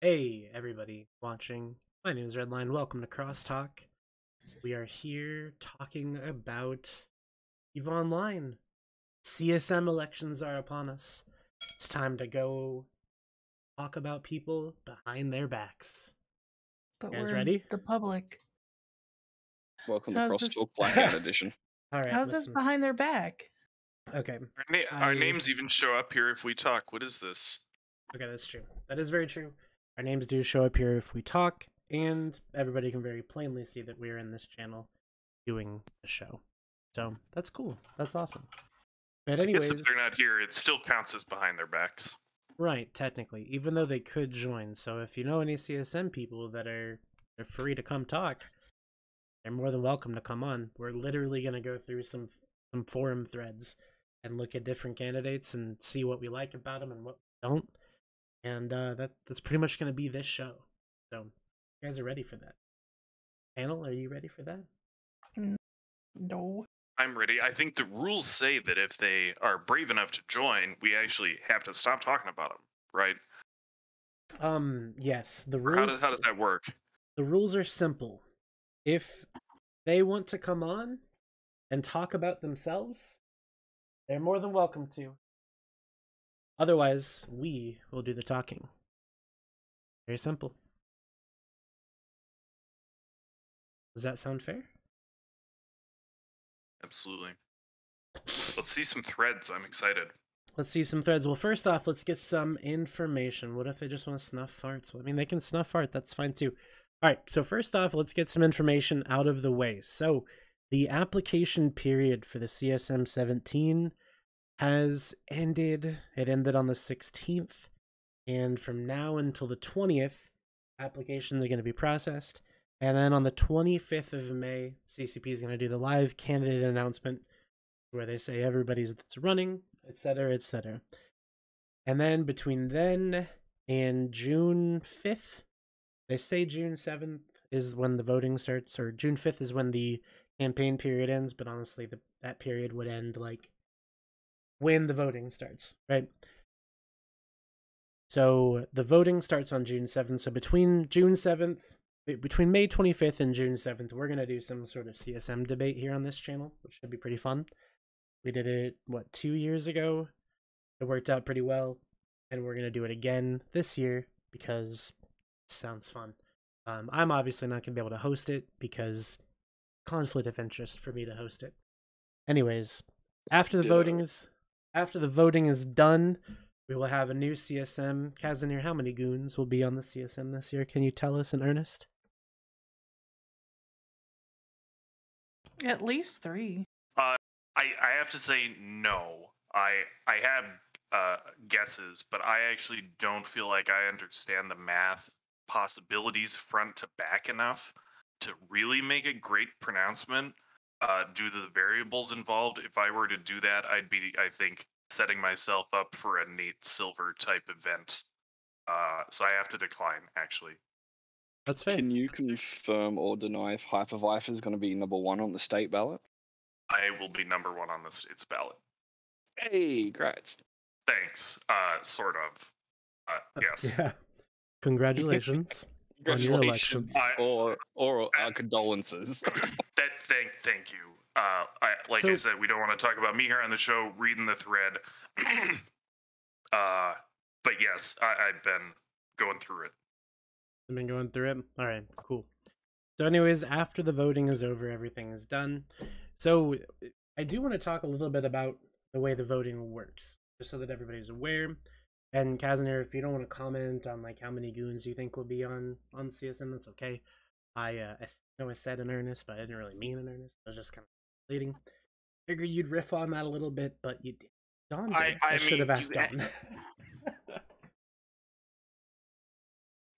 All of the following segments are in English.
Hey, everybody watching. My name is Redline. Welcome to Crosstalk. We are here talking about EVE Online. CSM elections are upon us. It's time to go talk about people behind their backs. But You guys we're ready? the public. Welcome to How's this- Crosstalk Blackout Edition. All right. How's this listen. behind their back? Okay. Our names even show up here if we talk. What is this? Okay, that's true. That is very true. Our names do show up here if we talk, and everybody can very plainly see that we're in this channel doing a show. So that's cool. That's awesome. But anyways, I guess if they're not here, it still counts as behind their backs. right, technically, even though they could join. So if you know any CSM people that are free to come talk, they're more than welcome to come on. We're literally going to go through some forum threads and look at different candidates and see what we like about them and what we don't. And that's pretty much going to be this show. So you guys are ready for that. Panel, are you ready for that? No. I'm ready. I think the rules say that if they are brave enough to join, we actually have to stop talking about them, right? Yes. The rules. How does that work? The rules are simple. If they want to come on and talk about themselves, they're more than welcome to. Otherwise, we will do the talking. Very simple. Does that sound fair? Absolutely. Let's see some threads. I'm excited. Let's see some threads. Well, first off, let's get some information. What if they just want to snuff farts? Well, I mean, they can snuff fart. That's fine too. All right, so first off, let's get some information out of the way. So the application period for the CSM17 has ended. It ended on the 16th. And from now until the 20th, applications are going to be processed. And then on the 25th of May, CCP is going to do the live candidate announcement where they say everybody's that's running, etc., etc. And then between then and June 5th, they say June 7th is when the voting starts, or June 5th is when the campaign period ends, but honestly, that period would end like when the voting starts, right? So the voting starts on June 7th. So between May 25th and June 7th, we're going to do some sort of CSM debate here on this channel, which should be pretty fun. We did it, 2 years ago? It worked out pretty well, and we're going to do it again this year because it sounds fun. I'm obviously not going to be able to host it because conflict of interest for me to host it. Anyways, after the voting is done, we will have a new CSM. Kazanir, how many goons will be on the CSM this year? Can you tell us in earnest? At least 3. I have to say no. I have guesses, but I actually don't feel like I understand the math possibilities front to back enough to really make a great pronouncement due to the variables involved. If I were to do that, I'd be, I think, setting myself up for a Nate Silver type event. So I have to decline, actually. That's fair. Can you confirm or deny if Hypervife is going to be number 1 on the state ballot? I will be number 1 on the state's ballot. Hey, great. Thanks. Sort of. Yes. Yeah. Congratulations on your election. Or condolences. Thank you. I said, we don't want to talk about me here on the show reading the thread. But yes, I've been going through it. I've been going through it. All right, cool. So anyways, after the voting is over, everything is done. So I do want to talk a little bit about the way the voting works, just so that everybody's aware. And Kazanir, if you don't want to comment on like how many goons you think will be on CSM, that's okay. I know I said in earnest, but I didn't really mean in earnest. I was just kind of leading. Figured you'd riff on that a little bit, but you did. Don did. I should have asked Don.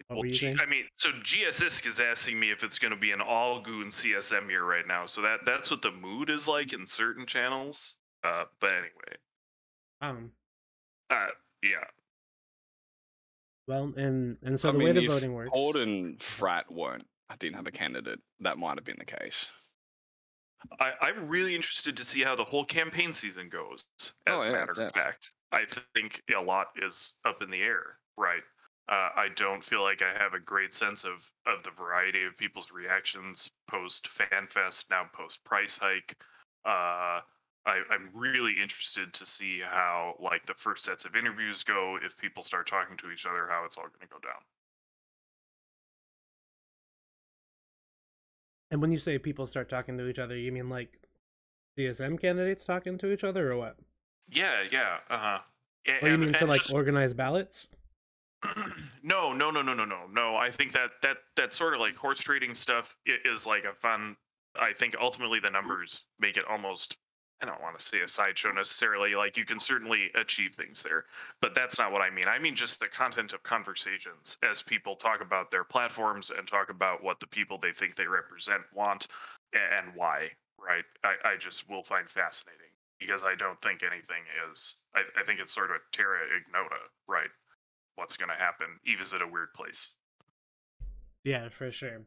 Well, so GSISC is asking me if it's going to be an all-goon CSM year right now. So that's what the mood is like in certain channels. But anyway. Yeah. Well, and so the way the voting works. Horde and Frat didn't have a candidate, that might have been the case. I'm really interested to see how the whole campaign season goes, as a matter of fact. I think a lot is up in the air, right? I don't feel like I have a great sense of the variety of people's reactions post FanFest, now post price hike. I'm really interested to see how like the first sets of interviews go. If people start talking to each other, how it's all going to go down. And when you say people start talking to each other, you mean like CSM candidates talking to each other, or what? Yeah, yeah, Or you mean to and like just organize ballots? no, no, no, no, no, no, no. I think that sort of like horse trading stuff is like a fun. I think ultimately the numbers make it almost. I don't want to say a sideshow necessarily. Like you can certainly achieve things there, but that's not what I mean. I mean just the content of conversations as people talk about their platforms and talk about what the people they think they represent want and why. Right? I just will find fascinating because I don't think anything is. I think it's sort of terra ignota. Right? What's going to happen. Eve is at a weird place. Yeah, for sure.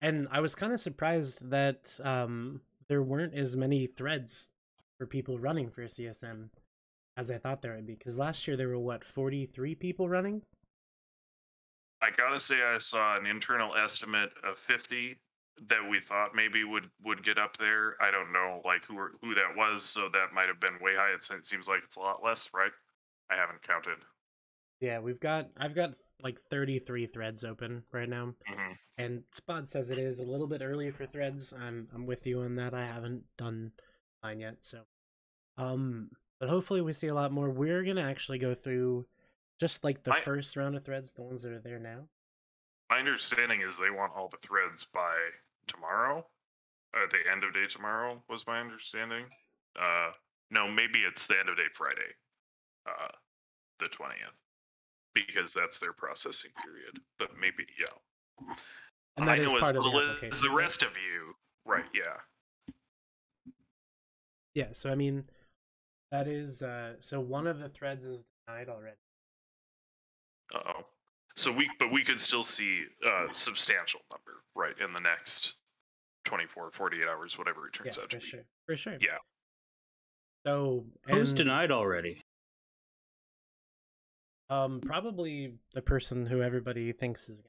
And I was kind of surprised that there weren't as many threads for people running for CSM as I thought there would be. Because last year there were, what, 43 people running? I gotta say, I saw an internal estimate of 50 that we thought maybe would get up there. I don't know like who that was, so that might have been way high. It seems like it's a lot less, right? I haven't counted. Yeah, I've got like 33 threads open right now. Hmm. And Spot says it is a little bit early for threads. I'm with you on that. I haven't done mine yet, so but hopefully we see a lot more. We're gonna actually go through just like the My first round of threads, the ones that are there now. my understanding is they want all the threads by tomorrow. At the end of day tomorrow was my understanding. Uh, no, maybe it's the end of day Friday, uh, the 20th, because that's their processing period. But maybe, yeah. And I that is know as part of the little as the application, right? rest of you. Right, yeah. Yeah, so I mean that is so one of the threads is denied already. Uh-oh. So we could still see a substantial number, right, in the next 24, 48 hours, whatever it Yeah, turns out to for be. sure. For sure. Yeah. So Who's and denied already? probably the person who everybody thinks is.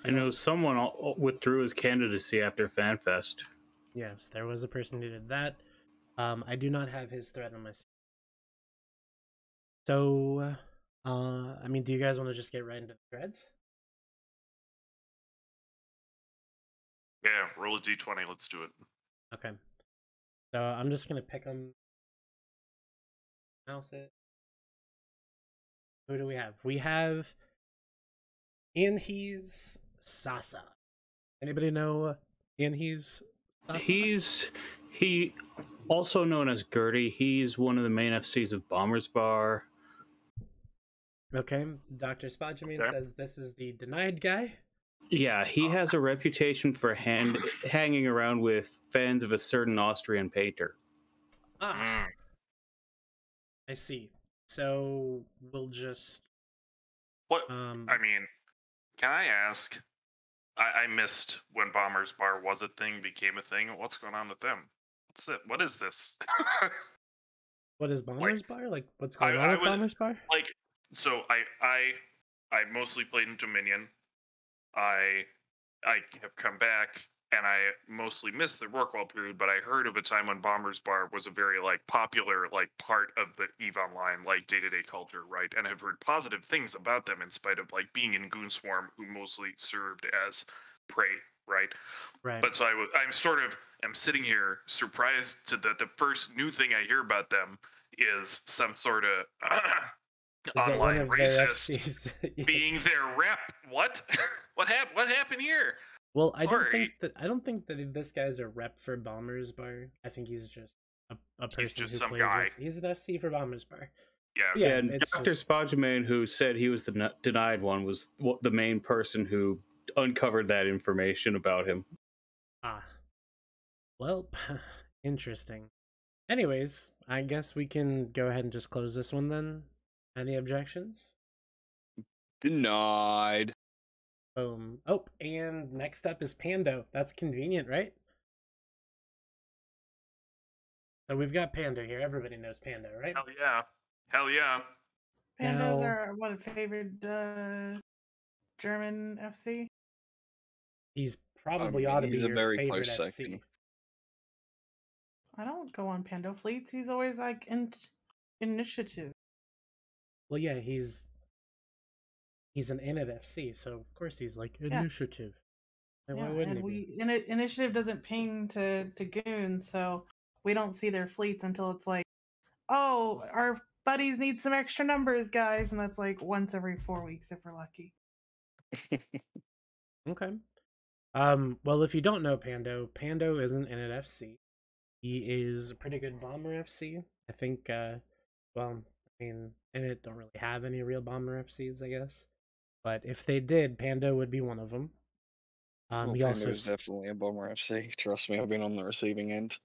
I know someone withdrew his candidacy after FanFest. Yes, there was a person who did that. I do not have his thread on my. So, I mean, do you guys want to just get right into the threads? Yeah, roll a d20, let's do it. Okay. So I'm just gonna pick them. Mouse it. Who do we have? We have Anhes Sasa. Anybody know Anhes Sasa? He also known as Gertie. He's one of the main FCs of Bombers Bar. Okay. Dr. Spodjamin Okay. says this is the denied guy. Yeah, he has a reputation for hanging around with fans of a certain Austrian painter. Ah, I see. So we'll just What? I mean, can I ask? I missed when Bombers Bar was a thing, became a thing. What's going on with them? What's it? What is this? what is like, Bombers Bar? Like what's going on I with would Bombers Bar? like. So I mostly played in Dominion. I have come back and I mostly missed the Rorqual period, but I heard of a time when Bombers Bar was a very like popular like part of the EVE Online like day-to-day culture, right? And have heard positive things about them in spite of like being in Goon Swarm, who mostly served as prey, right? Right. But so I'm sitting here surprised to that the first new thing I hear about them is some sort of Is that one online of their racist FCs? Yes. being their rep. What? What happened here? Well, I Sorry. don't think that this guy's a rep for Bombers Bar. I think he's just a person just who some plays guy. with. He's an FC for Bombers Bar. Yeah. Yeah, Yeah, and it's Dr. just Spodjamin, who said he was the denied one, was the main person who uncovered that information about him. ah. Well, interesting. Anyways, I guess we can go ahead and just close this one then. Any objections? Denied. Boom. Oh, and next up is Pando. That's convenient, right? So we've got Panda here. Everybody knows Panda, right? Hell yeah. Hell yeah. Pandas Now- are what a favorite German FC. He's probably mean, ought to be he's a your very favorite close FC. second. I don't go on Pando fleets. He's always like initiative. Well, yeah, he's an Init FC, so of course he's like Yeah. initiative. And Yeah, why wouldn't and he be? initiative doesn't ping to goons, so we don't see their fleets until it's like, oh, our buddies need some extra numbers, guys, and that's like once every 4 weeks if we're lucky. Okay. Well, if you don't know Pando isn't Init FC. He is a pretty good bomber FC. I think. Well, I mean, Init don't really have any real bomber FCs, I guess. But if they did, Pando would be one of them. Well, He Panda also is definitely a bomber FC. Trust me, I've been on the receiving end.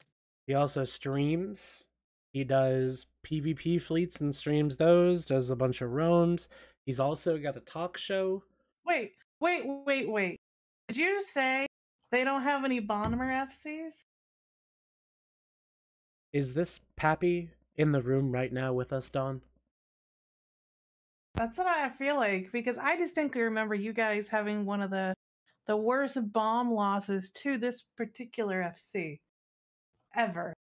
He also streams. He does PvP fleets and streams those, does a bunch of roams. He's also got a talk show. Wait. Did you say they don't have any bomber FCs? Is this Pappy in the room right now with us, Dawn? That's what I feel like, because I distinctly remember you guys having one of the worst bomb losses to this particular FC ever.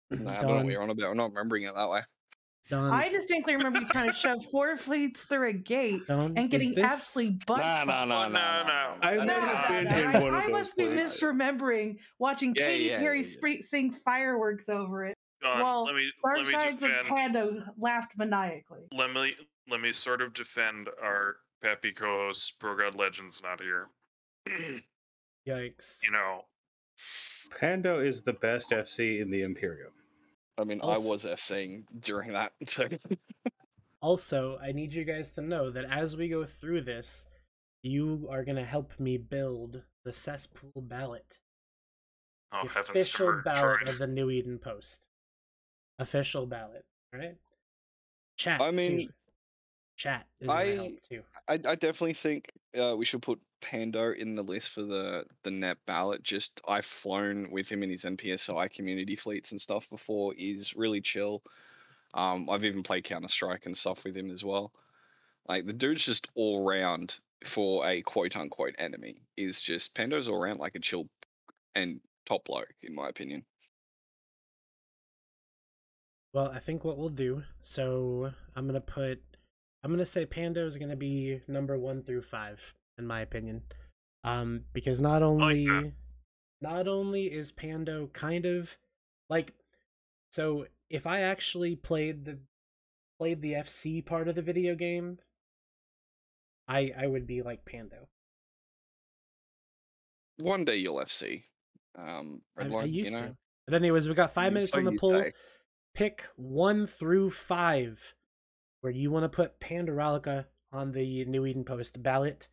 Nah, I don't know what you're on about. I'm not remembering it that way. Dawn, I distinctly remember you trying to shove 4 fleets through a gate Dawn, and is getting this- absolutely butt Nah, fucked. nah. I That may is- have been No, in one of I those must be fleets. misremembering watching Yeah, Katy yeah, Perry yeah. sing fireworks over it. John, Well, let me Darkshides and defend. Pando laughed maniacally. Let me sort of defend our Peppy co-host. Pro God Legends not here. Yikes. You know, Pando is the best FC in the Imperium. I mean, I Also- was FCing during that. So. Also, I need you guys to know that as we go through this, you are going to help me build the cesspool ballot. oh The heavens to official ballot Murgatroyd. of the New Eden Post. Official ballot, right? Chat, I mean, too. Chat is going to help, too. I definitely think we should put Pando in the list for the net ballot. Just I've flown with him in his NPSI community fleets and stuff before. He's really chill. I've even played Counter-Strike and stuff with him as well. Like the dude's just all round for a quote unquote enemy. Is just Pando's all around like a chill and top bloke in my opinion. Well, I think what we'll do, so I'm gonna say Pando is gonna be number 1 through 5, in my opinion. Because not only is Pando kind of like, so if I actually played the FC part of the video game, I would be like Pando. One day you'll FC. I Redline, used you know. to. But anyways, we got 5 minutes So on the you poll. say. Pick 1 through 5 where you want to put Pandoralica on the New Eden Post ballot.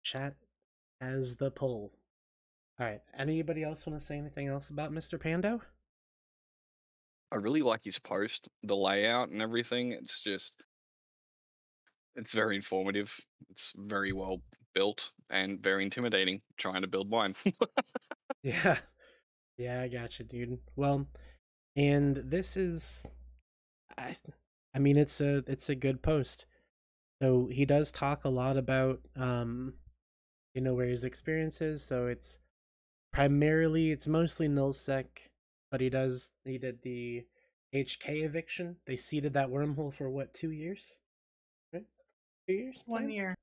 Chat has the poll. Alright, anybody else want to say anything else about Mr. Pando? I really like his post, the layout and everything. It's very informative. It's very well built and very intimidating. Trying to build mine. Yeah. Yeah, I gotcha, dude. Well, and this is I mean it's a good post. So he does talk a lot about where his experience is, so it's mostly nullsec, but he did the HK eviction. They seeded that wormhole for what, 2 years? Right? 2 years? 1 Plan? year.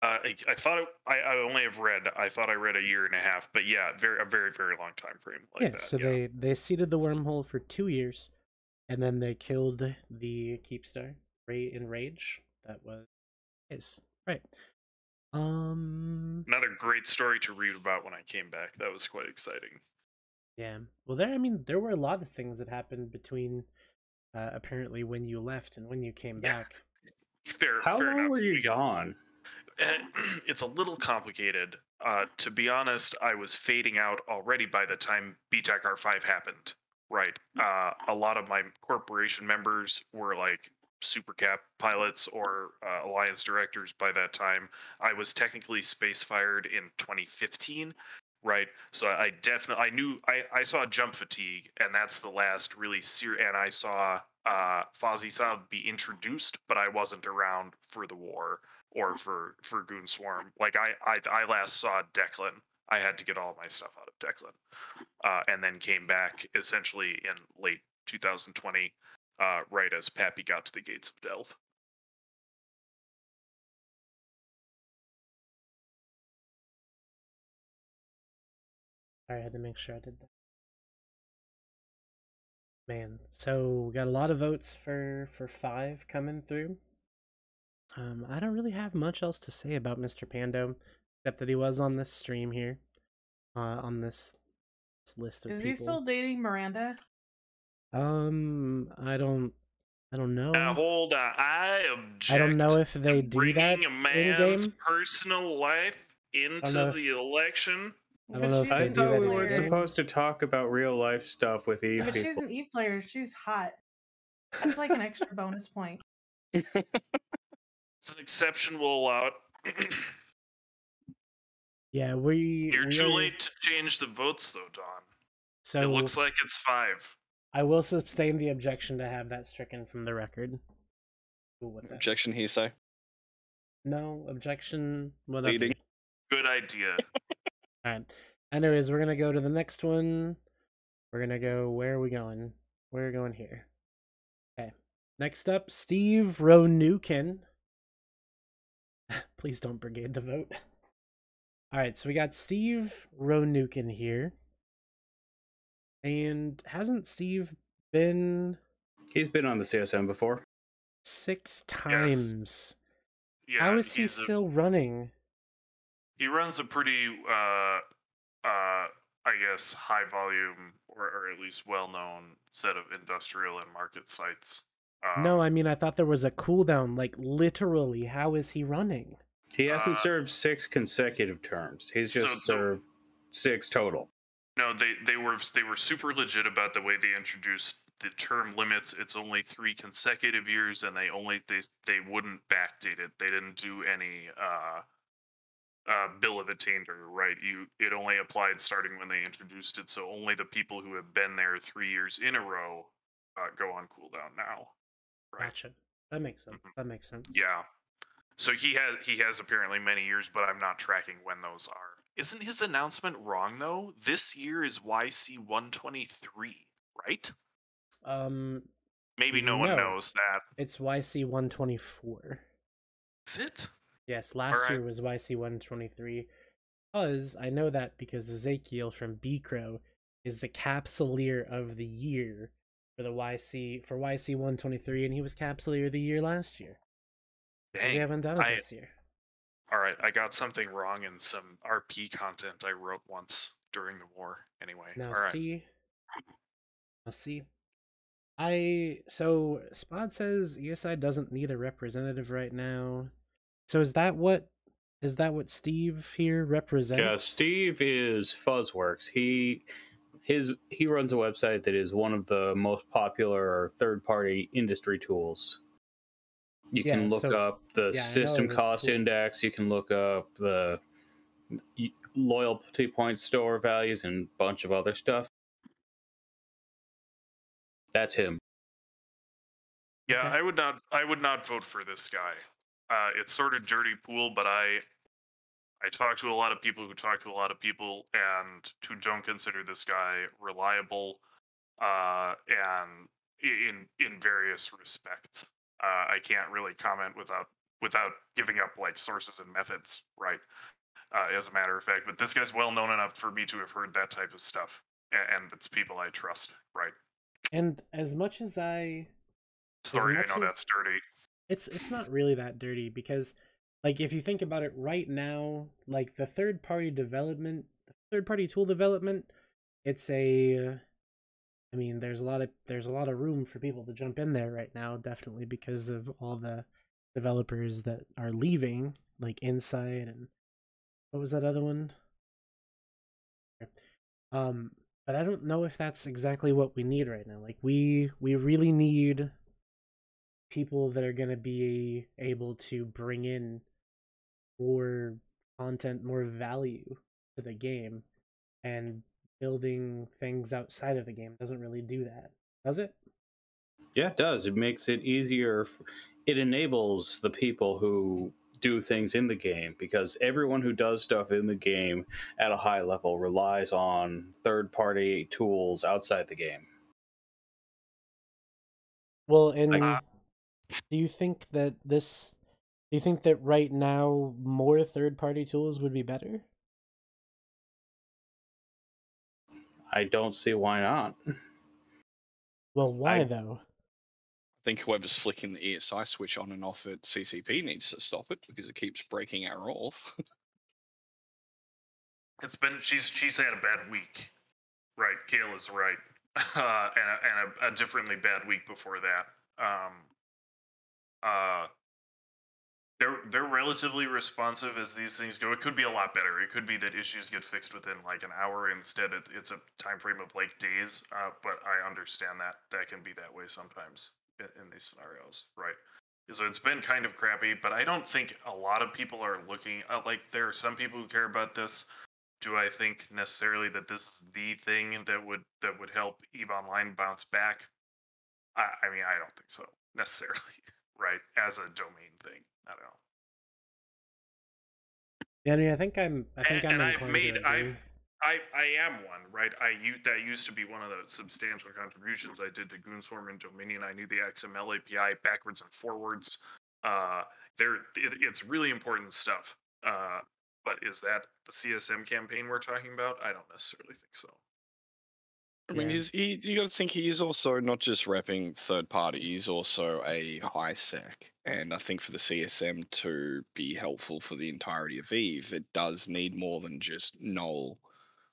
I thought I only have read. I thought I read a year and a half, but yeah, a very long time frame like Yeah, that. so yeah. they seeded the wormhole for 2 years, and then they killed the Keepstar in Rage. That was his. Right. Another great story to read about when I came back. That was quite exciting. Yeah. Well, there were a lot of things that happened between apparently when you left and when you came Yeah. back. How Fair long enough. were you gone? It's a little complicated. To be honest, I was fading out already by the time BTEC R5 happened. Right. A lot of my corporation members were like super cap pilots or alliance directors by that time. I was technically space fired in 2015, right? So I definitely I saw jump fatigue, and that's the last really serious. And I saw Fozzie Saab be introduced, but I wasn't around for the war or for Goon Swarm. Like I last saw Declan. I had to get all my stuff out of Declan, and then came back essentially in late 2020, right as Pappy got to the gates of Delve. Sorry, I had to make sure I did that. Man, so we got a lot of votes for 5 coming through. I don't really have much else to say about Mr. Pando, except that he was on this stream here, on this list of Is people. he still dating Miranda? I don't know. Hold on, I object. I don't know if they to do that bringing a in man's game. personal life into the election. I don't know if she's they I an do thought that we in weren't game. supposed to talk about real life stuff with Eve But she's people. an Eve player. She's hot. That's like an extra bonus point. It's an exception. We'll allow it. Yeah, You're we too are, late to change the votes, though, Don. so It looks like it's 5. I will sustain the objection to have that stricken from the record. Ooh, what the- Objection hearsay. No objection. Whatever. Leading. Good idea. All right. Anyways, we're gonna go to the next one. We're gonna go. Where are we going? We're going here. Okay. Next up, Steve Ronukin. Please don't brigade the vote. All right, so we got Steve Ronukin here. And hasn't Steve been He's been on the CSM before. 6 times? Yeah, How is he still running? He runs a pretty, I guess, high volume or at least well known set of industrial and market sites. No, I mean, I thought there was a cooldown. Like, literally, how is he running? He hasn't served 6 consecutive terms. He's just served 6 total. No, they were super legit about the way they introduced the term limits. It's only 3 consecutive years, and they wouldn't backdate it. They didn't do any bill of attainder, right? It only applied starting when they introduced it, so only the people who have been there 3 years in a row go on cooldown now. Right? Gotcha. That makes sense. That makes sense. Yeah. So he has apparently many years, but I'm not tracking when those are. Isn't his announcement wrong though? This year is YC 123, right? Maybe no one knows that. It's YC 124. Is it? Yes, last year was YC 123. Because I know that because Ezekiel from B-Crow is the Capsuleer of the Year for YC 123, and he was Capsuleer of the Year last year. Dang, we haven't done it this year. All right, I got something wrong in some RP content I wrote once during the war. Anyway, now all right. see. So Spod says ESI doesn't need a representative right now. So is that what Steve here represents? Yeah, Steve is Fuzzworks. He runs a website that is one of the most popular third-party industry tools. You can look up the system cost index. You can look up the loyalty point store values and a bunch of other stuff. That's him. Yeah, okay. I would not vote for this guy. It's sort of dirty pool, but I talk to a lot of people who talk to a lot of people and who don't consider this guy reliable, and in various respects. I can't really comment without giving up like sources and methods, right? As a matter of fact, but this guy's well known enough for me to have heard that type of stuff, and it's people I trust, right? And as much as I Sorry, I know that's dirty. It's not really that dirty because, like, if you think about it right now, like the third party tool development, it's I mean, there's a lot of room for people to jump in there right now, definitely because of all the developers that are leaving, like Insight and what was that other one? But I don't know if that's exactly what we need right now. Like we really need people that are going to be able to bring in more content, more value to the game. and building things outside of the game doesn't really do that, does it? Yeah, it does. It makes it easier. It enables the people who do things in the game, because everyone who does stuff in the game at a high level relies on third-party tools outside the game. Well, Like, and do you think that right now more third-party tools would be better? I don't see why not. Well, why though? I think whoever's flicking the ESI switch on and off at CCP needs to stop it because it keeps breaking our off. It's been she's had a bad week, right? Kayla's right, and a differently bad week before that. They're relatively responsive as these things go. It could be a lot better. It could be that issues get fixed within like an hour. Instead, it's a time frame of like days. But I understand that can be that way sometimes in these scenarios, right? So it's been kind of crappy, but I don't think a lot of people are looking like there are some people who care about this. Do I think necessarily that this is the thing that would help EVE Online bounce back? I mean, I don't think so necessarily, right? As a domain thing, I don't know. Yeah, I mean, I think I'm I've inclined to agree. I am one, right? That used to be one of the substantial contributions I did to Goonswarm and Dominion. I knew the XML API backwards and forwards. It's really important stuff. But is that the CSM campaign we're talking about? I don't necessarily think so. I mean, you got to think he is also not just repping third party, he's also a high sec. And I think for the CSM to be helpful for the entirety of EVE, it does need more than just null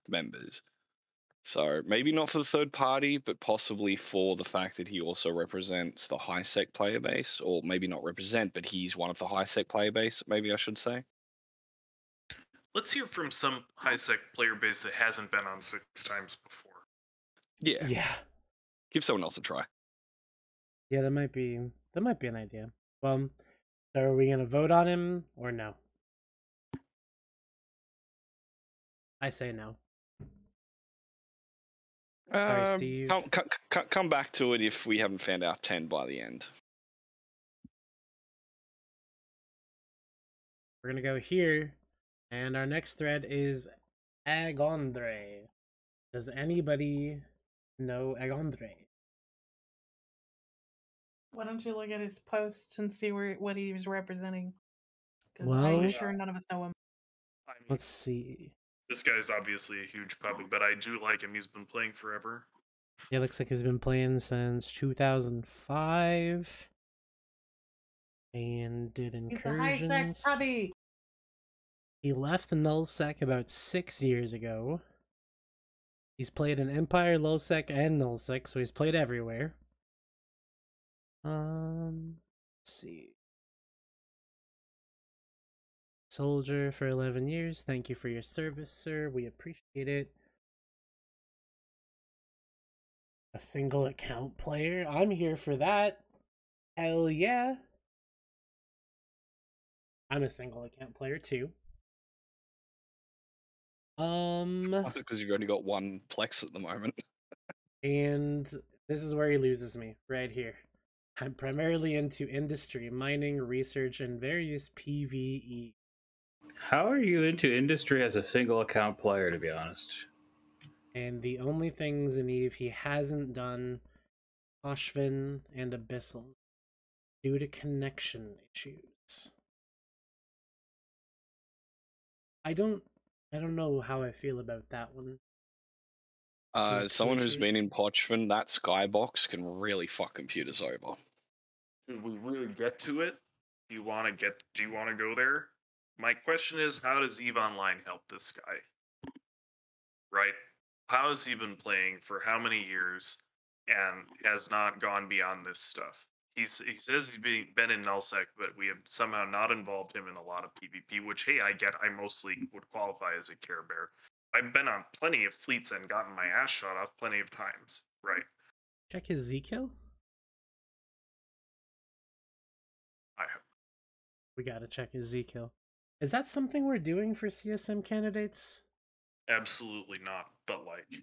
members. So maybe not for the third party, but possibly for the fact that he also represents the high sec player base, or maybe not represent, but he's one of the high sec player base, maybe I should say. Let's hear from some high sec player base that hasn't been on 6 times before. Yeah. Yeah. Give someone else a try. Yeah, that might be an idea. Well, so are we gonna vote on him or no? I say no. Sorry, Steve. Come back to it if we haven't found out 10 by the end. We're gonna go here, and our next thread is Agondre. Does anybody know Agondre? Why don't you look at his post and see what he was representing? Because Well, I'm sure none of us know him. I mean, let's see. this guy's obviously a huge puppy, but I do like him. He's been playing forever. Yeah, looks like he's been playing since 2005. And did incursions. He's a high-sec puppy. He left nullsec about 6 years ago. He's played in Empire, lowsec, and nullsec, so he's played everywhere. Let's see. Soldier for 11 years. Thank you for your service, sir. We appreciate it. A single account player. I'm here for that. Hell yeah. I'm a single account player too. Because you've only got one Plex at the moment. And this is where he loses me, right here. I'm primarily into industry, mining, research, and various PvE. How are you into industry as a single account player, to be honest? And the only things in EVE he hasn't done, Oshvin and Abyssal, due to connection issues. I don't know how I feel about that one. Someone who's been in Pochvin, that skybox can really fuck computers over. Should we really get to it? Do you want to go there? My question is, how does EVE Online help this guy? Right? How has he been playing for how many years and has not gone beyond this stuff? He says he's been in nullsec, but we have somehow not involved him in a lot of PvP, which, hey, I get. I mostly would qualify as a Care Bear. I've been on plenty of fleets and gotten my ass shot off plenty of times, right? Check his Z-kill. We gotta check his Z-kill. Is that something we're doing for CSM candidates? absolutely not. But like,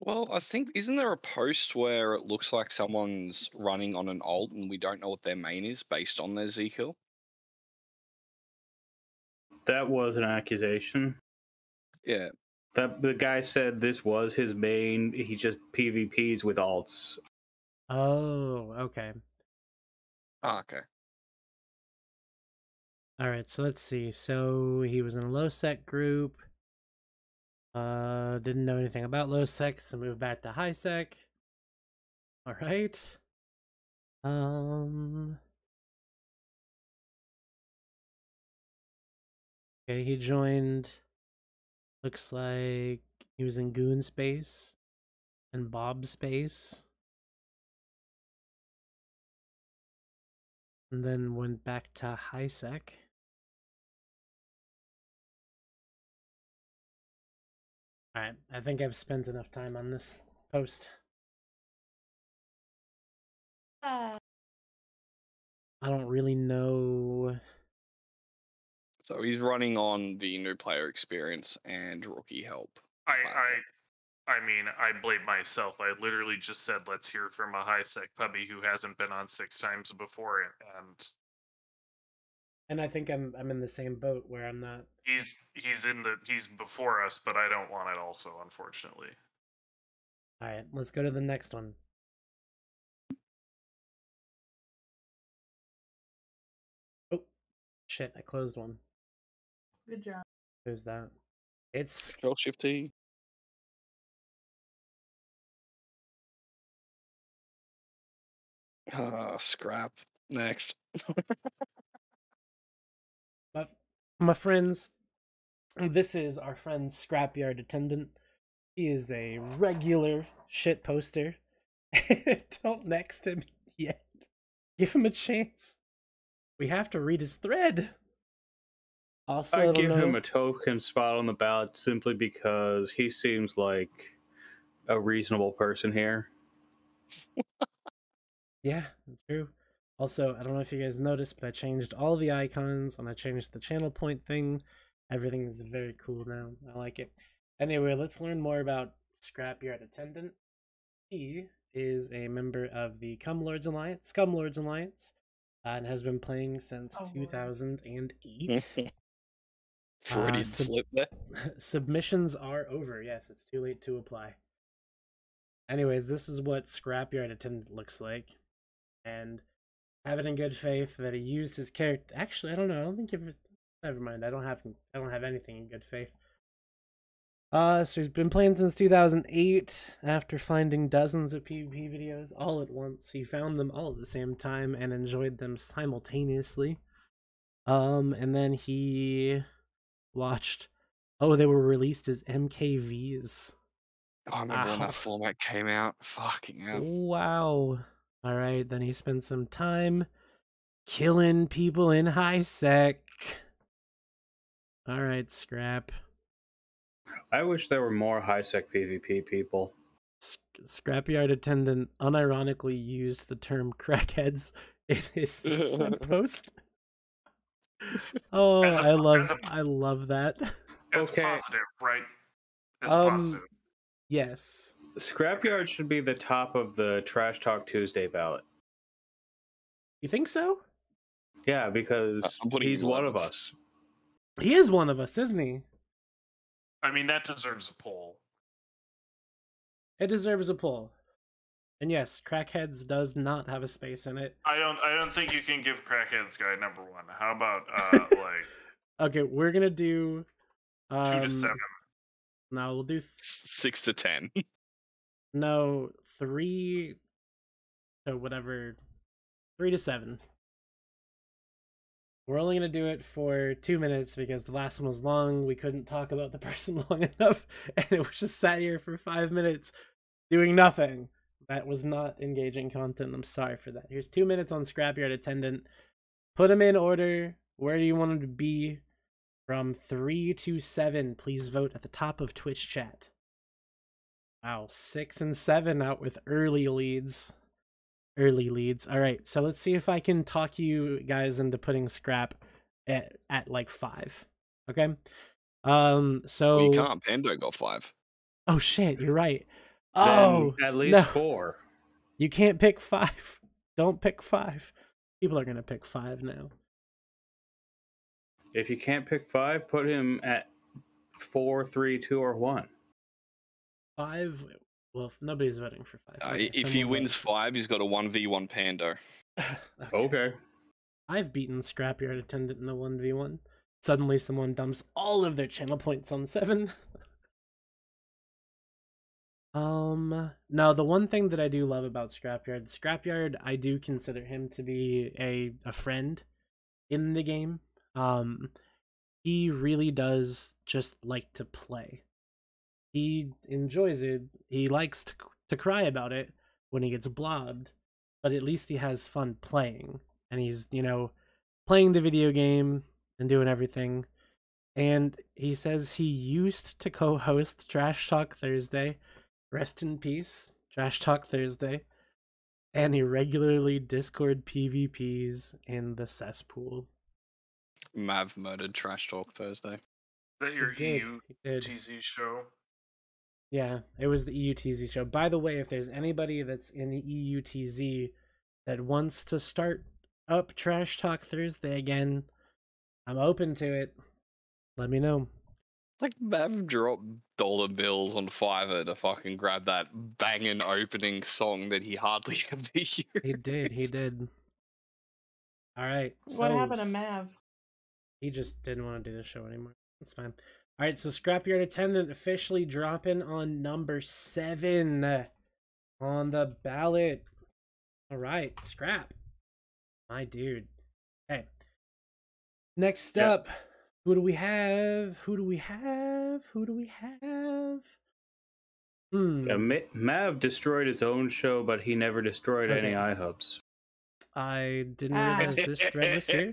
Well, I think isn't there a post where it looks like someone's running on an alt and we don't know what their main is based on their Z kill? That was an accusation. Yeah. That the guy said this was his main. He just PvPs with alts. Oh, okay. Ah, okay. All right, so let's see. So he was in a low sec group. Didn't know anything about low sec, so moved back to high sec. All right. Okay, he joined. Looks like he was in Goon Space and Bob Space. And then went back to high sec. Alright, I think I've spent enough time on this post. I don't really know. So he's running on the new player experience and rookie help. I mean, I blame myself. I literally just said, let's hear from a high sec puppy who hasn't been on 6 times before, and I think I'm in the same boat where I'm not. He's before us, but I don't want it also, unfortunately. All right, let's go to the next one. Oh, shit! I closed one. Good job. Who's that? It's Control Shift T. Scrap. Next. my friends. This is our friend Scrapyard Attendant. He is a regular shit poster. Don't next him yet. Give him a chance. We have to read his thread. Also, I give him a token spot on the ballot simply because he seems like a reasonable person here. Yeah, true. Also, I don't know if you guys noticed, but I changed all the icons and I changed the channel point thing. Everything is very cool now. I like it. Anyway, let's learn more about Scrapyard Attendant. He is a member of the Scumlords Alliance, and has been playing since 2008. Freudian slip there. Submissions are over. Yes, it's too late to apply. Anyways, this is what Scrapyard Attendant looks like. And have it in good faith that he used his character. Actually, I don't know. I don't think you've. Never mind. I don't have anything in good faith. So he's been playing since 2008. After finding dozens of PvP videos all at once, he found them all at the same time and enjoyed them simultaneously. And then he watched. Oh, they were released as MKVs. Oh, I remember when that format came out. Fucking hell. Wow. All right, then he spent some time killing people in high sec. All right, Scrap. I wish there were more high sec PvP people. Scrapyard Attendant unironically used the term crackheads in his CSM post. Oh, I love that. It's positive, right? It's positive. Yes. Scrapyard should be the top of the Trash Talk Tuesday ballot. You think so? Yeah, because he's one of us. He is one of us, isn't he? I mean, that deserves a poll. It deserves a poll. And yes, Crackheads does not have a space in it. I don't think you can give Crackheads guy number 1. How about like? Okay, we're gonna do 2 to 7. No, we'll do 6 to 10. No, 3 to whatever. 3 to 7. We're only going to do it for 2 minutes because the last one was long. We couldn't talk about the person long enough, and it was just sat here for 5 minutes doing nothing. That was not engaging content. I'm sorry for that. Here's 2 minutes on Scrapyard Attendant. Put them in order. Where do you want them to be? From 3 to 7. Please vote at the top of Twitch chat. Wow, 6 and 7 out with early leads. All right, so let's see if I can talk you guys into putting Scrap at like 5. Okay, So Well, you can't. Pando got 5. Oh shit, you're right. Then Oh, at least no. 4. You can't pick 5. Don't pick 5. People are gonna pick 5 now. If you can't pick 5, put him at 4, 3, 2, or 1. 5. Well, nobody's voting for 5. Okay, If he wins 5, he's got a 1v1 Pando. Okay. I've beaten Scrapyard Attendant in a 1v1. Suddenly someone dumps all of their channel points on 7. No, the one thing that I do love about Scrapyard, I do consider him to be a friend in the game. He really does just like to play. He enjoys it. He likes to cry about it when he gets blobbed, but at least he has fun playing. And he's, playing the video game and doing everything. And he says he used to co-host Trash Talk Thursday. Rest in peace, Trash Talk Thursday. And he regularly Discord PvPs in the cesspool. Mav murdered Trash Talk Thursday. Is that your He did. EUTZ show? Yeah, it was the EUTZ show. By the way, if there's anybody that's in the EUTZ that wants to start up Trash Talk Thursday again, I'm open to it. Let me know. Like, Mav dropped dollar bills on Fiverr to fucking grab that banging opening song that he hardly ever used. He did. All right. What happened to Mav? He just didn't want to do the show anymore. That's fine. All right, so Scrapyard Attendant officially dropping on number 7 on the ballot. All right, Scrap. My dude. Okay. Next up, who do we have? Mav destroyed his own show, but he never destroyed any iHubs. I didn't realize this thread was here.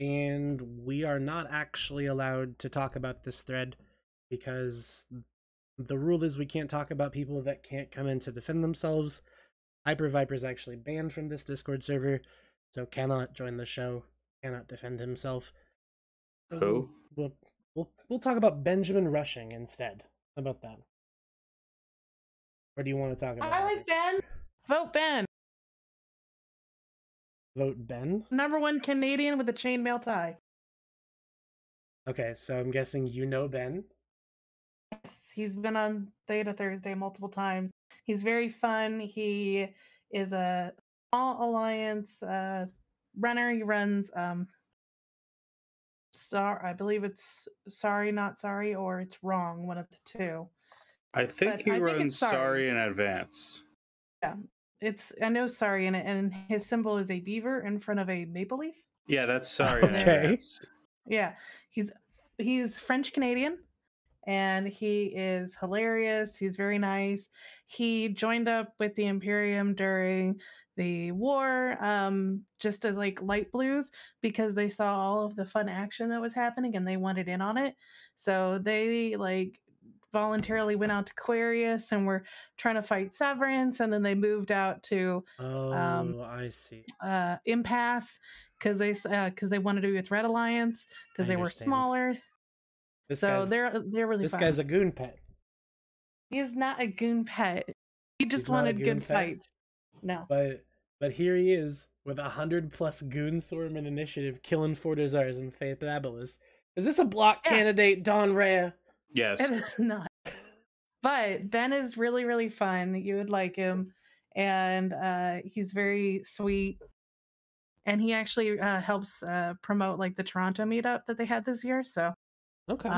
And we are not actually allowed to talk about this thread because the rule is we can't talk about people that can't come in to defend themselves. Hyper Viper's actually banned from this Discord server, so cannot join the show, cannot defend himself. Who? We'll talk about Benjamin Rushing instead. How about that? Or do you want to talk about? I like Ben. Vote Ben. Vote Ben? #1 Canadian with a chainmail tie. Okay, so I'm guessing you know Ben. Yes, he's been on Theta Thursday multiple times. He's very fun. He is a small alliance runner. He runs I believe it's Sorry Not Sorry, or it's Wrong, one of the two. I think he runs Sorry in advance. Yeah, I know Sorry in it, and his symbol is a beaver in front of a maple leaf. Yeah, that's Sorry in advance. Yeah, he's French Canadian, and he is hilarious. He's very nice. He joined up with the Imperium during the war, just as like light blues, because they saw all of the fun action that was happening and they wanted in on it. So they like voluntarily went out to Aquarius and were trying to fight Severance, and then they moved out to I see. Impasse because they wanted to be with Red Alliance because they were smaller. They're really this fun. guy's a goon pet. He is not a goon pet. He just wanted good fights. No. But here he is with 100+ goon swarm and initiative, killing Fortizars and Faith Abelis. Is this a block candidate, Don Rhea? Yes. It is not. But Ben is really, really fun. You would like him. And he's very sweet. And he actually helps promote like the Toronto meetup that they had this year. So okay.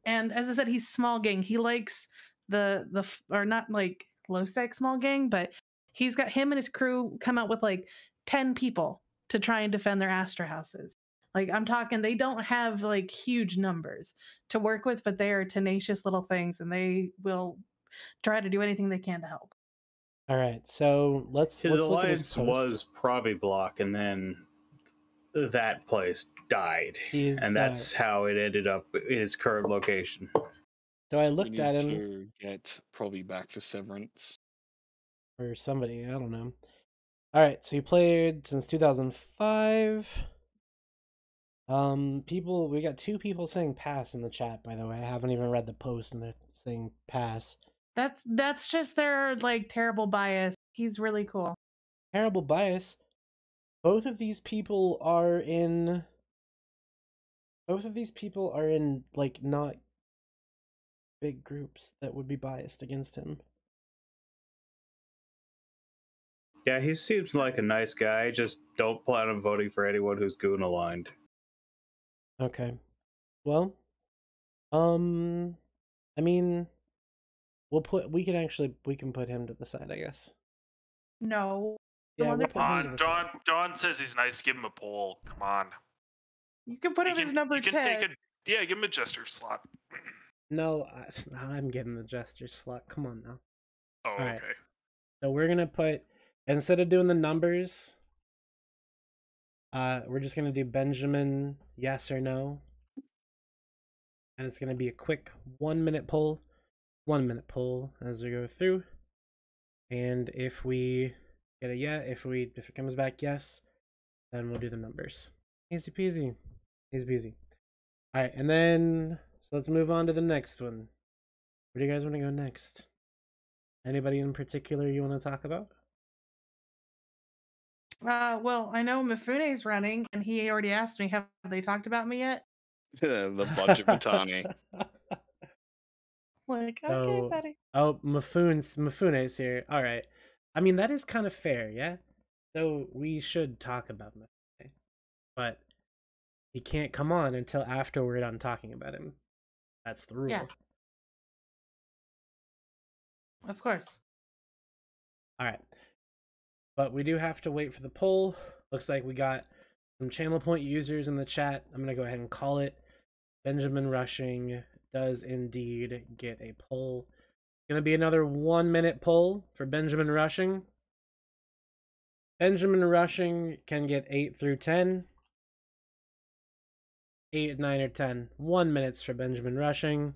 And as I said, he's small gang. He likes or not like low sec small gang, but he's got him and his crew come out with like 10 people to try and defend their Astra houses. Like I'm talking, they don't have like huge numbers to work with, but they are tenacious little things, and they will try to do anything they can to help. All right, so let's look at his post. Was Pravi Block, and then that place died, and that's how it ended up in its current location. So I looked at him. To get probably back for Severance. Or somebody, I don't know. All right, so he played since 2005. We got 2 people saying pass in the chat, by the way. I haven't even read the post and they're saying pass. That's just their like terrible bias. He's really cool. Terrible bias. Both of these people are in like not big groups that would be biased against him. Yeah, he seems like a nice guy. Just don't plan on voting for anyone who's goon aligned. Okay. Well, I mean, we can put him to the side, I guess. No. Yeah, we'll Come on, Don says he's nice. Give him a poll. Come on. You can put him as number 10. Give him a jester slot. No, I'm getting the jester slot. Come on now. Oh, All right. okay. So we're gonna put, instead of doing the numbers, we're just gonna do Benjamin yes or no, and it's gonna be a quick 1-minute poll. 1-minute poll as we go through, and if we get a if it comes back yes, then we'll do the numbers. Easy peasy. Easy peasy. All right, and then so let's move on to the next one. Where do you guys want to go next? Anybody in particular you want to talk about? Well, I know Mifune's running, and he already asked me, have they talked about me yet? The budget Matani. Like, okay, buddy. Oh, Mifune's here. All right. I mean, that is kind of fair, yeah? So we should talk about Mifune. But he can't come on until after we're done talking about him. That's the rule. Yeah. Of course. All right. But we do have to wait for the poll. Looks like we got some channel point users in the chat. I'm going to go ahead and call it. Benjamin Rushing does indeed get a poll. It's going to be another 1-minute poll for Benjamin Rushing. Benjamin Rushing can get 8 through 10. 8, 9, or 10. 1 minute for Benjamin Rushing.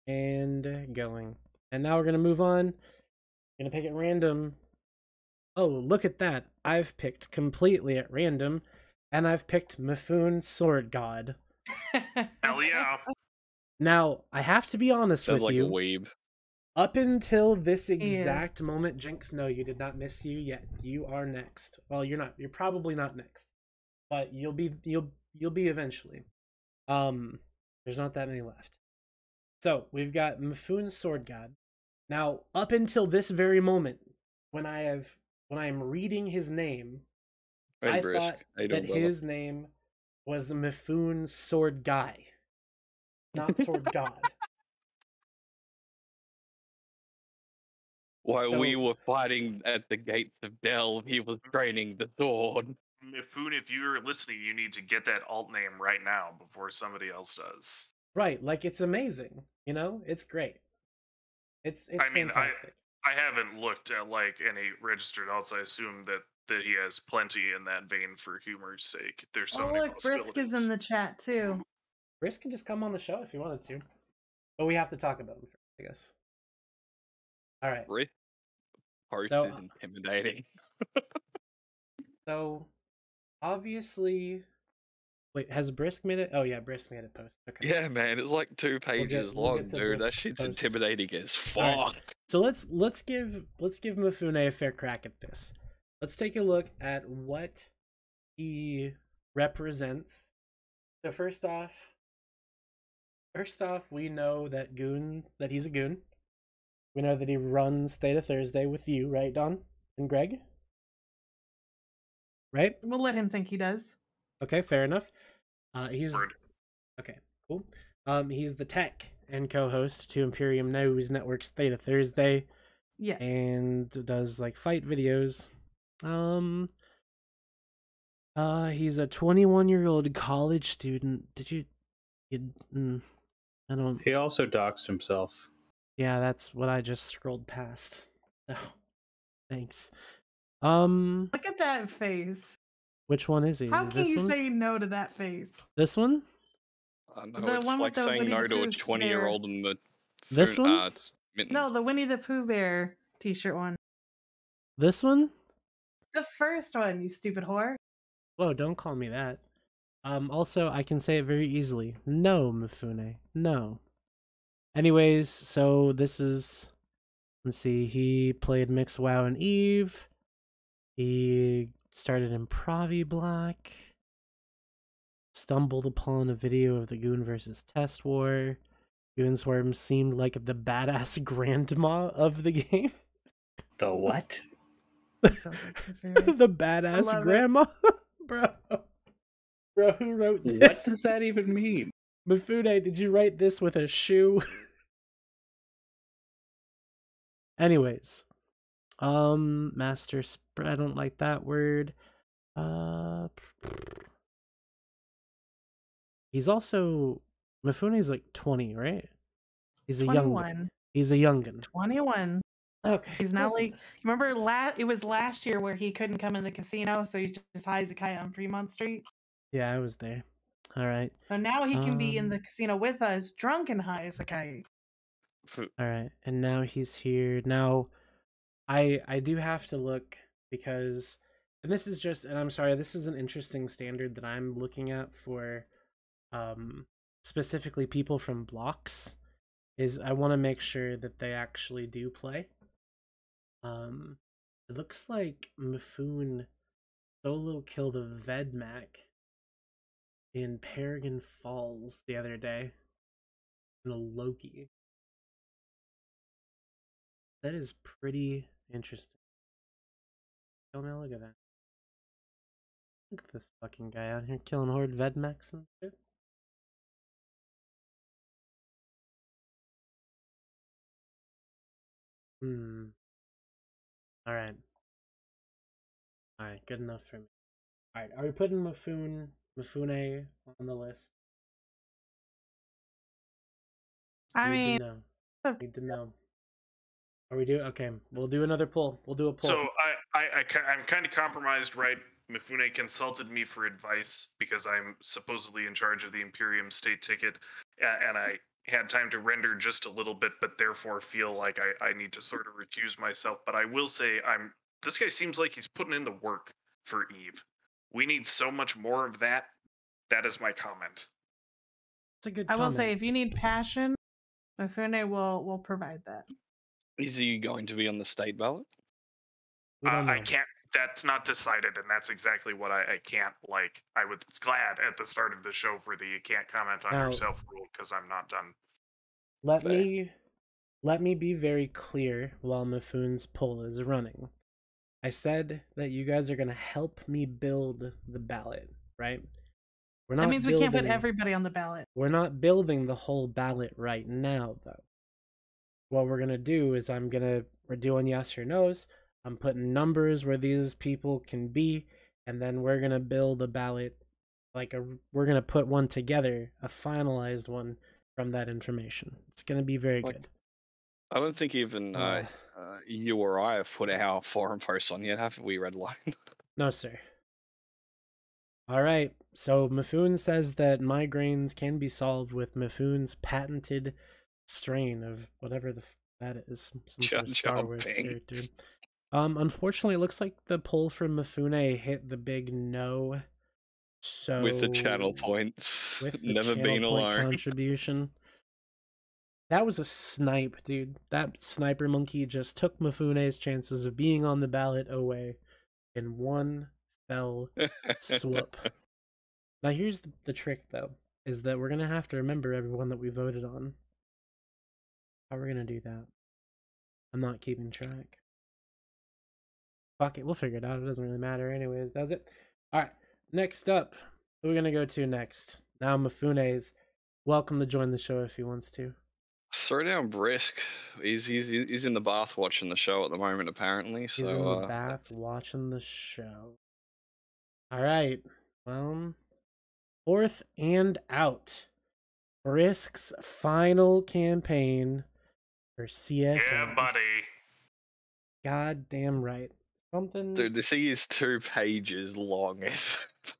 And going. And now we're going to move on. Going to pick at random. Oh, look at that. I've picked completely at random. And I've picked Mifune Sword God. Hell yeah. Now, I have to be honest with you. Sounds like a weeb. Up until this exact moment, Jinx, no, you did not miss you yet. You are next. Well, you're not. You're probably not next. But you'll be eventually. There's not that many left. So, we've got Mifune Sword God. Now, up until this very moment, when I am reading his name, I thought that his name was Mifune Sword Guy, not Sword God. While we were fighting at the gates of Delve, he was training the sword. Mifune, if you're listening, you need to get that alt name right now before somebody else does. Right, like it's amazing. You know, it's great. It's fantastic. I haven't looked at like any registered alts. I assume that he has plenty in that vein for humor's sake. There's so many possibilities. Brisk is in the chat too. Brisk can just come on the show if you wanted to, but we have to talk about him first, I guess. All right. Brisk post is intimidating. So, obviously, wait, has Brisk made it? Oh yeah, Brisk made it post. Okay. Yeah, man, it's like 2 pages long, dude. That shit's intimidating as fuck. Right. So let's give Mifune a fair crack at this. Let's take a look at what he represents. So first off, we know that he's a goon. We know that he runs Theta Thursday with you, right, Don and Greg? Right? We'll let him think he does. Okay, fair enough. Okay, cool. He's the tech and co-host to Imperium News Network's Theta Thursday. Yeah. And does like fight videos. He's a 21-year-old college student. I don't. He also doxed himself. Yeah, that's what I just scrolled past. Oh, thanks. Look at that face. Which one is he? How can you say no to that face? This one? No, it's like saying no to a 20-year-old in the this one? No, the Winnie the Pooh Bear t-shirt one. This one? The first one, you stupid whore. Whoa, don't call me that. Also, I can say it very easily. No, Mifune. No. Anyways, so this is... Let's see, he played Mixed WoW and Eve. He started in Provi Block. Stumbled upon a video of the Goon versus Test War. Goonswarm seemed like the badass grandma of the game. The what? Sounds like my favorite. The badass grandma? Bro, who wrote this? What does that even mean? Mifune, did you write this with a shoe? Anyways. Master spread. I don't like that word. He's also... Mifune's like 20, right? He's a 21. He's a youngin. 21. Okay. He's now like, remember it was last year where he couldn't come in the casino, so he just hides a kite on Fremont Street. Yeah, I was there. All right. So now he can be in the casino with us, drunk and high as a kite. All right, and now he's here. Now, I do have to look because, and this is just, and I'm sorry, this is an interesting standard that I'm looking at for, specifically people from blocks. Is I want to make sure that they actually do play. It looks like Mifune solo killed a Vedmak in Paragon Falls the other day in a Loki. That is pretty interesting. Oh no, look at that. Look at this fucking guy out here killing horde Vedmaks and shit. Alright. Alright, good enough for me. Alright, are we putting Mifune on the list? I mean, need to know. Are we doing? Okay, we'll do another poll. We'll do a poll. So I'm kind of compromised, right? Mifune consulted me for advice because I'm supposedly in charge of the Imperium state ticket, and I had time to render just a little bit, but therefore feel like I need to sort of recuse myself. But I will say this guy seems like he's putting in the work for Eve. We need so much more of that. That is my comment. It's a good I comment. will say, if you need passion, Mifune will provide that. Is he going to be on the state ballot? I can't. That's not decided, and that's exactly what I can't like. I was glad at the start of the show for the you can't comment on yourself rule because I'm not done. Let me be very clear while Mifune's poll is running. I said that you guys are gonna help me build the ballot, right? That means we can't put everybody on the ballot. We're not building the whole ballot right now, though. What we're gonna do is we're doing yes or no's. I'm putting numbers where these people can be, and then we're gonna build a ballot, we're gonna put one together, a finalized one from that information. It's gonna be very good. I don't think even you or I have put our forum posts on yet, have we, Redline? No, sir. All right, so Mifune says that migraines can be solved with Mifune's patented strain of whatever that is, some sort of Star Wars character. Unfortunately, it looks like the poll from Mifune hit the big no. So with the channel points, never been alone. Contribution. That was a snipe, dude. That sniper monkey just took Mifune's chances of being on the ballot away in one fell swoop. Now here's the trick, though, is that we're gonna have to remember everyone that we voted on. How we're gonna do that? I'm not keeping track. Fuck it, we'll figure it out. It doesn't really matter anyways, does it? Alright, next up. Who are we gonna go to next? Now Mifune's welcome to join the show if he wants to. Throw down Brisk. He's in the bath watching the show at the moment, apparently. So he's in the bath watching the show. Alright. Fourth and out. Brisk's final campaign for CSM. Yeah, buddy. Goddamn right. Dude, this thing is 2 pages long. It's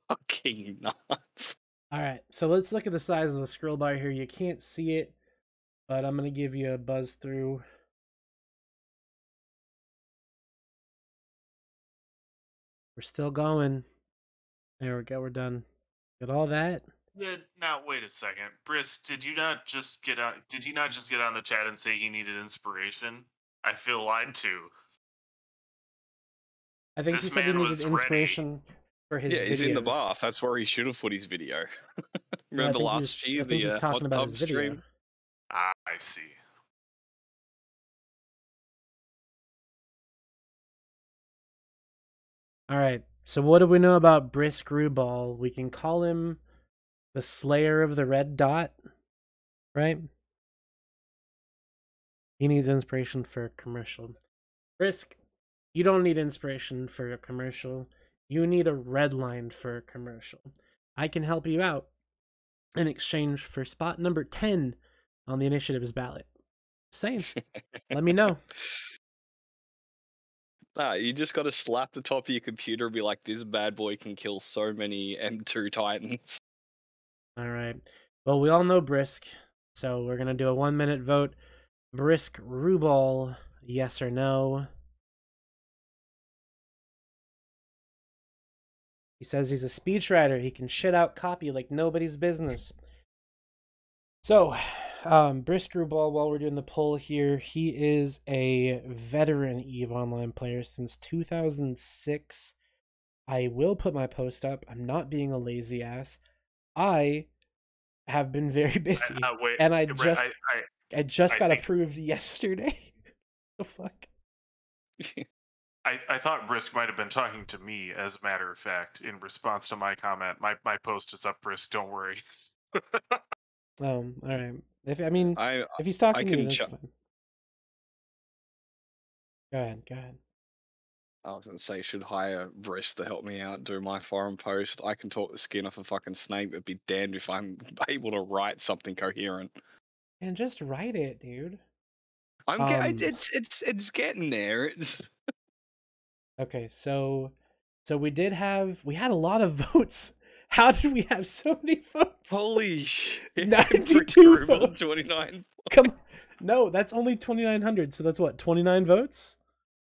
fucking nuts. Alright, so let's look at the size of the scroll bar here. You can't see it, but I'm going to give you a buzz through. We're still going. There we go, we're done. Got all that? Yeah, now wait a second. Brisk, did you not just get on the chat and say he needed inspiration? I feel lied to. I think he This said he man needed was ready. inspiration for his Yeah, videos. he's in the bath. That's where he should have put his video. No, I Remember think last year, I think he's the talking hot about tub his video. stream? Ah, I see. All right. So what do we know about Brisk Rubal? We can call him the Slayer of the Red Dot, right? He needs inspiration for a commercial. Brisk, you don't need inspiration for a commercial. You need a red line for a commercial. I can help you out in exchange for spot number 10 on the initiative's ballot. Same. Let me know. Nah, you just got to slap the top of your computer and be like, this bad boy can kill so many M2 Titans. All right. Well, we all know Brisk, so we're going to do a 1-minute vote. Brisk Rubal, yes or no? He says he's a speechwriter. He can shit out copy like nobody's business. So, Brisk Rubal, while we're doing the poll here, he is a veteran EVE Online player since 2006. I will put my post up. I'm not being a lazy ass. I have been very busy, Wait, and I just got think, approved yesterday. The fuck? I thought Brisk might have been talking to me, as a matter of fact, in response to my comment. My post is up, Brisk. Don't worry. All right. If he's I talking to you, can that's fine. Go ahead. I was going to say, should hire Brisk to help me out do my forum post. I can talk the skin off a fucking snake, but be damned if I'm able to write something coherent. And just write it, dude. It's getting there. It's Okay, so we had a lot of votes. How did we have so many votes? holy shit! 92 votes. 29. Come on. No, that's only 2,900. So that's what, 29 votes?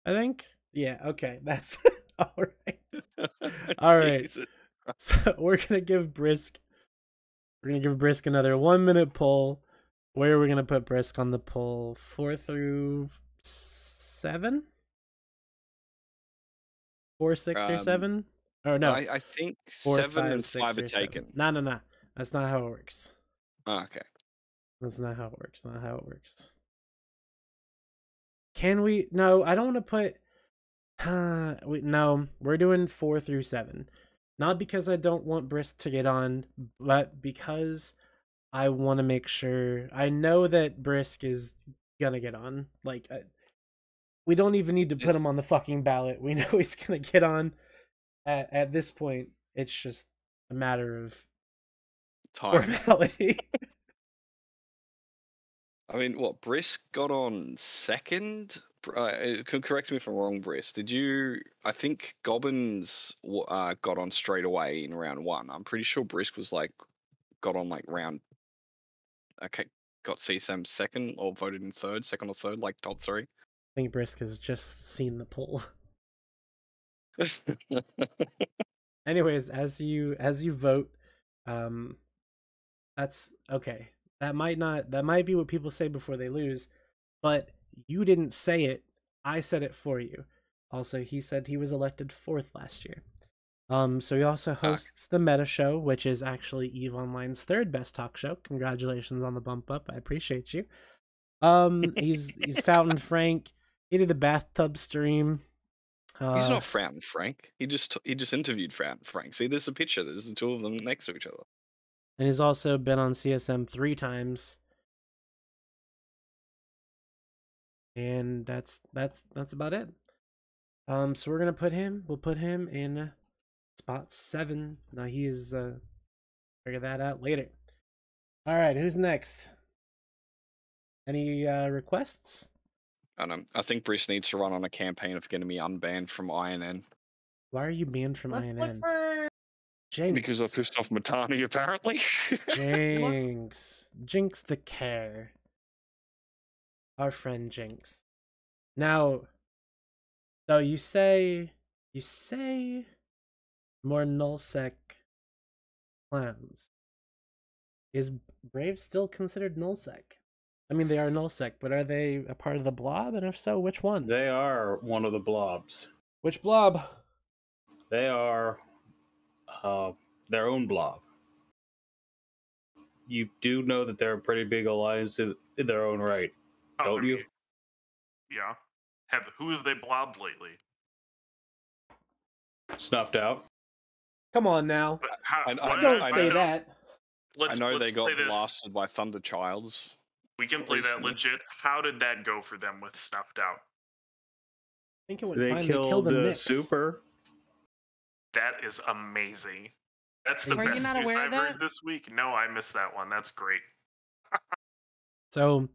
I think. Yeah. Okay, that's all right. All right. Jesus. So we're gonna give Brisk another 1-minute poll. Where are we gonna put Brisk on the poll? 4 through 7? 4, 6, or 7? Or no? I think 4, 7 5, and 6, 5 are or 7. taken. No. That's not how it works. Oh, okay. That's not how it works. Not how it works. Can we? No, I don't want to put. No, we're doing 4 through 7. Not because I don't want Brisk to get on, but because I want to make sure. I know that Brisk is gonna get on. Like, we don't even need to put him on the fucking ballot. We know he's gonna get on. At this point, it's just a matter of Time. formality. I mean, what, Brisk got on second? Correct me if I'm wrong, Brisk. Did you? I think Gobbins got on straight away in round 1. I'm pretty sure Brisk was got on round. Okay, got CSM second or voted in third, second or third, like top 3. I think Brisk has just seen the poll. Anyways, as you vote, that's okay. That might be what people say before they lose, but you didn't say it. I said it for you. Also, he said he was elected 4th last year. So he also hosts the Meta Show, which is actually EVE Online's 3rd best talk show. Congratulations on the bump up. I appreciate you. He's Fountain Frank. He did a bathtub stream. He's not Fountain Frank. He just interviewed Fountain Frank. See, there's a picture. There's the two of them next to each other. And he's also been on CSM 3 times. And that's about it. So we're gonna we'll put him in spot 7. Now he is figure that out later. Alright, who's next? Any requests? I don't know. I think Brisk needs to run on a campaign of getting me unbanned from INN. Why are you banned from Let's INN? look for Jinx. Because I pissed off Matani, apparently. Jinx the care. Our friend Jinx. Now, so you say more nullsec plans. Is Brave still considered nullsec? I mean, they are nullsec, but are they a part of the blob? And if so, which one? They are one of the blobs. Which blob? They are their own blob. You do know that they're a pretty big alliance in their own right, don't you? Yeah. Who have they blobbed lately? Snuffed out. Come on now. Don't say that. I know they got play this. blasted by Thunder Childs. We can play that legit. How did that go for them with Snuffed Out? I think it went They fine. killed the the Super. That is amazing. That's the Are you best not news aware I've of that? heard this week. No, I missed that one. That's great. So,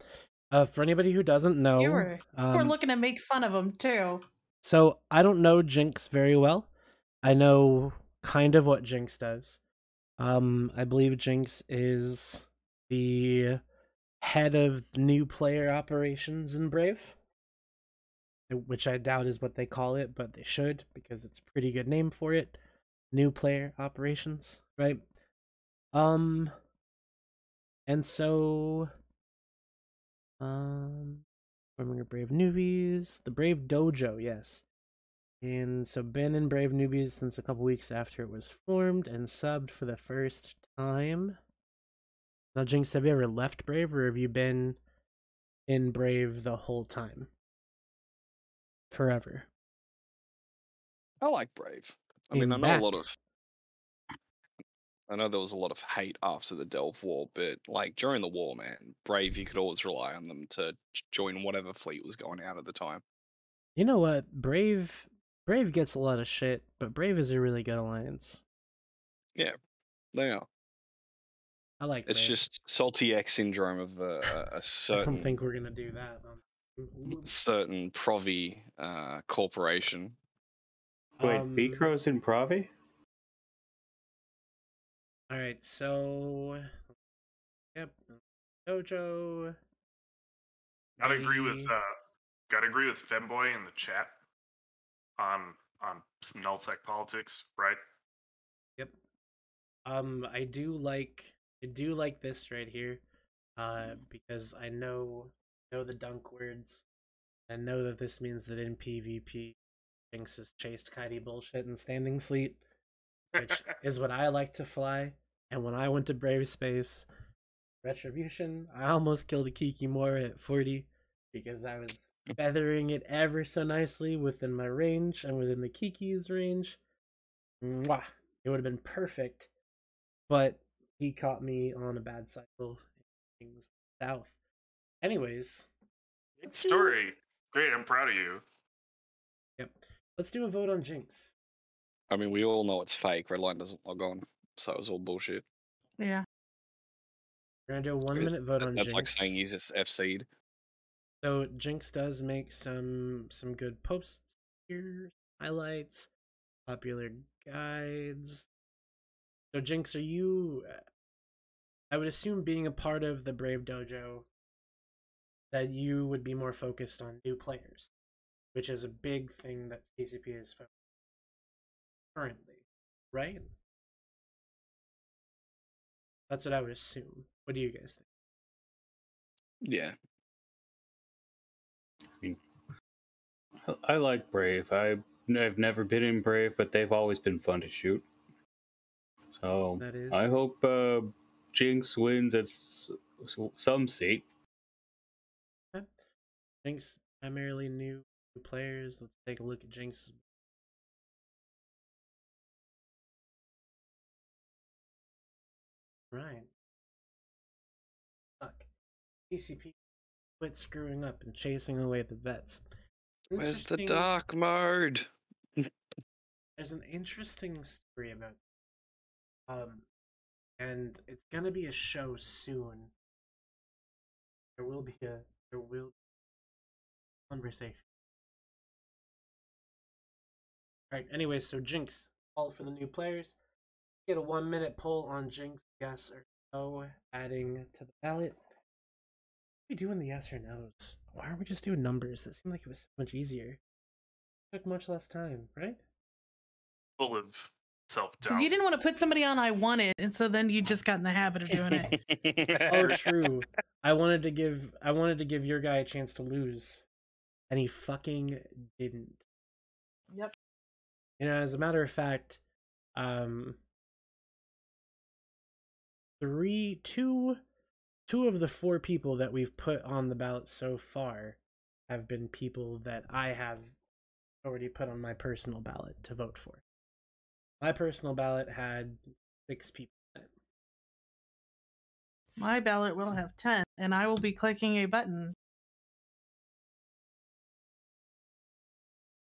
for anybody who doesn't know, we're looking to make fun of them too. So I don't know Jinx very well. I know kind of what Jinx does. I believe Jinx is the head of new player operations in Brave, which I doubt is what they call it, but they should, because it's a pretty good name for it. New player operations, right? And so forming a Brave Newbies, the Brave Dojo, yes. And so been in Brave Newbies since a couple weeks after it was formed and subbed for the first time. Now, Jinx, have you ever left Brave, or have you been in Brave the whole time? Forever. I like Brave. I mean, I know I know there was a lot of hate after the Delve War, but like during the war, man, Brave, you could always rely on them to join whatever fleet was going out at the time. You know what? Brave gets a lot of shit, but Brave is a really good alliance. Yeah, they are. I like It's Brave. just salty X syndrome of a certain. I don't think we're gonna do that. Certain Provi corporation. Wait, Bicro's in Provi? All right, so yep, Dojo. Gotta agree with Femboy in the chat on nullsec politics, right? Yep. I do like this right here, because I know the dunk words. I know that this means that in PvP, Jinx has chased kitey bullshit in standing fleet, which is what I like to fly. And when I went to Brave Space Retribution, I almost killed a Kikimora at 40 because I was feathering it ever so nicely within my range and within the Kiki's range. Mwah! It would have been perfect, but he caught me on a bad cycle. Things went south. Anyways, good story. Great, I'm proud of you. Yep. Let's do a vote on Jinx. I mean, we all know it's fake. Redline doesn't log on, so it was all bullshit. Yeah. We're gonna do a 1 minute vote on Jinx. That's like saying he's FC'd. So Jinx does make some good posts here, highlights, popular guides. So Jinx, are you? I would assume, being a part of the Brave Dojo, that you would be more focused on new players, which is a big thing that CCP is focused on currently, right? That's what I would assume. What do you guys think? Yeah. I like Brave. I've never been in Brave, but they've always been fun to shoot. So I hope Jinx wins at some seat. Okay. Jinx primarily new players. Let's take a look at Jinx. Right. Fuck. CCP quit screwing up and chasing away the vets. Where's the dark mode? There's an interesting story about and it's gonna be a show soon. There will be conversation. Alright, anyways, so Jinx, all for the new players. Get a 1 minute poll on Jinx, yes or no, adding to the ballot. What are we doing the yes or no's? Why aren't we just doing numbers? It seemed like it was so much easier. It took much less time, right? Full of self-doubt. Because you didn't want to put somebody on I wanted, and so then you just got in the habit of doing it. Oh, true. I wanted to give your guy a chance to lose, and he fucking didn't. Yep. You know, as a matter of fact, two of the 4 people that we've put on the ballot so far have been people that I have already put on my personal ballot to vote for. My personal ballot had 6 people in it. My ballot will have 10, and I will be clicking a button.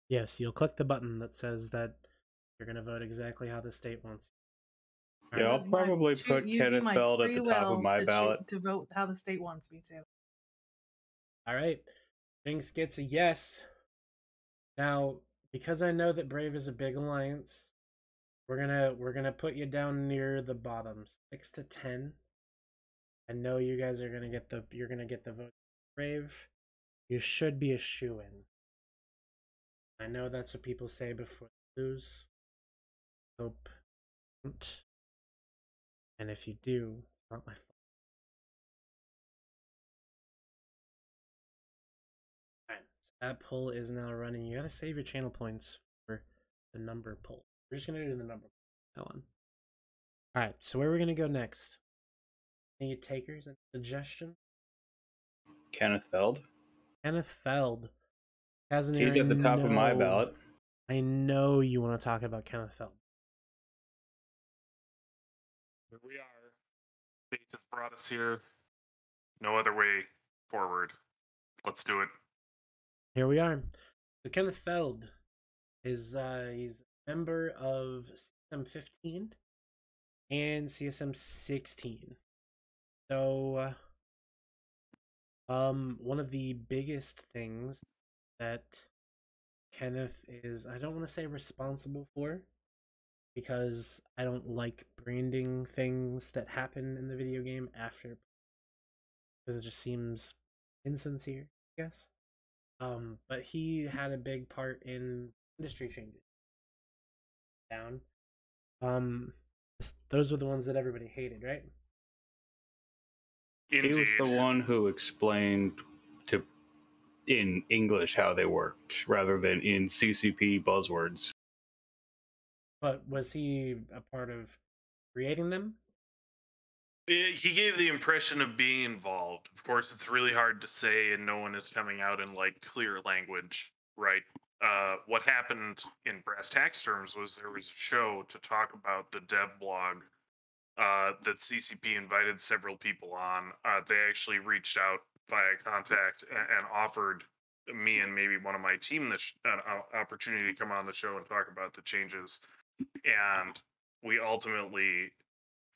Yes, you'll click the button that says that you're going to vote exactly how the state wants. Yeah, I'll probably put Kenneth Feld at the top of my ballot. To vote how the state wants me to. All right. Jinx gets a yes. Now, because I know that Brave is a big alliance, we're gonna put you down near the bottom, 6 to 10. I know you guys are gonna get the vote. Brave, you should be a shoo-in. I know that's what people say before they lose. Hope you don't. And if you do, it's not my fault. Alright, so that poll is now running. You gotta save your channel points for the number poll. We're just gonna do the number poll. Go on. Alright, so where are we gonna go next? Any takers and suggestions? Kenneth Feld. Kenneth Feld. He's at the top of my ballot. I know you want to talk about Kenneth Feld. Here we are. Fate has brought us here. No other way forward. Let's do it. Here we are. So Kenneth Feld is he's a member of CSM17 and CSM16. So one of the biggest things that Kenneth is, I don't want to say responsible for, because I don't like branding things that happen in the video game after, because it just seems insincere, I guess. But he had a big part in industry changes. Down. Those were the ones that everybody hated, right? Indeed. He was the one who explained in English how they worked, rather than in CCP buzzwords. But was he a part of creating them? He gave the impression of being involved. Of course, it's really hard to say, and no one is coming out in like clear language, right? What happened in brass tacks terms was there was a show to talk about the dev blog that CCP invited several people on. They actually reached out via contact and offered me and maybe one of my team an opportunity to come on the show and talk about the changes. And we ultimately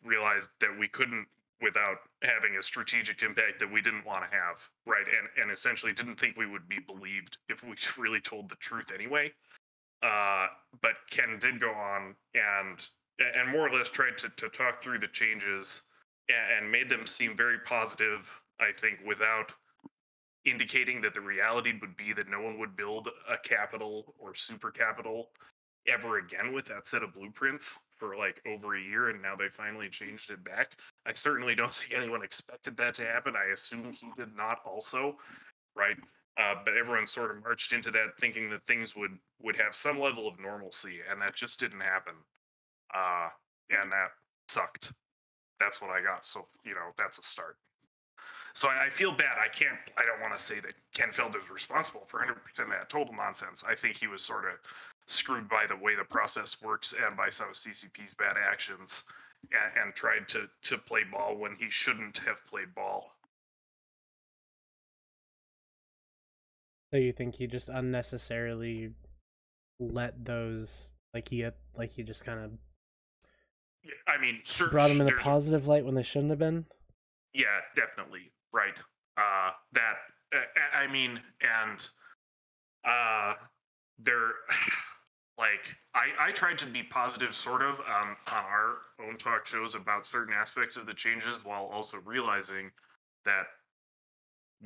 realized that we couldn't without having a strategic impact that we didn't want to have, right? And essentially didn't think we would be believed if we really told the truth anyway. But Ken did go on and more or less tried to talk through the changes and made them seem very positive, I think, without indicating that the reality would be that no one would build a capital or super capital ever again with that set of blueprints for like over a year, and now they finally changed it back. I certainly don't think anyone expected that to happen. I assume he did not also, right? But everyone sort of marched into that thinking that things would have some level of normalcy, and that just didn't happen. And that sucked. That's what I got. So, that's a start. So I feel bad. I don't want to say that Ken Feld is responsible for 100% of that total nonsense. I think he was sort of screwed by the way the process works and by some of CCP's bad actions, and tried to play ball when he shouldn't have played ball. So you think he just unnecessarily let those, he just kind of I mean, brought them in a positive light when they shouldn't have been? Yeah, definitely. Right. There, like, I tried to be positive sort of on our own talk shows about certain aspects of the changes, while also realizing that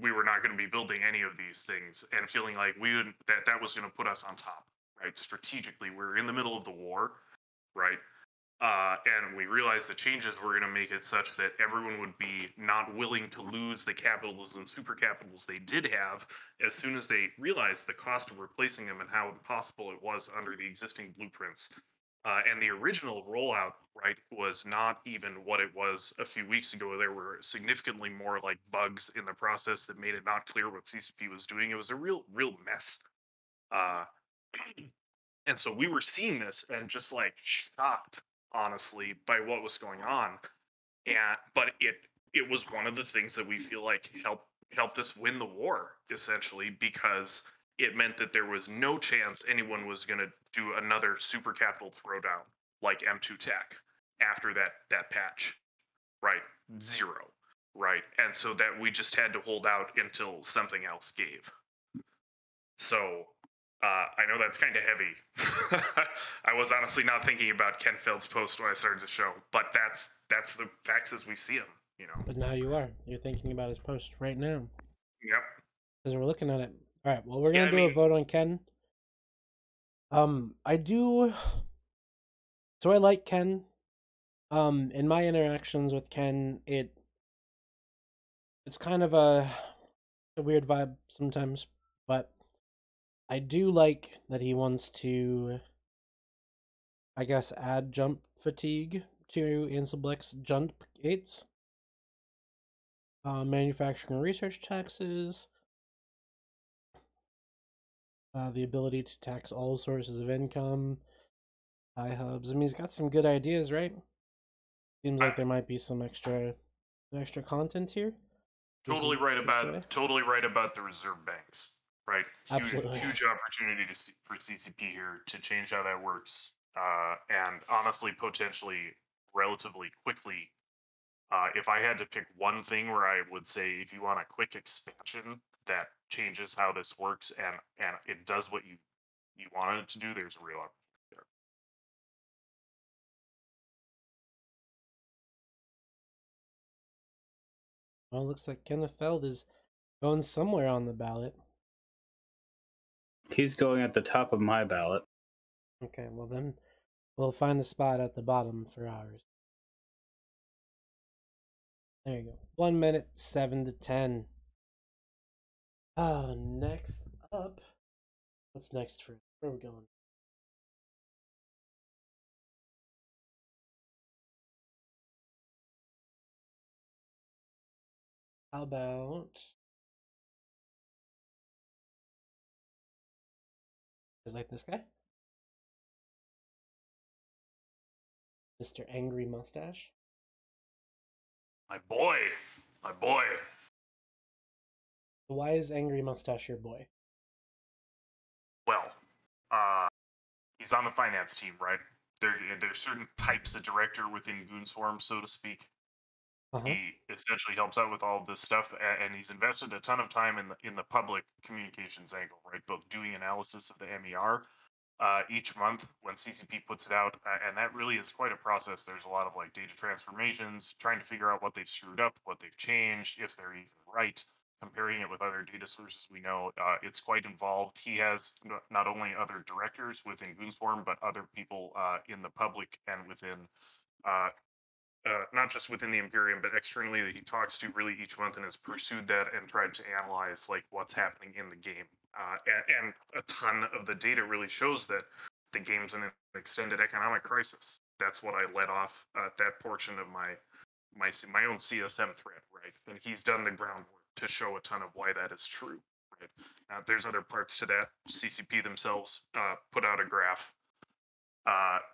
we were not going to be building any of these things and feeling like that was going to put us on top, right? Strategically, we're in the middle of the war, right? And we realized the changes were going to make it such that everyone would be not willing to lose the capitals and super capitals they did have as soon as they realized the cost of replacing them and how impossible it was under the existing blueprints. And the original rollout, right, was not even what it was a few weeks ago. There were significantly more like bugs in the process that made it not clear what CCP was doing. It was a real mess. Uh, and so we were seeing this and just like shocked, honestly, by what was going on. And but it was one of the things that we feel like helped us win the war, essentially, because it meant that there was no chance anyone was going to do another super capital throwdown like M2 Tech after that patch, right? Zero, right? And so that we just had to hold out until something else gave. So I know that's kind of heavy. I was honestly not thinking about Ken Feld's post when I started the show, but that's the facts as we see them, you know. But now you are. You're thinking about his post right now. Yep. Because we're looking at it. All right. Well, we're gonna do a vote on Ken. I do. So I like Ken. In my interactions with Ken, it's kind of a weird vibe sometimes, but I do like that he wants to, I guess, add jump fatigue to Ansiblex's jump gates. Manufacturing and research taxes. The ability to tax all sources of income. iHubs. I mean, he's got some good ideas, right? Seems like there might be some extra content here. Totally right about the reserve banks, right? Absolutely. Huge opportunity for CCP here to change how that works, and honestly, potentially, relatively quickly. If I had to pick one thing where I would say, if you want a quick expansion that changes how this works and it does what you wanted it to do, there's a real opportunity there. Well, it looks like Kenneth Feld is going somewhere on the ballot. He's going at the top of my ballot. Okay, well then we'll find a spot at the bottom for ours. There you go. 1 minute, 7 to 10. Next up. What's next for? Where are we going? How about... Is like this guy? Mr. Angry Mustache? My boy. Why is Angry Mustache your boy? Well, he's on the finance team, right? There's certain types of director within Goons Forum, so to speak. He essentially helps out with all of this stuff, and he's invested a ton of time in the public communications angle, right? Both doing analysis of the MER each month when CCP puts it out, and that really is quite a process. There's a lot of like data transformations, trying to figure out what they've screwed up, what they've changed, if they're even right, comparing it with other data sources we know. It's quite involved. He has not only other directors within Goons Forum, but other people in the public and within not just within the Imperium, but externally that he talks to really each month and has pursued that and tried to analyze like what's happening in the game. And a ton of the data really shows that the game's in an extended economic crisis. That's what I led off that portion of my own CSM thread, right? And he's done the groundwork to show a ton of why that is true. Right? There's other parts to that. CCP themselves put out a graph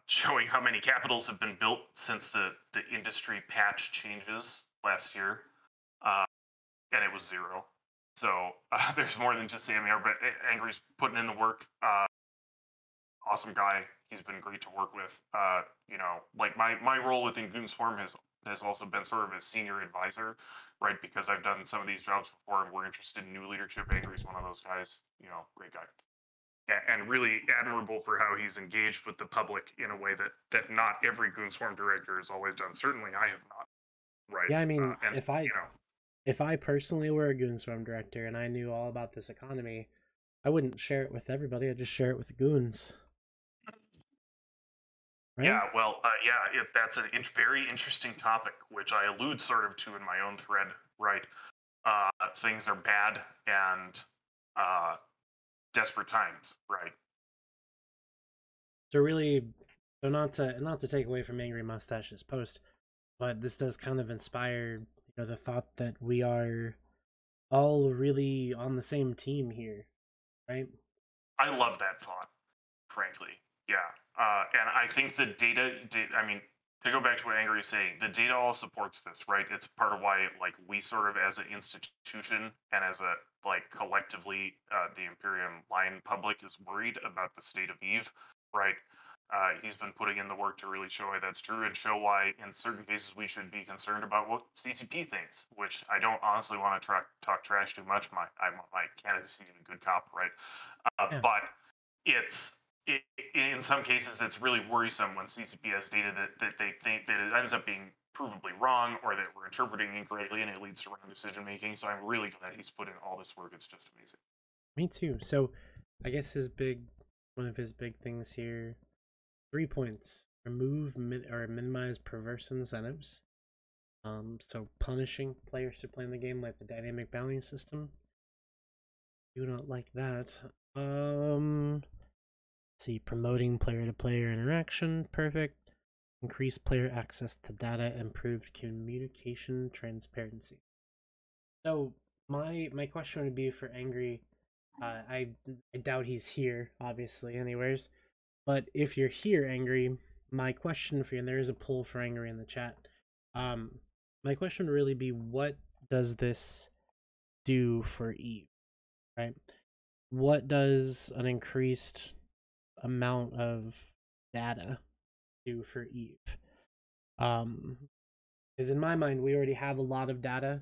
showing how many capitals have been built since the industry patch changes last year, and it was 0. So there's more than just the MER, but Angry's putting in the work. Awesome guy. He's been great to work with. You know, like my role within Goons Forum has also been sort of a senior advisor, right? Because I've done some of these jobs before, and we're interested in new leadership. Angry's one of those guys. You know, great guy. And really admirable for how he's engaged with the public in a way that not every Goons Forum director has always done. Certainly, I have not. Right. Yeah, I mean, if I personally were a Goons Forum director and I knew all about this economy, I wouldn't share it with everybody. I'd just share it with the goons. Right? Yeah, well, that's a very interesting topic, which I allude sort of to in my own thread, right? Things are bad and desperate times, right? So really, so not to take away from Angry Mustache's post, but this does kind of inspire, the thought that we are all really on the same team here, right? I love that thought, frankly. Yeah. And I think the data, I mean, to go back to what Angry is saying, the data all supports this, right? It's part of why, like, we sort of as an institution and as a, like, collectively, the Imperium Lion public is worried about the state of Eve, right? He's been putting in the work to really show why that's true and show why, in certain cases, we should be concerned about what CCP thinks, which I don't honestly want to talk trash too much. My candidacy to be a good cop, right? Yeah. But in some cases that's really worrisome when CCP has data that they think that it ends up being provably wrong or that we're interpreting incorrectly and it leads to wrong decision making. So I'm really glad he's put in all this work. It's just amazing. Me too. So I guess one of his big things here, 3 points: remove or minimize perverse incentives. So punishing players for playing the game, like the dynamic balancing system. Do not like that. See, promoting player-to-player interaction, perfect. Increase player access to data, improved communication transparency. So my question would be for Angry. I doubt he's here, obviously, anyways. But if you're here, Angry, my question for you, and there is a poll for Angry in the chat. My question would really be, what does this do for Eve, right? What does an increased amount of data do for Eve? Because in my mind, we already have a lot of data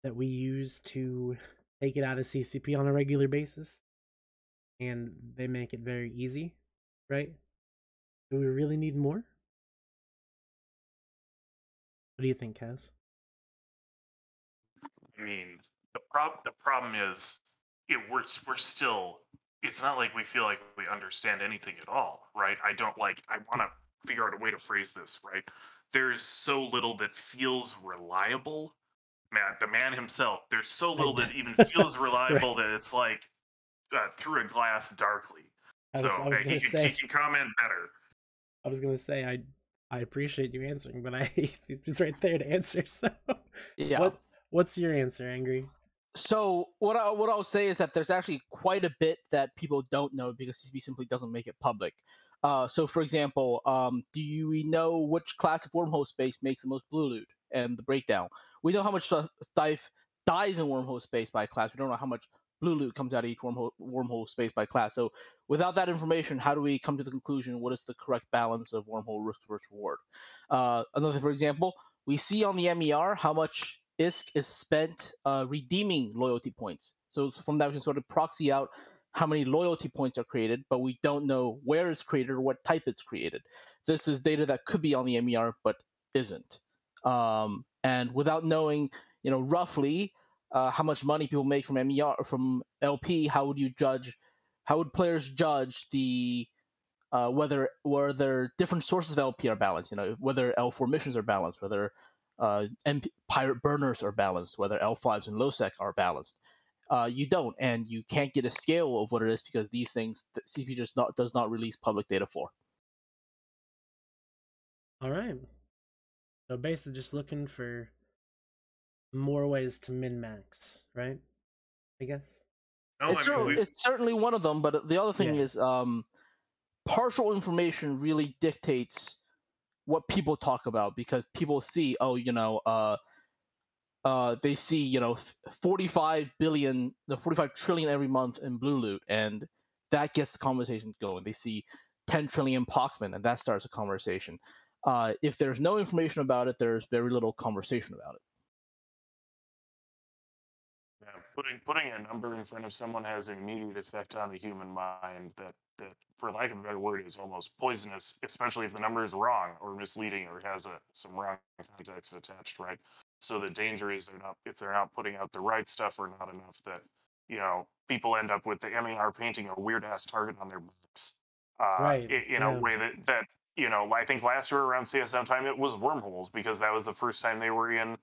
that we use to take it out of CCP on a regular basis, and they make it very easy, right? Do we really need more? What do you think, Kaz? I mean, the problem is we're still. It's not like we feel like we understand anything at all, right? I want to figure out a way to phrase this, right? There's so little that feels reliable. The man himself, there's so little that even feels reliable Right. that it's like through a glass darkly. I was gonna He can comment better. I was gonna say I appreciate you answering, but he's just right there to answer. So Yeah. What's your answer, Angry? So what I'll say is that there's actually quite a bit that people don't know because CCP simply doesn't make it public. So for example, do we know which class of wormhole space makes the most blue loot and the breakdown? We know how much stuff dies in wormhole space by class. We don't know how much blue loot comes out of each wormhole space by class. So without that information, how do we come to the conclusion what is the correct balance of wormhole risk versus reward? Another, for example, we see on the MER how much ISK is spent redeeming loyalty points. So from that, we can sort of proxy out how many loyalty points are created, but we don't know where it's created or what type it's created. This is data that could be on the MER, but isn't. And without knowing, roughly how much money people make from MER or from LP, how would players judge the whether different sources of LP are balanced? Whether L4 missions are balanced, whether pirate burners are balanced, whether L5s and LowSec are balanced. You don't, and you can't get a scale of what it is because these things CCP just does not release public data for. All right. So basically, just looking for more ways to min-max, right? I guess. No, It's certainly one of them, but the other thing is partial information really dictates what people talk about because people see, they see 45 trillion every month in blue loot, and that gets the conversation going. They see 10 trillion Pochman, and that starts a conversation. If there's no information about it, there's very little conversation about it. Putting a number in front of someone has an immediate effect on the human mind that for lack of a better word is almost poisonous, especially if the number is wrong or misleading or has some wrong context attached, right? So the danger is if they're not putting out the right stuff or not enough that people end up with the MER painting a weird ass target on their backs Right. in a way that I think last year around CSM time it was wormholes because that was the first time they were in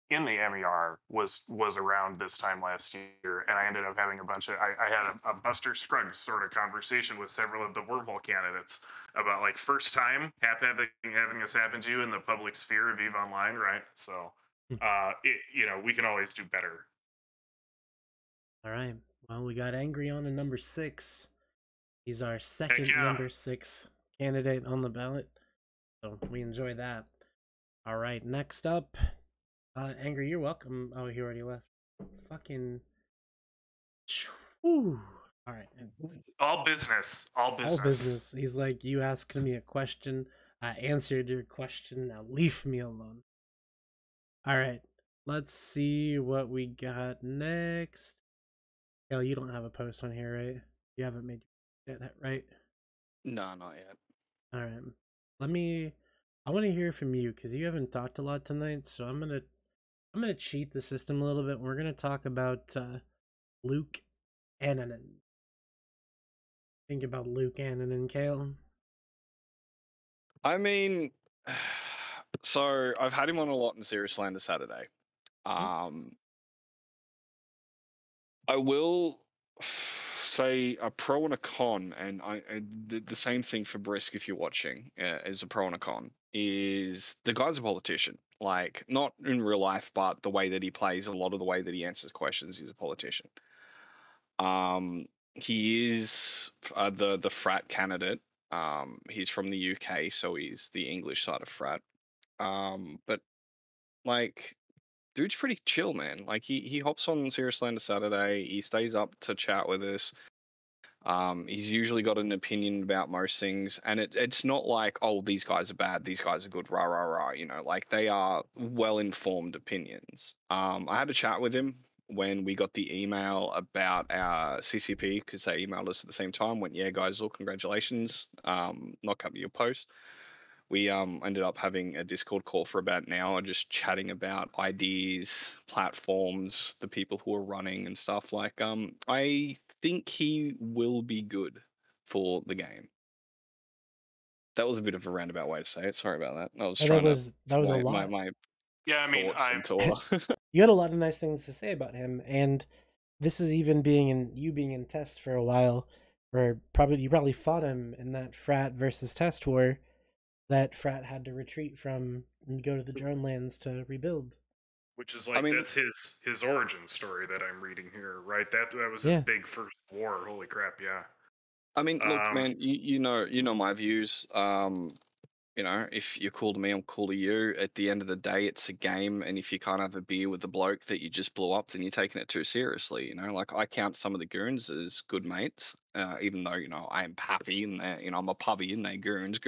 the MER was around this time last year, and I ended up having I had a Buster Scruggs sort of conversation with several of the wormhole candidates about like first time having this happen to you in the public sphere of EVE Online, right? So, we can always do better. All right. Well, we got Angry on a number 6. He's our second yeah. number 6 candidate on the ballot, so we enjoy that. All right, next up, Angry, you're welcome. Oh, he already left. Fucking. Whew. All right. All business. All business. All business. He's like, you asked me a question. I answered your question. Now leave me alone. All right. Let's see what we got next. Kel, you don't have a post on here, right? You haven't made that right? No, not yet. All right. I want to hear from you because you haven't talked a lot tonight. So I'm gonna cheat the system a little bit. We're gonna talk about Luke Annanen. Think about Luke Annanen, Kale. I mean, so I've had him on a lot in Serious Lander Saturday. I will say a pro and a con, and the same thing for Brisk if you're watching is a pro and a con, is the guy's a politician. Like, not in real life, but the way that he plays, a lot of the way that he answers questions, he's a politician. He is the frat candidate. He's from the UK, so he's the English side of frat. But like, dude's pretty chill, man. Like he hops on Serious Lander Saturday. He stays up to chat with us. He's usually got an opinion about most things, and it's not like, oh, these guys are bad, these guys are good, rah rah rah. Like they are well-informed opinions. I had a chat with him when we got the email about our CCP because they emailed us at the same time. Went, yeah, guys, all congratulations. Not copy your post. We ended up having a Discord call for about an hour, just chatting about ideas, platforms, the people who are running and stuff. Like, I think he will be good for the game. That was a bit of a roundabout way to say it. Sorry about that. I was trying that was a lot. My yeah, I mean, you had a lot of nice things to say about him, and this is even being in test for a while, where you probably fought him in that frat versus test war. That frat had to retreat from and go to the drone lands to rebuild. Which is like, that's his origin story that I'm reading here, right? That was his big first war. Holy crap, yeah. I mean, look, man, you know my views. If you're cool to me, I'm cool to you. At the end of the day, it's a game, and if you can't have a beer with the bloke that you just blew up, then you're taking it too seriously. Like I count some of the goons as good mates, even though I am Pappy and I'm a pubby and they goons.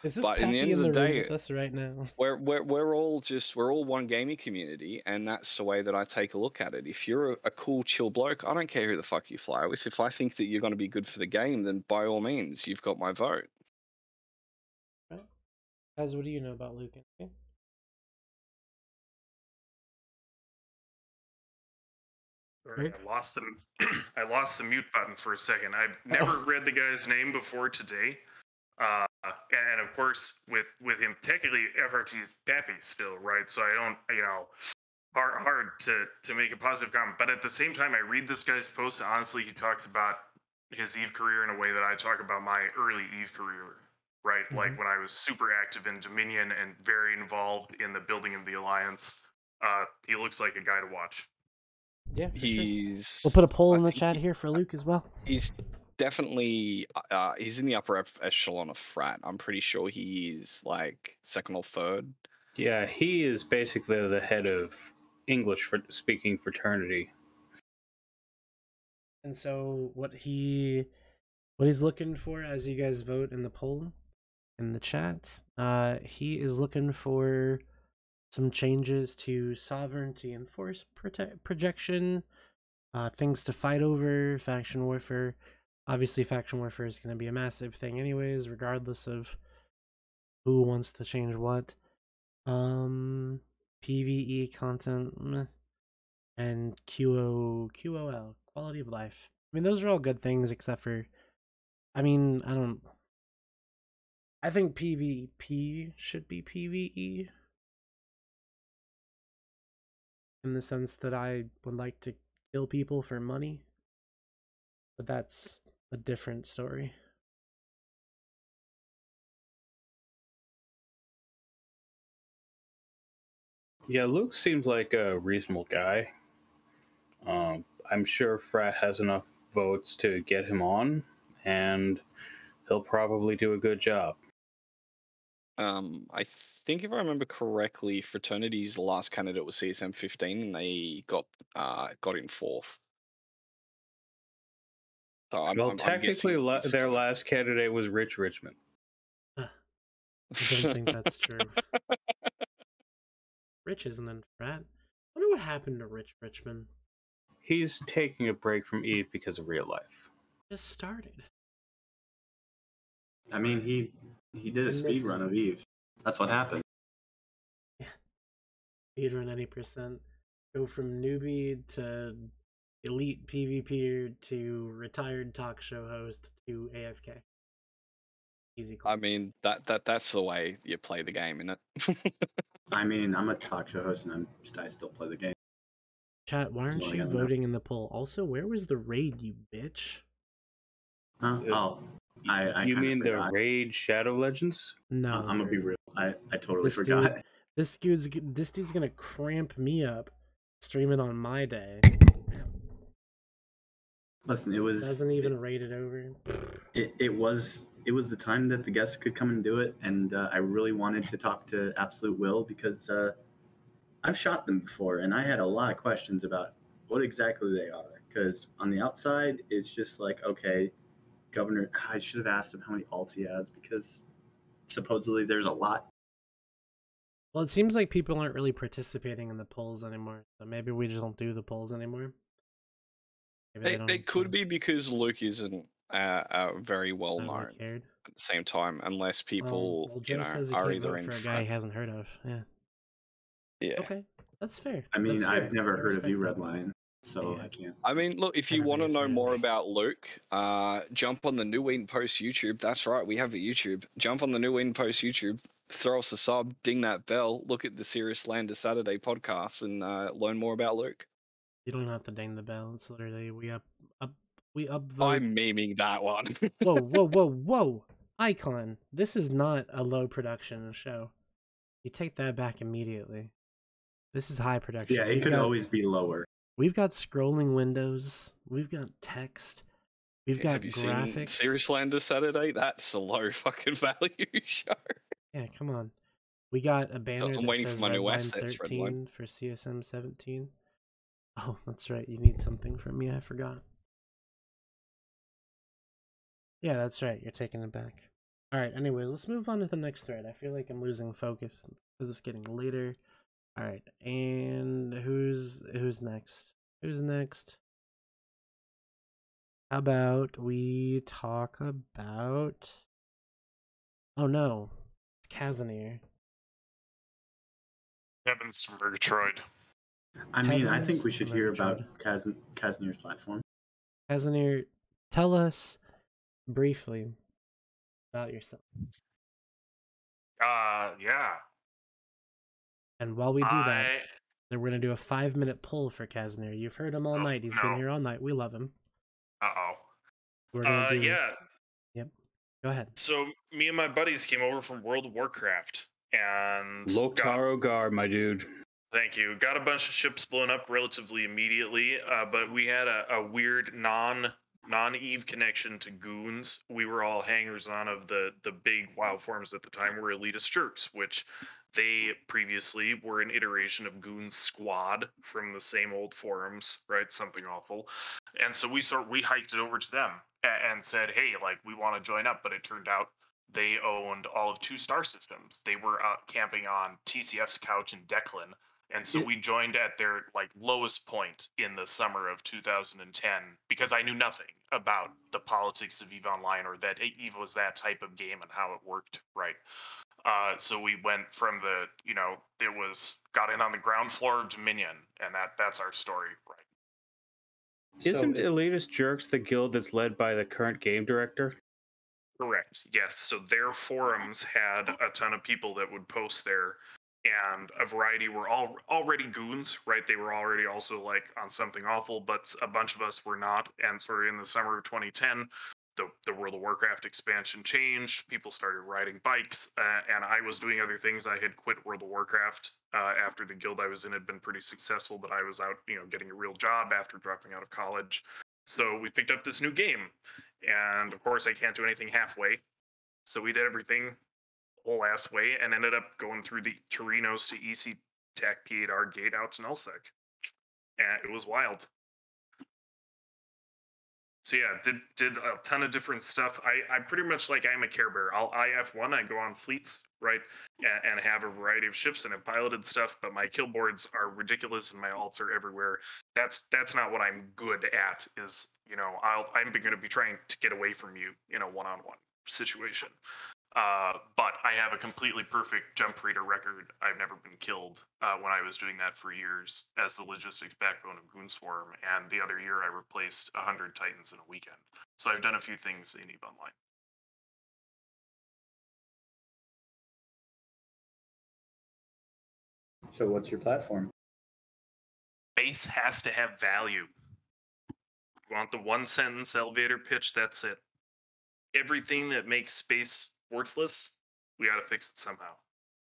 Is this but in the Pappy end of the room day, with us right now? we're all one gaming community, and that's the way that I take a look at it. If you're a cool, chill bloke, I don't care who the fuck you fly with. If I think that you're going to be good for the game, then by all means, you've got my vote. Right. Guys, what do you know about Luke? Okay. Sorry, I lost the mute button for a second. I've never read the guy's name before today. And of course, with him, technically FRT is Pappy still, right? So I don't, hard to make a positive comment. But at the same time, I read this guy's post, and honestly, he talks about his EVE career in a way that I talk about my early EVE career, right? Mm-hmm. Like when I was super active in Dominion and very involved in the building of the Alliance. He looks like a guy to watch. Yeah, for sure. We'll put a poll in the chat here for Luke as well. He's definitely he's in the upper echelon of frat. I'm pretty sure he's like second or third. Yeah, he is basically the head of English speaking fraternity. And so what he's looking for, as you guys vote in the poll in the chat, he is looking for some changes to sovereignty and force projection, things to fight over, faction warfare. Obviously, faction warfare is going to be a massive thing anyways, regardless of who wants to change what. PvE content and QOL, quality of life. I mean, those are all good things, except for, I mean, I think PvP should be PvE. In the sense that I would like to kill people for money. But that's a different story. Yeah, Luke seems like a reasonable guy. I'm sure Frat has enough votes to get him on, and he'll probably do a good job. I think if I remember correctly, Fraternity's last candidate was CSM17, and they got in fourth. So Well, I'm technically, guessing their last candidate was Rich Richmond. I don't think that's true. Rich isn't in Frat. I wonder what happened to Rich Richmond. He's taking a break from Eve because of real life. Just started. I mean, he did a speed run of Eve. That's what happened. Yeah. Speed run any percent. Go from newbie to elite PvPer to retired talk show host to AFK. Easy clap. I mean, that's the way you play the game, isn't it? I mean, I'm a talk show host and I still play the game. Chat, why aren't you voting in the poll? Also, where was the raid, you bitch? Oh, I You mean forgot. the raid Shadow Legends? No. I'm gonna be real. I totally forgot. This dude's gonna cramp me up streaming on my day. Listen, doesn't even rate it over. It was the time that the guests could come and do it, and I really wanted to talk to Absolute Will because I've shot them before, and I had a lot of questions about what exactly they are. Because on the outside, it's just like, okay, Governor. I should have asked him how many alts he has because supposedly there's a lot. Well, it seems like people aren't really participating in the polls anymore, so maybe we just don't do the polls anymore. It could be because Luke isn't very well known cared. at the same time, unless people well, Joe says he are can't either vote in for a guy he hasn't heard of. Yeah. Yeah. Okay, that's fair. I mean, that's I've never I heard of you, respect that. Redline, so Yeah. I can't. I mean, look, if you want to know more about Luke, jump on the New Eden Post YouTube. That's right, we have a YouTube. Jump on the New Eden Post YouTube, throw us a sub, ding that bell, look at the Serious Lander Saturday podcast, and learn more about Luke. You don't have to ding the bell. It's literally we upvote. I'm memeing that one. Whoa! Icon, this is not a low production show. You take that back immediately. This is high production. Yeah, it could always be lower. We've got scrolling windows. We've got text. We've got graphics. Seen Serious Lander Saturday? That's a low fucking value show. Yeah, come on. We got a banner I'm that waiting says for my new Redline assets, 13 for CSM17. Oh, that's right. You need something from me. I forgot. Yeah, that's right. You're taking it back. All right. Anyways, let's move on to the next thread. I feel like I'm losing focus because it's getting later. All right. And who's next? Who's next? How about we talk about... Oh no, it's Casimir. Heavens to Murgatroyd. I mean, I think we should hear about Casimir's platform. Casimir, tell us briefly about yourself. Yeah. And while we do that, then we're going to do a 5-minute poll for Casimir. You've heard him all night. He's been here all night. We love him. We're gonna do... Yeah. Yep. Go ahead. So me and my buddies came over from World of Warcraft and Lokaro Gar, my dude. Thank you. Got a bunch of ships blown up relatively immediately, but we had a weird non-Eve connection to goons. We were all hangers on of the big WoW forums at the time were elitist jerks, which they previously were an iteration of Goon Squad from the same old forums, right? Something awful. And so we hiked it over to them and said, hey, like, we want to join up. But it turned out they owned all of 2 star systems. They were camping on TCF's couch in Declan. And so we joined at their like lowest point in the summer of 2010 because I knew nothing about the politics of EVE Online or that EVE was that type of game and how it worked, right? So we went from got in on the ground floor of Dominion, and that's our story, right? Isn't Elitist Jerks the guild that's led by the current game director? Correct. Yes. So their forums had a ton of people that would post there, and a variety were already goons, right? They were already also like on something awful, but a bunch of us were not. And sort of in the summer of 2010, the World of Warcraft expansion changed. People started riding bikes, and I was doing other things. I had quit World of Warcraft after the guild I was in had been pretty successful, but I was out, getting a real job after dropping out of college. So we picked up this new game. And of course, I can't do anything halfway. So we did everything whole ass way and ended up going through the Torinos to EC Tech P8R gate out to nullsec. And it was wild. So yeah, did a ton of different stuff. I pretty much like I'm a Care Bear. I'll IF1, I go on fleets, right, and have a variety of ships and have piloted stuff. But my kill boards are ridiculous and my alts are everywhere. That's not what I'm good at. Is I'm going to be trying to get away from you in a one-on-one situation. But I have a completely perfect jump raider record. I've never been killed when I was doing that for years as the logistics backbone of Goonswarm. And the other year I replaced 100 Titans in a weekend. So I've done a few things in EVE Online. So what's your platform? Base has to have value. You want the one sentence elevator pitch, that's it. Everything that makes space worthless, we got to fix it somehow.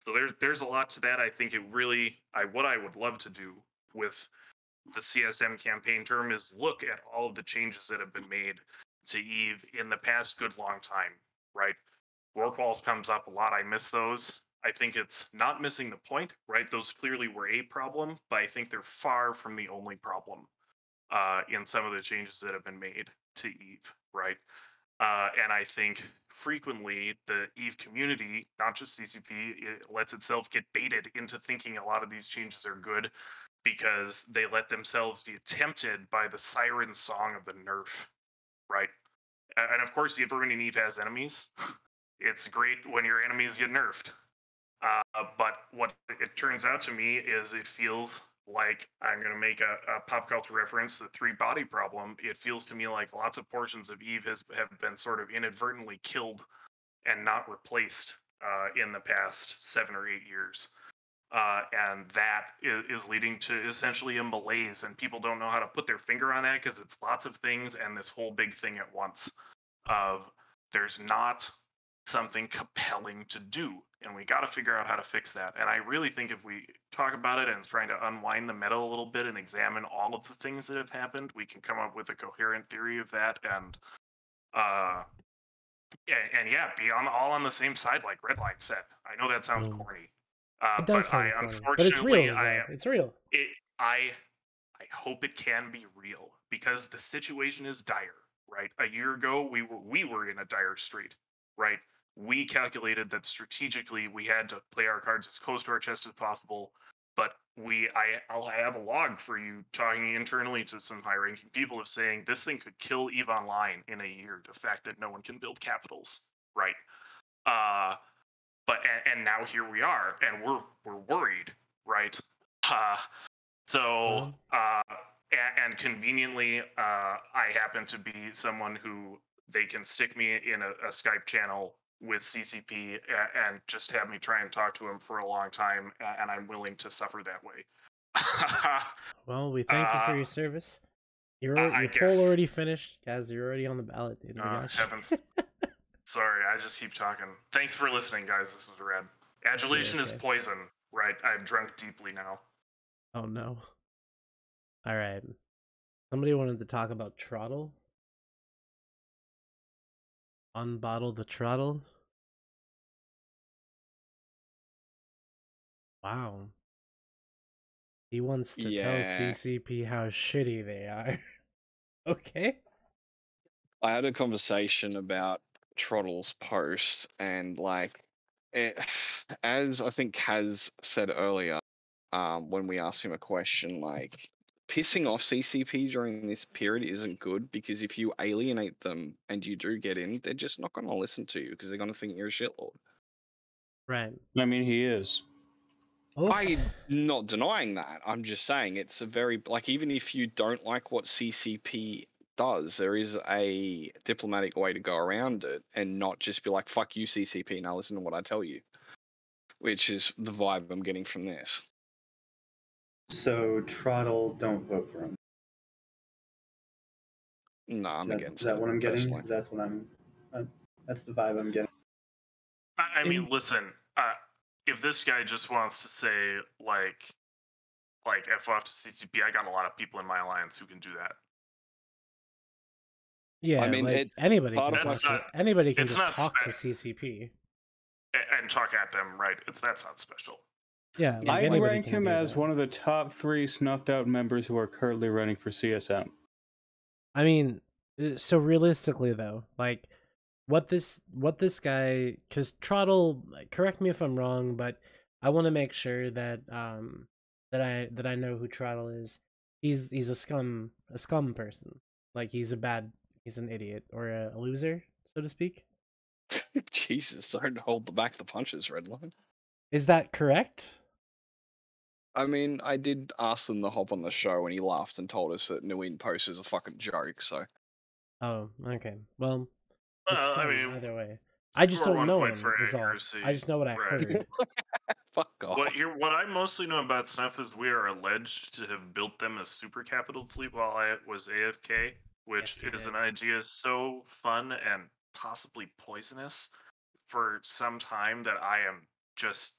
So there's a lot to that. I think it really, what I would love to do with the CSM campaign term is look at all of the changes that have been made to EVE in the past good long time, right? Work walls comes up a lot. I miss those. I think it's not missing the point, right? Those clearly were a problem, but I think they're far from the only problem in some of the changes that have been made to EVE, right? And I think frequently the EVE community, not just CCP, it lets itself get baited into thinking a lot of these changes are good because they let themselves be tempted by the siren song of the nerf, right? And of course, everyone in EVE has enemies. It's great when your enemies get nerfed. But what it turns out to me is it feels like, I'm going to make a pop culture reference, the 3-body problem. It feels to me like lots of portions of EVE have been sort of inadvertently killed and not replaced in the past 7 or 8 years. And that is leading to essentially a malaise, and people don't know how to put their finger on that because it's lots of things and this whole big thing at once of there's not something compelling to do, and we got to figure out how to fix that. And I really think if we talk about it and trying to unwind the meta a little bit and examine all of the things that have happened, we can come up with a coherent theory of that and yeah, be all on the same side, like Redline said. I know that sounds corny. It does sound corny, but it's real. It's real. I hope it can be real because the situation is dire, right? A year ago, we were in a dire strait, right? We calculated that strategically we had to play our cards as close to our chest as possible, but I'll have a log for you talking internally to some high-ranking people of saying this thing could kill EVE Online in a year. The fact that no one can build capitals, right? But now here we are, and we're worried, right? And conveniently, I happen to be someone who they can stick me in a Skype channel with CCP and just have me try and talk to him for a long time, and I'm willing to suffer that way. Well, we thank you for your service. Your poll already finished, guys. You're already on the ballot, dude. Heavens. Sorry, I just keep talking. Thanks for listening, guys. This was rad. Adulation is poison, right? I've drunk deeply now. Oh no. All right. Somebody wanted to talk about Trottle. Unbottle the Trottle. Wow. He wants to tell CCP how shitty they are. Okay. I had a conversation about Trottle's post, and as I think Kaz said earlier, when we asked him a question, pissing off CCP during this period isn't good, because if you alienate them and you do get in, they're just not going to listen to you because they're going to think you're a shitlord. Right. I mean, he is. I'm not denying that. I'm just saying it's a very, even if you don't like what CCP does, there is a diplomatic way to go around it and not just be like, fuck you, CCP, now listen to what I tell you. Which is the vibe I'm getting from this. So, Trottle, don't vote for him. No, I'm against it. Is that what I'm getting? Personally. That's what that's the vibe I'm getting. I mean, listen, if this guy just wants to say, like F off to CCP, I got a lot of people in my alliance who can do that. Yeah, I mean, like anybody can anybody can it's just not talk to CCP and talk at them, right? That's not special. Yeah, like I rank can him do as that. one of the top 3 snuffed out members who are currently running for CSM. I mean, so realistically though, like what this guy, because Trottle, correct me if I'm wrong, but I want to make sure that that I know who Trottle is. He's a scum person. Like he's an idiot or a loser, so to speak. Jesus, don't hold back the punches, Redline. Is that correct? I mean, I did ask them to hop on the show, and he laughed and told us that Eden Post is a fucking joke. So. Oh, okay. Well, it's fine, I mean, either way. I just don't know him. Is all. I just know what I right. heard. Fuck off. What I mostly know about Snuff is we are alleged to have built them a super capital fleet while I was AFK, which is an idea so fun and possibly poisonous for some time that I am just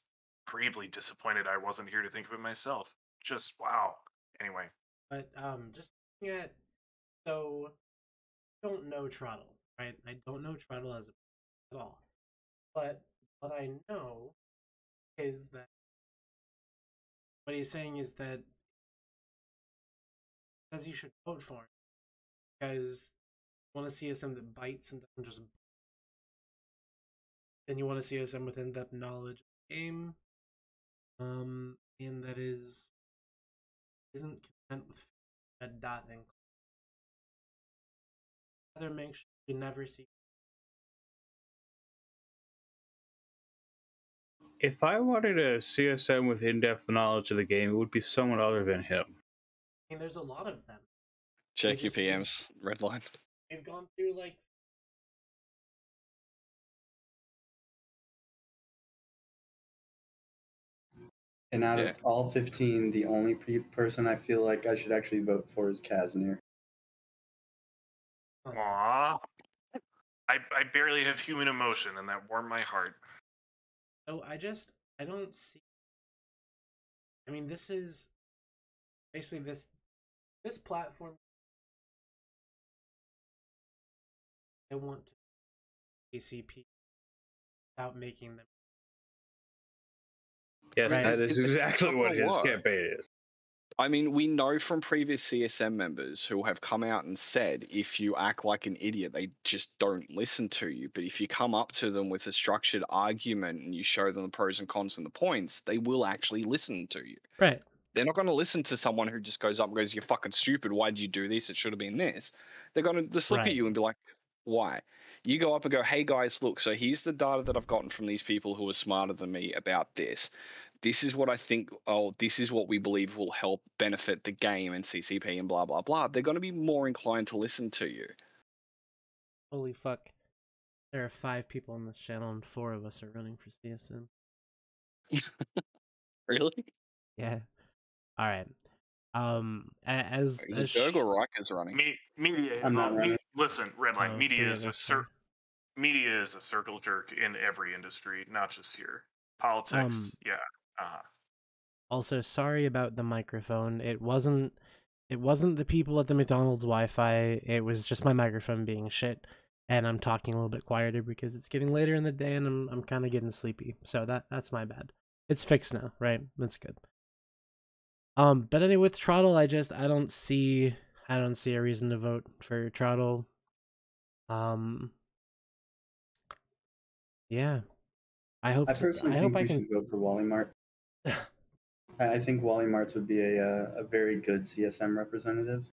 gravely disappointed I wasn't here to think of it myself. Just wow. Anyway. But just looking at, so I don't know Trottle, right? I don't know Trottle as a at all. But what I know is that what he's saying is that says you should vote for him because you want to see CSM that bites and doesn't just. Then you want to see CSM with in-depth knowledge of the game, and that isn't content with a dot and rather make sure you never see. If I wanted a CSM with in-depth knowledge of the game, it would be someone other than him. I mean, there's a lot of them. Check your PMs, Redline. We've gone through like. And out of all 15, the only person I feel like I should actually vote for is Casimir. Aww. I barely have human emotion, and that warmed my heart. So I don't see. I mean, this is basically this platform. I want to ACP without making them. Yes, right. That is exactly what his campaign is. I mean, we know from previous CSM members who have come out and said, if you act like an idiot, they just don't listen to you. But if you come up to them with a structured argument and you show them the pros and cons and the points, they will actually listen to you. Right. They're not going to listen to someone who just goes up and goes, you're fucking stupid. Why did you do this? It should have been this. They're going to look at you and be like, why? You go up and go, hey guys, look, so here's the data that I've gotten from these people who are smarter than me about this. This is what I think, this is what we believe will help benefit the game and CCP and blah, blah, blah. They're going to be more inclined to listen to you. Holy fuck. There are 5 people on this channel and 4 of us are running for CSM. Really? Yeah. All right. As Berg or Riker's running? Media. I'm not running. Listen, Redline. Media is a circle jerk in every industry, not just here. Politics, yeah. Also, sorry about the microphone. It wasn't the people at the McDonald's Wi-Fi. It was just my microphone being shit, and I'm talking a little bit quieter because it's getting later in the day and I'm kind of getting sleepy. So that's my bad. It's fixed now, right? That's good. But anyway, with Trottle, I don't see a reason to vote for Trottle. Yeah. I personally think we should vote for Wally Mart. I think Wally Martz would be a very good CSM representative.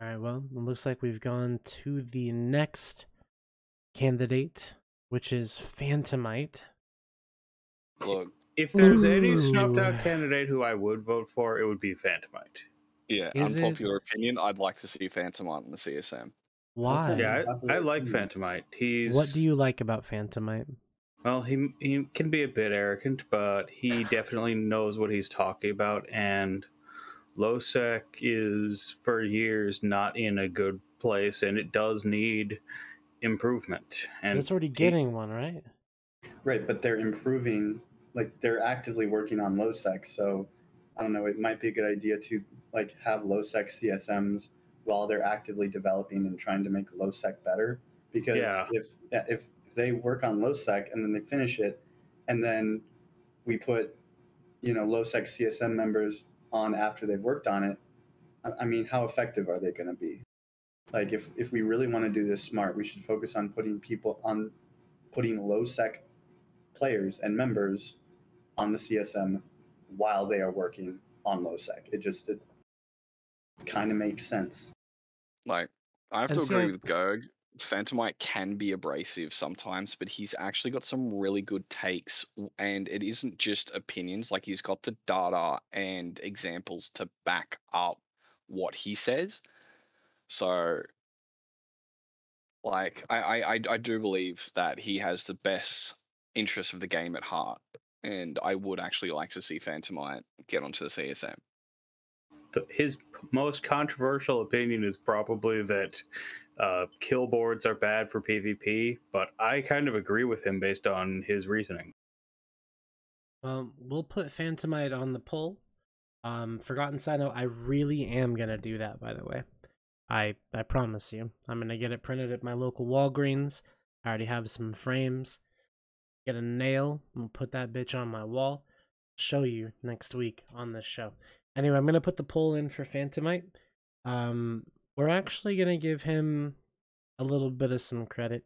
All right, well, it looks like we've gone to the next candidate, which is Phantomite. Look, if there's any snuffed out candidate who I would vote for, it would be Phantomite. Yeah, Is it? unpopular opinion. I'd like to see Phantomite in the CSM. Why? Yeah, I Popular like opinion. Phantomite. He's What do you like about Phantomite? well, he can be a bit arrogant, but he definitely knows what he's talking about. And LowSec is for years not in a good place, and it does need improvement. And It's already getting one, right? Right, but they're improving, like they're actively working on low-sec. So I don't know, it might be a good idea to like have low-sec CSMs while they're actively developing and trying to make low-sec better. Because Yeah. if they work on low-sec and then they finish it, and then we put low-sec CSM members on after they've worked on it, I mean, how effective are they going to be? Like if we really want to do this smart, we should focus on putting low-sec players and members on the CSM while they are working on low-sec. It kind of makes sense. Like, I have And to see, agree with Gerg. Phantomite can be abrasive sometimes, but he's actually got some really good takes, and it isn't just opinions. Like, he's got the data and examples to back up what he says. So, like, I do believe that he has the best interest of the game at heart, and I would actually like to see Phantomite get onto the CSM. His most controversial opinion is probably that kill boards are bad for PvP, but I kind of agree with him based on his reasoning. we'll put Phantomite on the poll. Forgotten Side Note, I really am gonna do that, by the way. I promise you. I'm gonna get it printed at my local Walgreens. I already have some frames. Get a nail and put that bitch on my wall. Show you next week on this show. Anyway, I'm gonna put the poll in for Phantomite. We're actually gonna give him a little bit of some credit.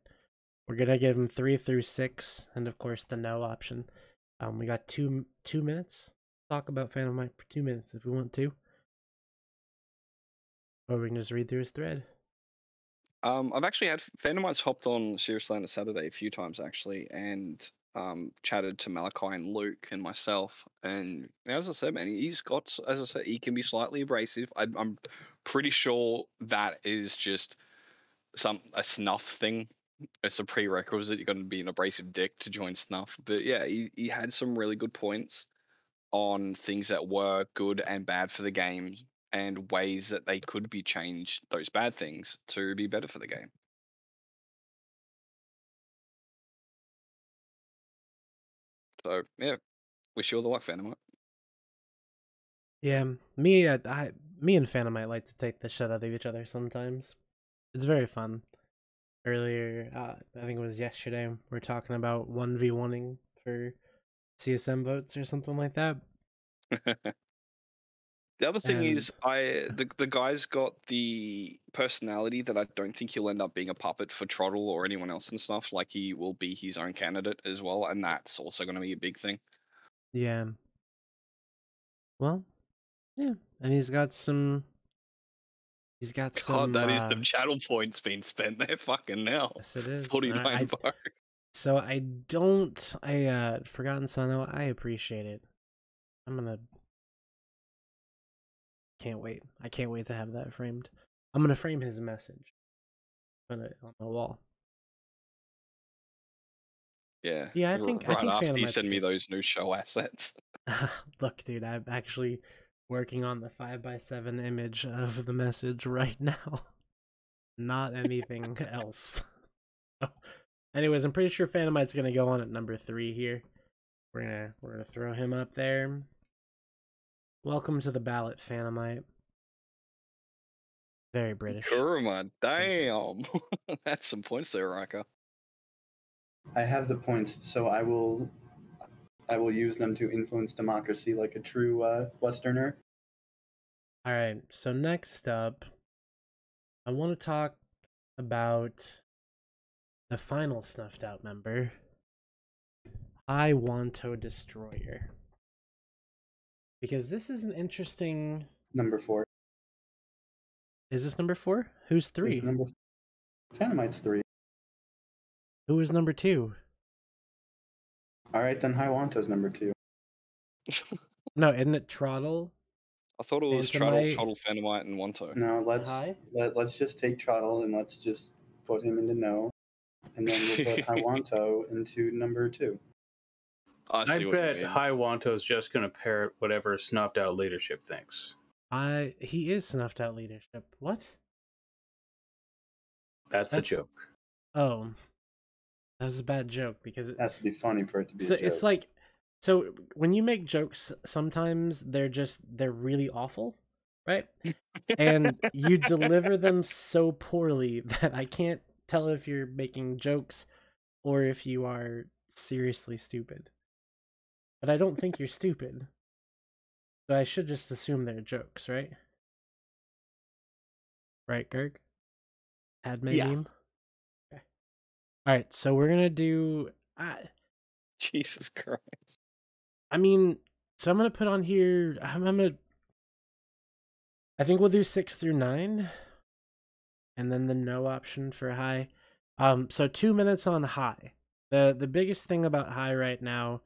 We're gonna give him 3 through 6, and of course the no option. We got two minutes. Talk about Phantomite for 2 minutes if we want to. Or we can just read through his thread. I've actually had Phantomite's hopped on Seriously on a Saturday a few times actually, and chatted to Malachi and Luke and myself. And as I said, man, he's got, as I said, he can be slightly abrasive. I'm pretty sure that is just a snuff thing. It's a prerequisite. You're going to be an abrasive dick to join snuff. But yeah, he had some really good points on things that were good and bad for the game, and ways that they could be changed, those bad things, to be better for the game. So yeah, wish you all the luck, Phantomite. Yeah, me and Phantomite like to take the shit out of each other sometimes. It's very fun. Earlier, I think it was yesterday, we're talking about 1v1ing for CSM votes or something like that. The other thing is, the guy's got the personality that I don't think he'll end up being a puppet for Trottle or anyone else and stuff. Like, he will be his own candidate as well, and that's also going to be a big thing. Yeah. Well, yeah, and he's got some. God, that is some channel points being spent there. Fucking hell. Yes, it is. 49 votes. So I Forgotten Son, I appreciate it. Can't wait. I can't wait to have that framed. I'm gonna frame his message. Put it on the wall. Yeah. Yeah, I right think after you Phantomite's send me good. those new show assets. Look, dude, I'm actually working on the 5x7 image of the message right now. Not anything else. Anyways, I'm pretty sure Phantomite's gonna go on at number 3 here. We're gonna throw him up there. Welcome to the ballot, Phantomite. Very British. Kuruma, damn. That's some points there, Riker. I have the points, so I will use them to influence democracy like a true Westerner. All right, so next up, I want to talk about the final snuffed out member, I Wanto Destroyer. Because this is an interesting... Number 4. Is this number 4? Who's 3? It's number... Phantomite's 3. Who is number 2? All right, then Wanto's number 2. No, isn't it Trottle? I thought it was Phantomite. Trottle, Phantomite, and Wanto. No, High? let's just take Trottle and let's just put him into no, and then we'll put Iwanto into number 2. I see what you bet mean. High Wanto's just going to parrot whatever snuffed out leadership thinks. He is snuffed out leadership. What? That's the joke. Oh, that was a bad joke because It has to be funny for it to be a joke. It's like, so when you make jokes, sometimes they're really awful, right? And you deliver them so poorly that I can't tell if you're making jokes or if you are seriously stupid. But I don't think you're stupid. So I should just assume they're jokes, right? Right, Gerg? Padme meme? Okay. Alright, so we're gonna do... Jesus Christ. I mean, so I'm gonna put on here... I think we'll do 6 through 9. And then the no option for high. So 2 minutes on high. The biggest thing about high right now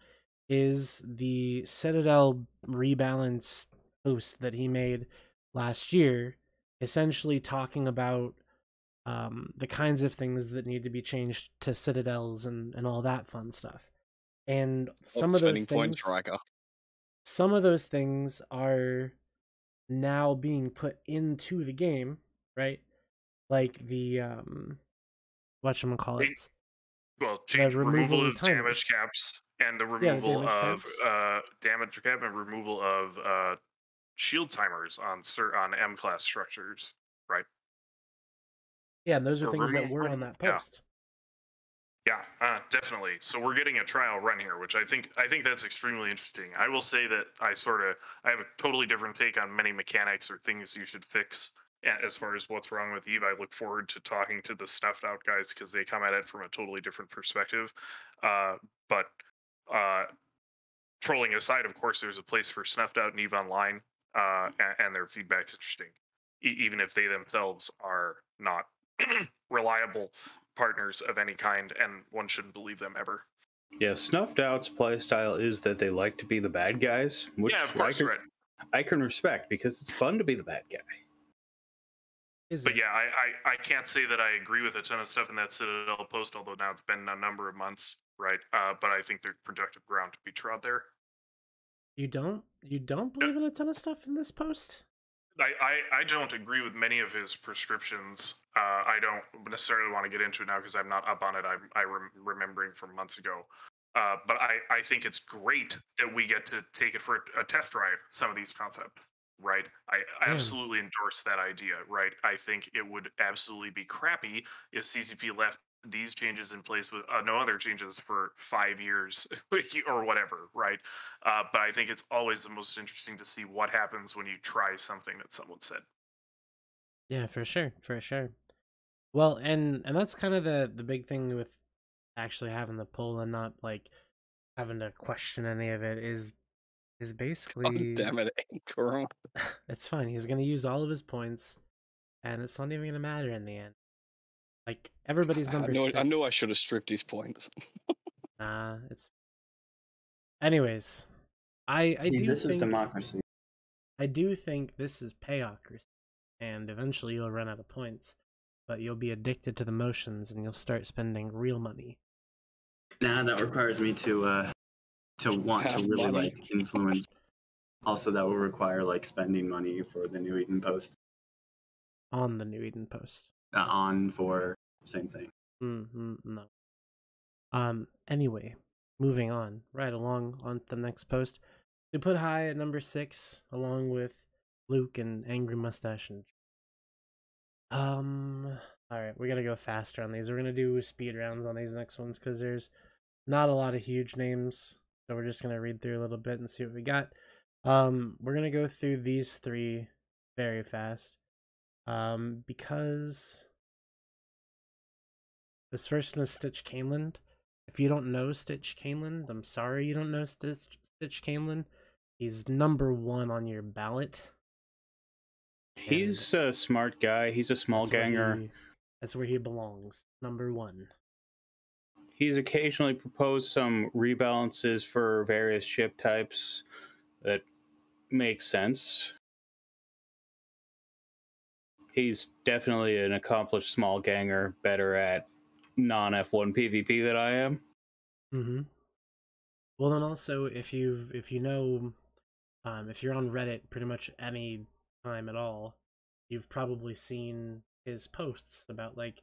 is the Citadel rebalance post that he made last year, essentially talking about the kinds of things that need to be changed to Citadels and all that fun stuff. And some of those things, some of those things are now being put into the game, right? Like the whatchamacallit. Well, removal of damage timers. caps and the removal of damage cap and removal of shield timers on M class structures, right? Yeah, and those are things that were on that post. Yeah, definitely. So we're getting a trial run here, which I think that's extremely interesting. I will say that I have a totally different take on many mechanics or things you should fix as far as what's wrong with Eve. I look forward to talking to the snuffed out guys because they come at it from a totally different perspective. But trolling aside, of course, there's a place for snuffed out and Eve Online, and their feedback's interesting, even if they themselves are not reliable partners of any kind, and one shouldn't believe them ever. Yeah, Snuffed Out's playstyle is that they like to be the bad guys, which yeah, of course, I can respect because it's fun to be the bad guy. But yeah, I can't say that I agree with a ton of stuff in that Citadel post, although now it's been a number of months, right? But I think there's productive ground to be trod there. You don't believe in a ton of stuff in this post? I don't agree with many of his prescriptions. I don't necessarily want to get into it now because I'm not up on it. I'm remembering from months ago. But I think it's great that we get to take it for a test drive, some of these concepts, right? I absolutely endorse that idea, right? I think it would absolutely be crappy if CCP left these changes in place with no other changes for 5 years or whatever, right? But I think it's always the most interesting to see what happens when you try something that someone said. Yeah, for sure. Well, and that's kind of the big thing with actually having the poll and not like having to question any of it is basically. Oh, damn it, Corona. It's fine. He's gonna use all of his points, and it's not even gonna matter in the end. Like everybody's number 6. I knew I should have stripped his points. Nah, it's. Anyways, I do this think is democracy. I do think this is payocracy, and eventually you'll run out of points, but you'll be addicted to the motions, and you'll start spending real money. Nah, that requires me to want to really like influence. Also, that will require like spending money for the New Eden Post. On the New Eden Post. On for same thing. No. Anyway, moving on right along on the next post. We put high at number 6, along with Luke and Angry Mustache and. Alright, we gotta go faster on these. We're gonna do speed rounds on these next ones because there's not a lot of huge names. So we're just gonna read through a little bit and see what we got. We're gonna go through these 3 very fast. Because this first one is Stitch Caneland. If you don't know Stitch Caneland, I'm sorry you don't know Stitch Caneland. He's number 1 on your ballot. He's a smart guy. He's a small ganger. That's where he belongs. Number 1. He's occasionally proposed some rebalances for various ship types that make sense. He's definitely an accomplished small ganger, better at non-F1 PvP than I am. Mm-hmm. Well, then also, if you know, if you're on Reddit pretty much any time at all, you've probably seen his posts about, like,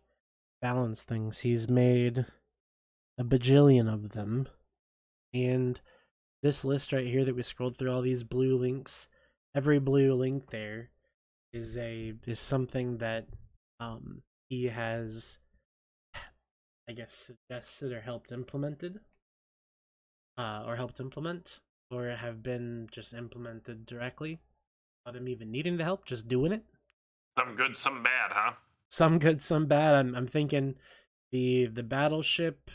balance things. He's made a bajillion of them, and this list right here that we scrolled through, all these blue links, every blue link there is something that he has, I guess, suggested or helped implemented, or helped implement, or have been just implemented directly without him even needing the help, just doing it. Some good, some bad, huh? Some good, some bad. I'm thinking the battleship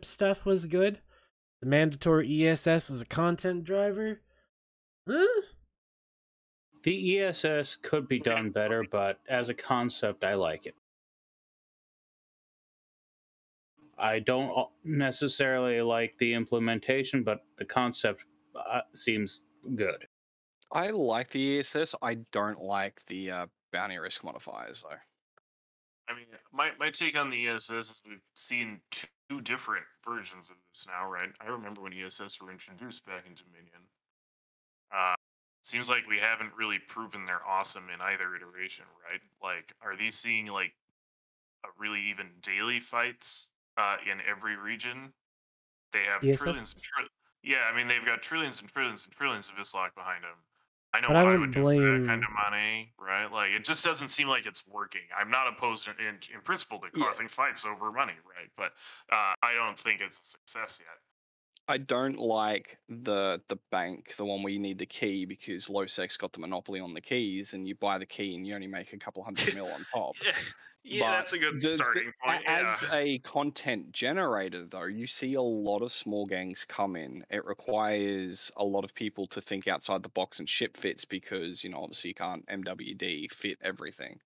stuff was good. The mandatory ESS as a content driver. The ESS could be done better, but as a concept, I like it. I don't necessarily like the implementation, but the concept seems good. I like the ESS. I don't like the bounty risk modifiers, though. I mean, my take on the ESS is we've seen two different versions of this now, right? I remember when ESS were introduced back in Dominion. Seems like we haven't really proven they're awesome in either iteration, right? Like, are these seeing like a really even daily fights in every region? They have ESS? trillions and trillions. Yeah, I mean they've got trillions and trillions and trillions of Islock behind them. I know But what I I don't would do for that kind blame. of money, right? Like, it just doesn't seem like it's working. I'm not opposed in principle to causing fights over money, right? But I don't think it's a success yet. I don't like the bank, the one where you need the key, because Losec's got the monopoly on the keys, and you buy the key and you only make a couple $100 mil on top. Yeah, that's a good starting point. As a content generator, though, you see a lot of small gangs come in. It requires a lot of people to think outside the box and ship fits, because, you know, obviously you can't MWD fit everything.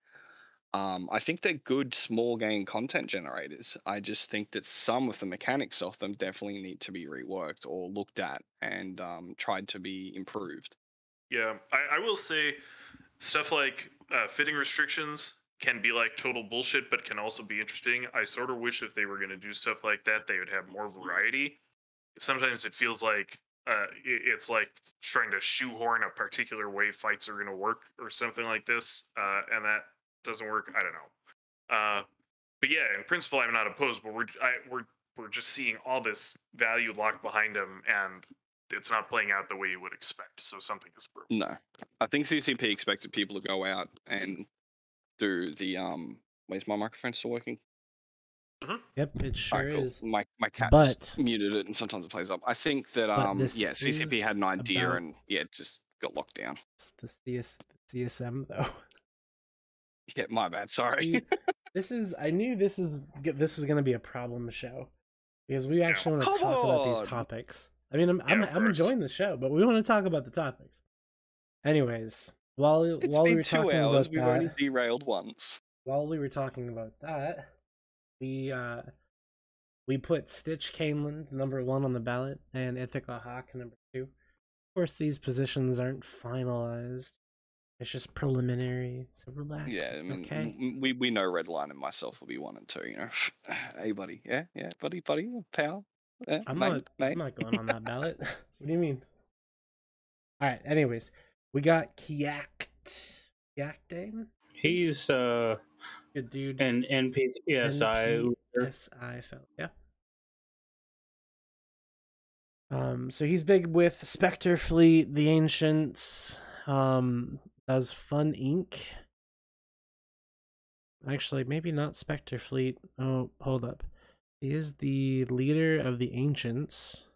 I think they're good small gang content generators. I just think that some of the mechanics of them definitely need to be reworked or looked at and tried to be improved. Yeah, I will say stuff like fitting restrictions can be like total bullshit, but can also be interesting. I sort of wish if they were going to do stuff like that, they would have more variety. Sometimes it feels like it's like trying to shoehorn a particular way fights are going to work or something like this, and that doesn't work. I don't know. But yeah, in principle, I'm not opposed. But we're just seeing all this value locked behind them, and it's not playing out the way you would expect. So something is broken. No, I think CCP expected people to go out and do the Where's my microphone still working? Yep, it sure cool. is. My cat But just muted it, and sometimes it plays up. I think that CCP had an idea, and it just got locked down. The CSM though. Yeah, my bad. Sorry. I knew this was going to be a problem show, because we actually want to talk about these topics. I mean, I'm enjoying the show, but we want to talk about the topics. Anyways, while we were talking 2 hours, we've only derailed once. While we were talking about that, we put Stitch Caneland number 1 on the ballot and Ithaca Hawk number 2. Of course, these positions aren't finalized. It's just preliminary, so relax. Yeah, I mean, okay. We know Redline and myself will be 1 and 2. You know, hey buddy, yeah, buddy, pal. Yeah, I'm mate. not going on that ballot. What do you mean? All right. Anyways, we got Kiakdame. He's good dude. An NPSI. NPSI fellow, yeah. So he's big with Spectre Fleet, the Ancients. Does Fun Inc. Actually, maybe not Spectre Fleet. Oh, hold up. He is the leader of the Ancients.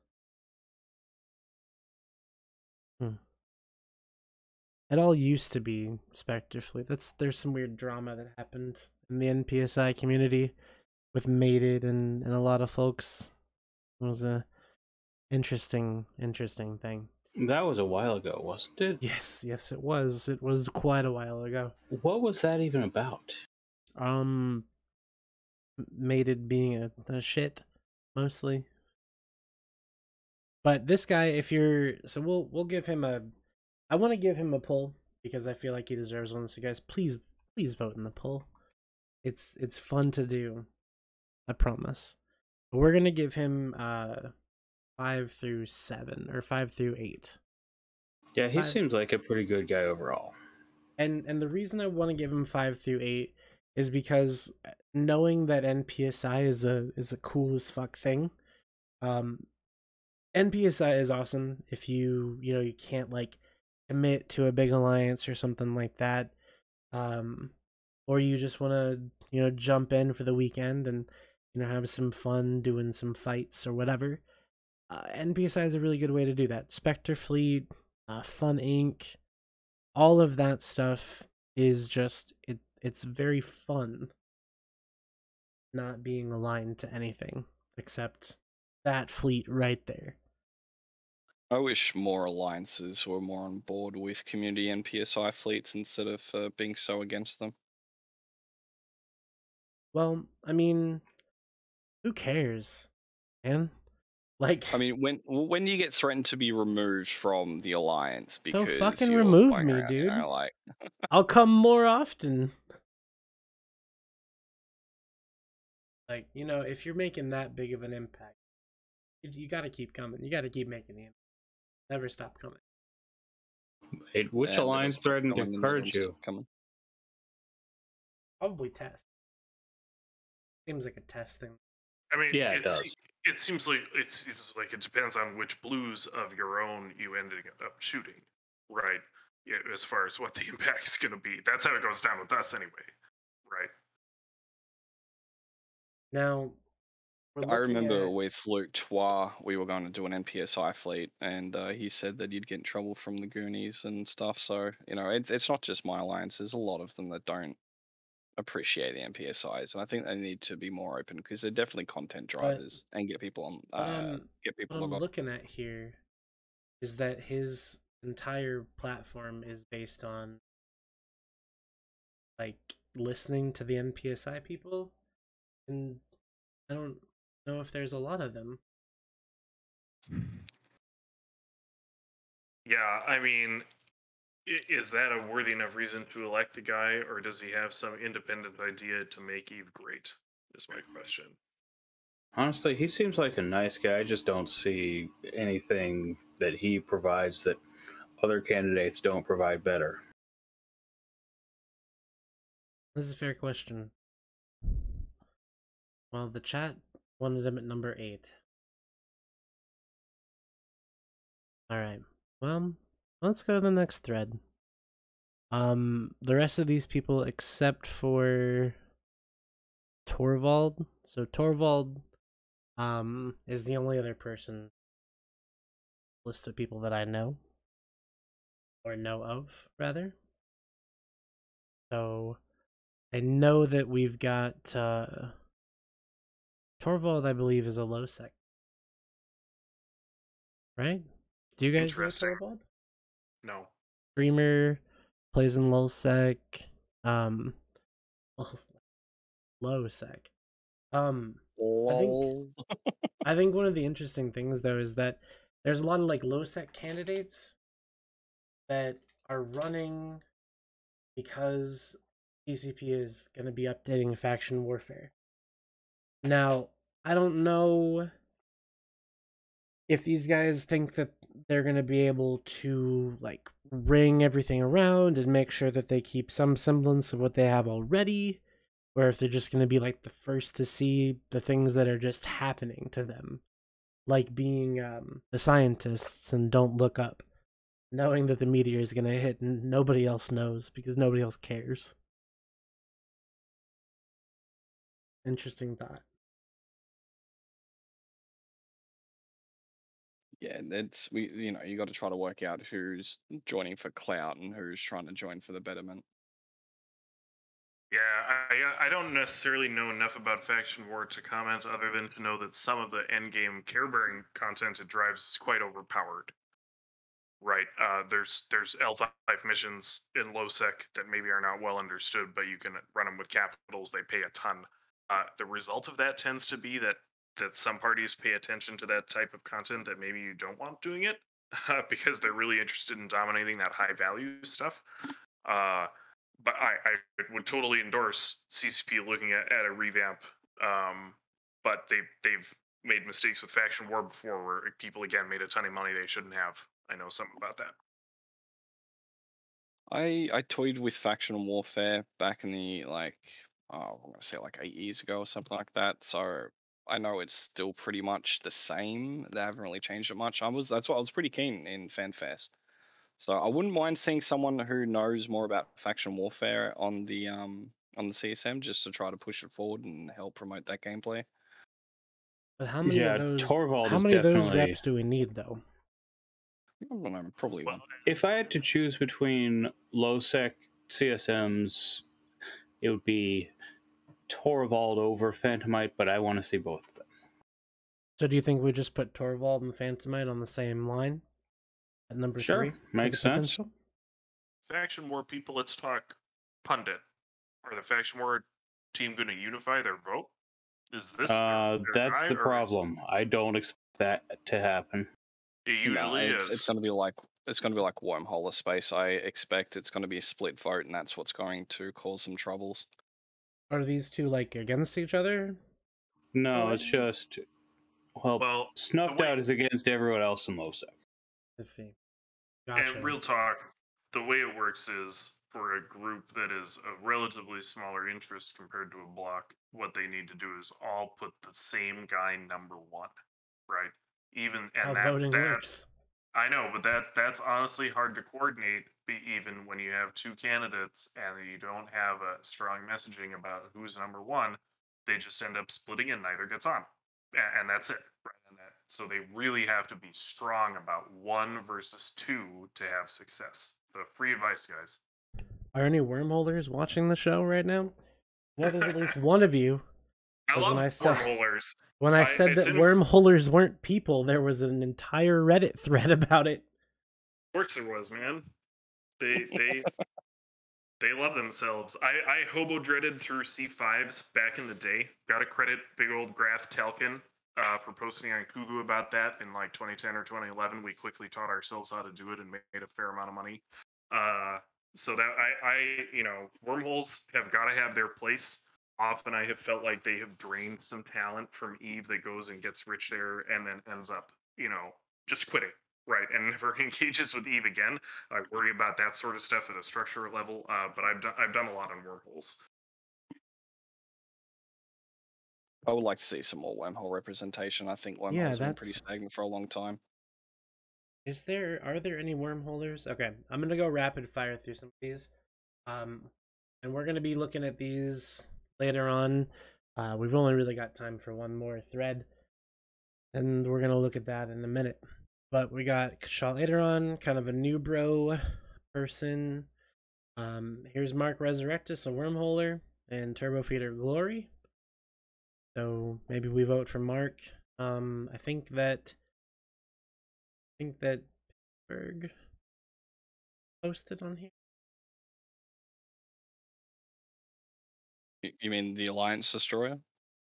It all used to be Spectre Fleet. There's some weird drama that happened in the NPSI community with Mated and a lot of folks. It was a interesting thing. That was a while ago, wasn't it? Yes, it was. It was quite a while ago. What was that even about? Mated being a shit, mostly. But this guy, we'll give him I want to give him a pull because I feel like he deserves one. So guys, please vote in the poll. It's fun to do. I promise. But we're gonna give him 5 through 7 or 5 through 8. Yeah, he seems like a pretty good guy overall. And the reason I want to give him 5 through 8 is because knowing that NPSI is a cool as fuck thing. NPSI is awesome if you can't like commit to a big alliance or something like that. Or you just want to jump in for the weekend and have some fun doing some fights or whatever. NPSI is a really good way to do that. Spectre Fleet, Fun Inc., all of that stuff is just it's very fun not being aligned to anything except that fleet right there. I wish more alliances were more on board with community NPSI fleets instead of being so against them. Well, I mean, who cares, man? Like, I mean, when you get threatened to be removed from the alliance because so fucking you're remove going me, around, dude. like I'll come more often. Like, if you're making that big of an impact, you got to keep coming. You got to keep making the impact. Never stop coming. Wait, which alliance threatened to purge you? Probably test. Seems like a test thing. I mean, yeah, it does. It seems like it depends on which blues of your own you ended up shooting, right? Yeah, as far as what the impact's going to be. That's how it goes down with us anyway, right? Now, I remember with Luke Twa, we were going to do an NPSI fleet, and he said that you'd get in trouble from the Goonies and stuff. So it's not just my alliance. There's a lot of them that don't appreciate the NPSIs, and I think they need to be more open because they're definitely content drivers and get people on. What I'm looking at here is that his entire platform is based on like listening to the NPSI people, and I don't know if there's a lot of them. Yeah, I mean, is that a worthy enough reason to elect the guy, or does he have some independent idea to make Eve great? Is my question. Honestly, he seems like a nice guy. I just don't see anything that he provides that other candidates don't provide better. This is a fair question. Well, the chat wanted him at number 8. Alright. Well, let's go to the next thread. The rest of these people except for Torvald. So Torvald is the only other person list of people that I know. Or know of, rather. So I know that we've got Torvald, I believe, is a low sec. Right? Do you guys know Torvald? No. Streamer, plays in low sec. Low sec. I think one of the interesting things though is that there's a lot of like low sec candidates that are running because TCP is going to be updating faction warfare. Now, I don't know if these guys think that they're going to be able to like ring everything around and make sure that they keep some semblance of what they have already, or if they're just going to be like the first to see the things that are just happening to them, like being the scientists and Don't Look Up, knowing that the meteor is going to hit and nobody else knows because nobody else cares. Interesting thought. Yeah, you got to try to work out who's joining for clout and who's trying to join for the betterment. Yeah, I don't necessarily know enough about faction war to comment, other than to know that some of the endgame care-bearing content it drives is quite overpowered. Right. There's L5 missions in low sec that maybe are not well understood, but you can run them with capitals. They pay a ton. The result of that tends to be that some parties pay attention to that type of content that maybe you don't want doing it, because they're really interested in dominating that high value stuff. But I would totally endorse CCP looking at a revamp. But they've made mistakes with faction war before, where people again made a ton of money they shouldn't have. I know something about that. I toyed with faction warfare back in the I'm gonna say 8 years ago or something like that. So I know it's still pretty much the same. They haven't really changed it much. That's why I was pretty keen in FanFest. So I wouldn't mind seeing someone who knows more about faction warfare on the CSM, just to try to push it forward and help promote that gameplay. But how many of those? Torvald how is many of those definitely... reps do we need, though? I don't know, probably one. If I had to choose between low-sec CSMs, it would be Torvald over Phantomite, but I want to see both of them. So do you think we just put Torvald and Phantomite on the same line at number 3? Makes sense. Potential? Faction war people, let's talk pundit. Are the faction war team going to unify their vote? Is this that's the problem. I don't expect that to happen. It usually is. It's going to be like wormhole space. I expect it's going to be a split vote, and that's what's going to cause some troubles. Are these two against each other? No, it's just Snuffed Out is against everyone else in low-sec. Let's see. Gotcha. And real talk, the way it works is for a group that is a relatively smaller interest compared to a block, what they need to do is all put the same guy number 1, right? How voting works. I know, but that's honestly hard to coordinate. Even when you have 2 candidates and you don't have a strong messaging about who's number 1, they just end up splitting and neither gets on, and that's it. Right? So they really have to be strong about 1 versus 2 to have success. So free advice, guys. Are any wormholers watching the show right now? No, there's at least one of you. I love wormholers. When I said that wormholers weren't people, there was an entire Reddit thread about it. Of course there was, man. They love themselves. I hobo dreaded through C5s back in the day. Got to credit big old Grath Telkin for posting on Kugu about that in 2010 or 2011. We quickly taught ourselves how to do it and made a fair amount of money. So that wormholes have got to have their place. Often I have felt like they have drained some talent from Eve that goes and gets rich there and then ends up, just quitting, right? And never engages with Eve again. I worry about that sort of stuff at a structural level, but I've done a lot on wormholes. I would like to see some more wormhole representation. I think wormholes have been pretty stagnant for a long time. Are there any wormholers? Okay, I'm gonna go rapid fire through some of these. And we're gonna be looking at these later on. We've only really got time for one more thread, and we're gonna look at that in a minute. But we got Kashal later on, kind of a new bro person. Here's Mark Resurrectus, a wormholer, and Turbo Feeder Glory. So maybe we vote for Mark. I think that Pittsburgh posted on here. You mean the Alliance Destroyer?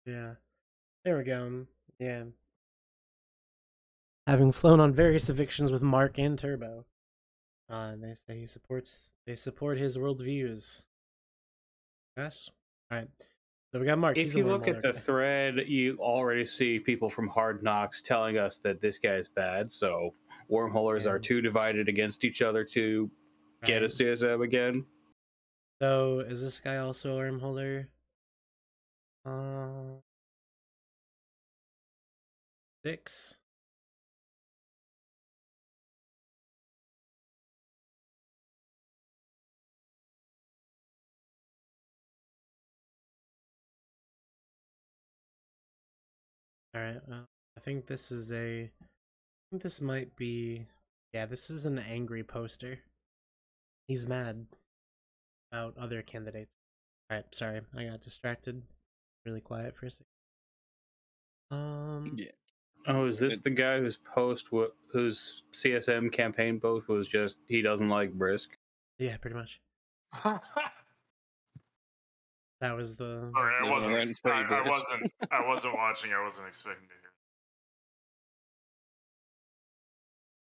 Yeah. There we go. Yeah. Having flown on various evictions with Mark and Turbo. They say they support his worldviews. Yes? Alright. So we got Mark. If you look at the thread, you already see people from Hard Knocks telling us that this guy is bad, so wormholers are too divided against each other to get a CSM again. So is this guy also a wormholer? 6. Alright, I think this might be, this is an angry poster. He's mad about other candidates. Alright, sorry, I got distracted. Really quiet for a second. Yeah. Oh, is this the guy whose CSM campaign post was just he doesn't like Brisk? Yeah, pretty much. That was the. Sorry, I wasn't watching. I wasn't expecting to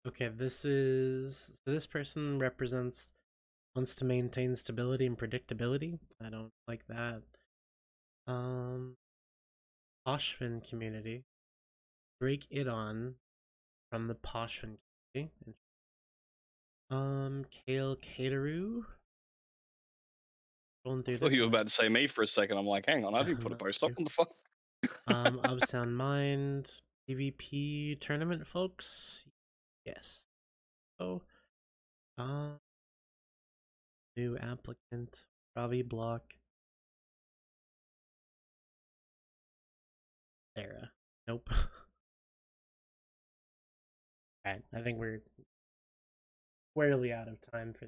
hear. Okay, this person wants to maintain stability and predictability. I don't like that. Poshvin community. Break it on from the Poshvin community. Kale Cateru. Going I through thought this you were one. about to say me for a second. I'm like, hang on, I didn't put a post up. What the fuck? Of Sound Mind PvP tournament folks. Yes. Oh. New applicant. Ravi Block. Sarah. Nope. Alright, I think we're squarely out of time for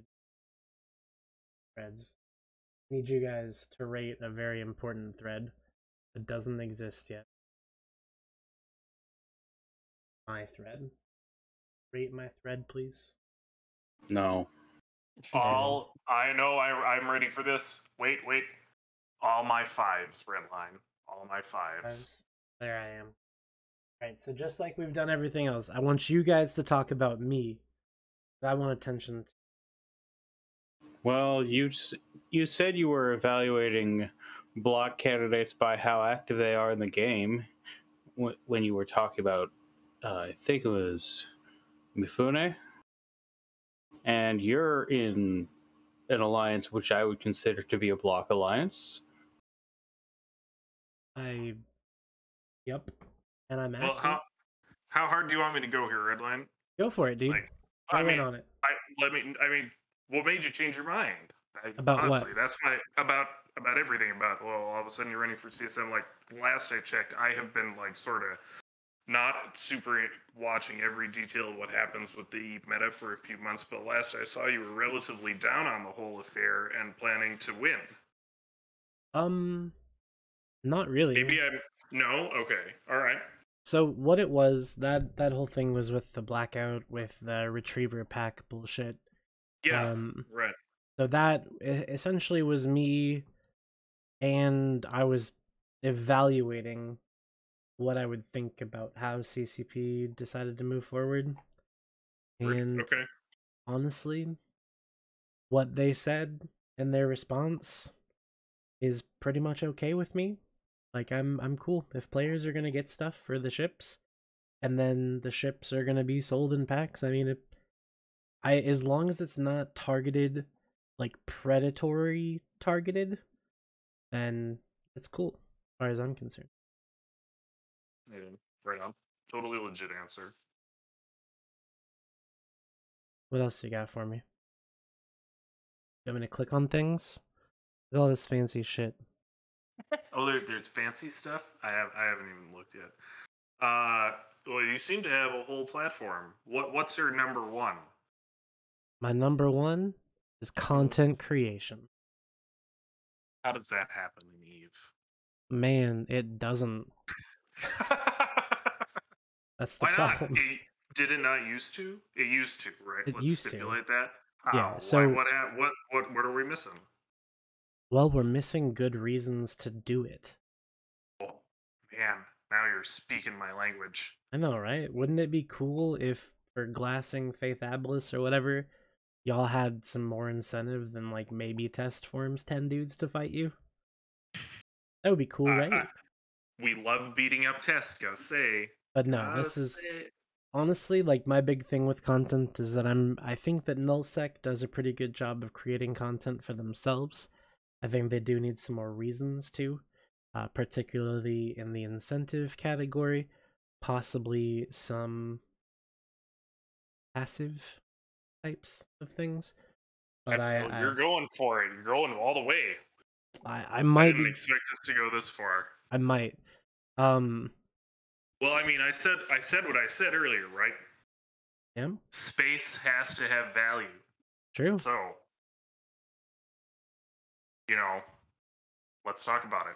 threads. Need you guys to rate a very important thread that doesn't exist yet. My thread. Rate my thread, please. No. I know I'm ready for this. Wait. All my fives, Redline. All my fives. There I am. Alright, so just like we've done everything else, I want you guys to talk about me. I want attention. Well, you said you were evaluating block candidates by how active they are in the game when you were talking about, I think it was Mifune, and you're in an alliance which I would consider to be a block alliance. Yep. And I'm Well, active. how hard do you want me to go here, Redline? Go for it, dude. Like, Go in on it. I mean, what made you change your mind? About honestly, what? That's about everything. About, well, all of a sudden you're running for CSM. Like last I checked, I have been like sort of not super watching every detail of what happens with the meta for a few months, but last I saw you were relatively down on the whole affair and planning to win. Not really. Maybe no. Okay, all right. So what it was, that whole thing was with the blackout, with the retriever pack bullshit. Yeah, right. So that essentially was me, and I was evaluating what I would think about how CCP decided to move forward. And okay. Honestly, what they said in their response is pretty much okay with me. Like I'm cool if players are gonna get stuff for the ships, and then the ships are gonna be sold in packs. I mean, as long as it's not targeted, like predatory targeted, then it's cool as far as I'm concerned. Yeah, right on. Totally legit answer. What else you got for me? You want me to click on things? Look at all this fancy shit. Oh, there's fancy stuff. I haven't even looked yet. Well, you seem to have a whole platform. What's your number one? My number one is content creation. How does that happen in Eve? Man, it doesn't. That's the Why problem. not? Did it not used to? It used to, right? It Let's used to. stipulate that. Yeah. So what are we missing? Well, we're missing good reasons to do it. Oh, man, now you're speaking my language. I know, right? Wouldn't it be cool if for glassing Faith Abyss or whatever, y'all had some more incentive than like maybe test forms 10 dudes to fight you? That would be cool, right? We love beating up Test, gotta say. But no, this is honestly like my big thing with content is that I think that nullsec does a pretty good job of creating content for themselves. I think they do need some more reasons to, particularly in the incentive category, possibly some passive types of things. But you're going for it. You're going all the way. I might. I didn't expect us to go this far. I might. Well, I mean, I said what I said earlier, right? Yeah. Space has to have value. True. So, let's talk about it.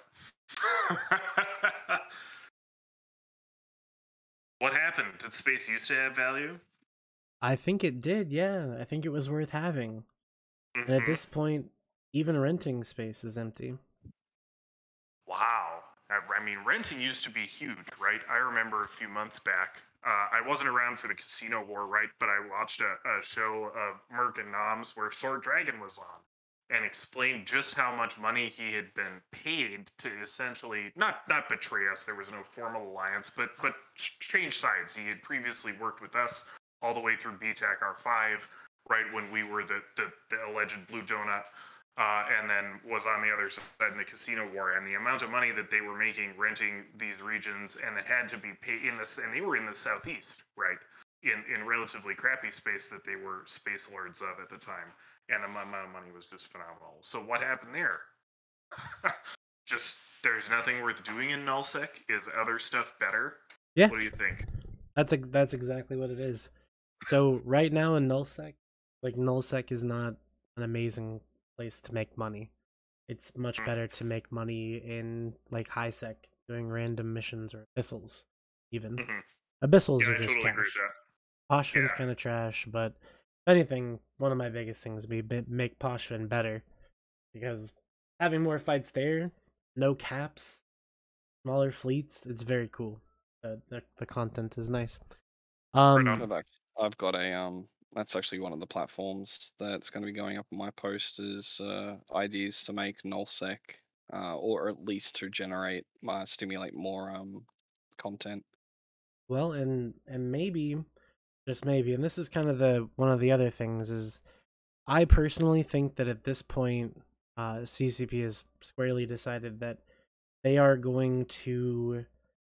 What happened? Did space used to have value? I think it did, yeah. I think it was worth having. And at this point, even renting space is empty. Wow. I mean, renting used to be huge, right? I remember a few months back, I wasn't around for the Casino War, right? But I watched a show of Merc and Noms where Sword Dragon was on, and explained just how much money he had been paid to essentially not betray us. There was no formal alliance, but change sides. He had previously worked with us all the way through BTAC R5, right when we were the alleged Blue Donut. And then was on the other side in the Casino War, and the amount of money that they were making renting these regions, and it had to be paid in this, and they were in the southeast, right, in relatively crappy space that they were space lords of at the time, and the amount of money was just phenomenal. So what happened there? Just there's nothing worth doing in nullsec. Is other stuff better? Yeah. What do you think? That's exactly what it is. So right now in nullsec, like nullsec is not an amazing place to make money. It's much better to make money in like high sec, doing random missions or abyssals, even. Abyssals Yeah, are I just totally agree with trash. that. Poshfin's Yeah. kind of trash, but if anything, one of my biggest things would be make Poshfin better, because having more fights there, no caps, smaller fleets, it's very cool. The content is nice. I've got a that's actually one of the platforms that's going to be going up on my post is ideas to make nullsec, or at least to generate stimulate more content. Well, and maybe, just maybe, and this is kind of the one of the other things is, I personally think that at this point, CCP has squarely decided that they are going to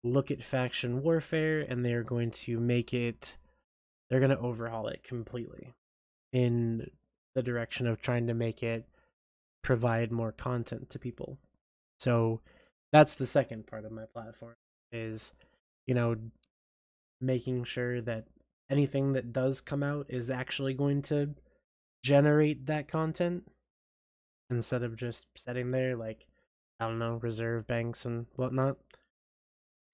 look at faction warfare, and they are going to make it, they're going to overhaul it completely in the direction of trying to make it provide more content to people. So that's the second part of my platform is, making sure that anything that does come out is actually going to generate that content instead of just sitting there like, I don't know, reserve banks and whatnot.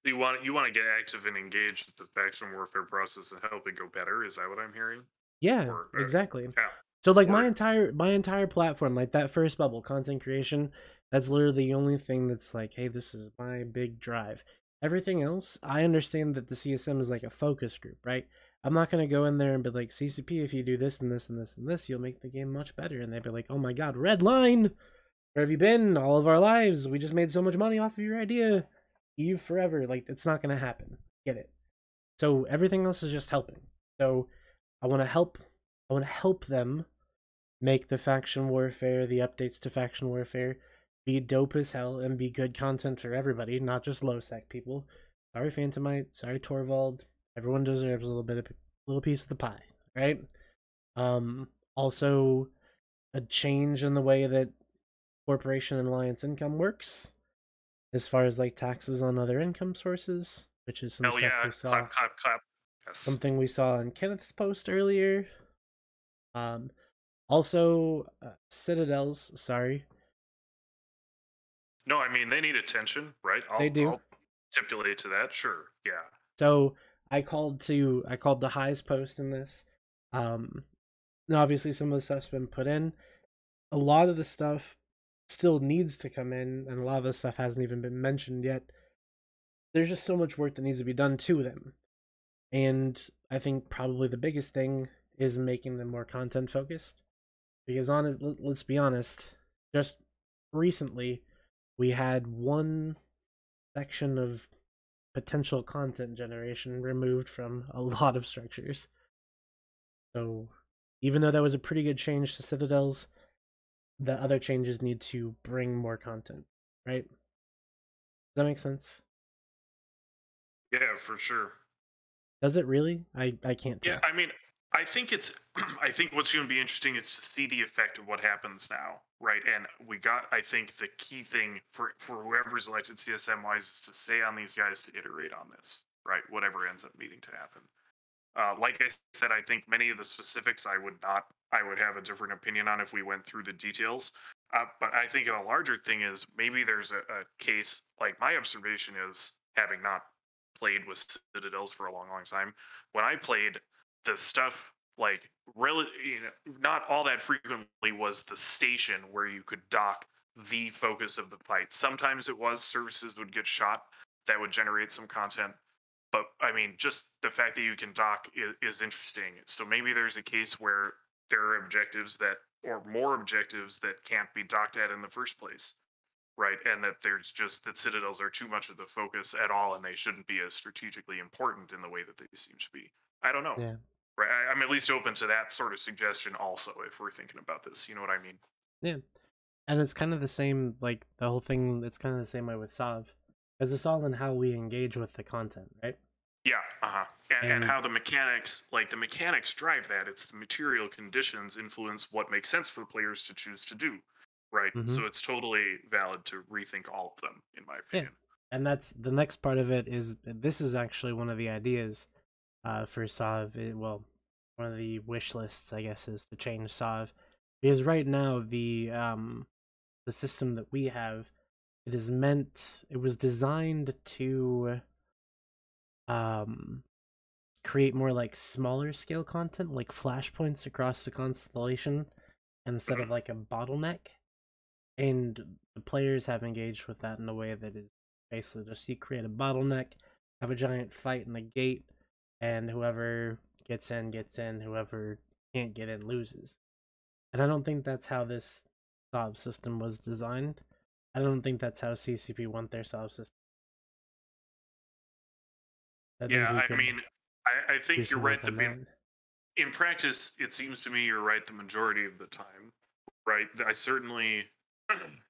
You want to get active and engaged with the faction warfare process and help it go better. Is that what I'm hearing? Yeah, exactly. Yeah. So like my entire platform, like that first bubble, content creation, that's literally the only thing that's like, hey, this is my big drive. Everything else, I understand that the CSM is like a focus group, right? I'm not gonna go in there and be like, CCP, if you do this and this and this and this, you'll make the game much better. And they'd be like, oh my god, red line, where have you been all of our lives? We just made so much money off of your idea. You forever. Like, it's not gonna happen. Get it? So everything else is just helping. So I want to help them make the faction warfare, the updates to faction warfare, be dope as hell and be good content for everybody, not just low sec people. Sorry, Phantomite. Sorry, Torvald. Everyone deserves a little piece of the pie, right? Also, a change in the way that corporation and alliance income works, as far as like taxes on other income sources, which is some stuff we saw. Clap. Yes. Something we saw in Kenneth's post earlier. Also, Citadels. Sorry. No, I mean they need attention, right? They do. I'll stipulate to that. Sure. Yeah. So I called the highs post in this. Obviously some of the stuff's been put in. A lot of the stuff still needs to come in, and a lot of the stuff hasn't even been mentioned yet. There's just so much work that needs to be done to them. And I think probably the biggest thing is making them more content focused. Because let's be honest, just recently we had one section of potential content generation removed from a lot of structures. So even though that was a pretty good change to Citadels, the other changes need to bring more content, right? Does that make sense? Yeah, for sure. Does it really? I can't tell. Yeah, I mean, I think it's I think what's going to be interesting is to see the effect of what happens now, right? And I think the key thing for whoever's elected CSM wise is to stay on these guys to iterate on this, right? Whatever ends up needing to happen. Like I said, I think many of the specifics I would have a different opinion on if we went through the details. But I think a larger thing is maybe there's a case, like my observation is, having not played with Citadels for a long time, when I played, the stuff like not all that frequently was the station where you could dock the focus of the fight. Sometimes it was services would get shot that would generate some content, But I mean, just the fact that you can dock is interesting. So maybe there's a case where there are objectives that, or more objectives that can't be docked at in the first place, right? And that there's just that citadels are too much of the focus at all, and they shouldn't be as strategically important in the way that they seem to be. I don't know. Yeah. Right. I'm at least open to that sort of suggestion also, if we're thinking about this. You know what I mean? Yeah. And it's kind of the same, like, the whole thing, it's kind of the same way with Sov. Because it's all in how we engage with the content, right? Yeah, and how the mechanics drive that. It's the material conditions influence what makes sense for the players to choose to do, right? So it's totally valid to rethink all of them, in my opinion. Yeah. And that's the next part of it is, this is actually one of the ideas for Sov. Well, one of the wish lists, I guess, is to change Sov. Because right now, the system that we have, it was designed to create more like smaller scale content, like flashpoints across the constellation instead of like a bottleneck. And the players have engaged with that in a way that is basically just you create a bottleneck, have a giant fight in the gate, and whoever gets in, whoever can't get in loses. And I don't think that's how this SOB system was designed. I don't think that's how CCP want their SOB system. I mean, I think you're right. In practice, it seems to me you're right the majority of the time, right? I certainly,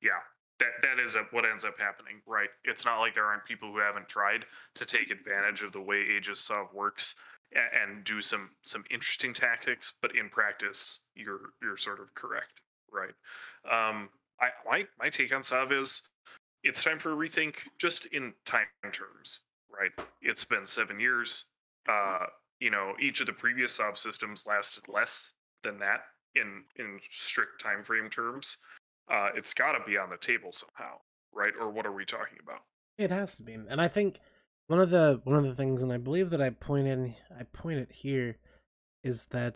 yeah, that is what ends up happening, right? It's not like there aren't people who haven't tried to take advantage of the way Aegis Sov works and do some interesting tactics, but in practice, you're sort of correct, right? My take on Sov is it's time for a rethink, just in time terms, right? It's been 7 years. Each of the previous Sov systems lasted less than that in strict time frame terms. It's got to be on the table somehow, right? Or what are we talking about? It has to be, and I think one of the things, and I believe that I point it here, is that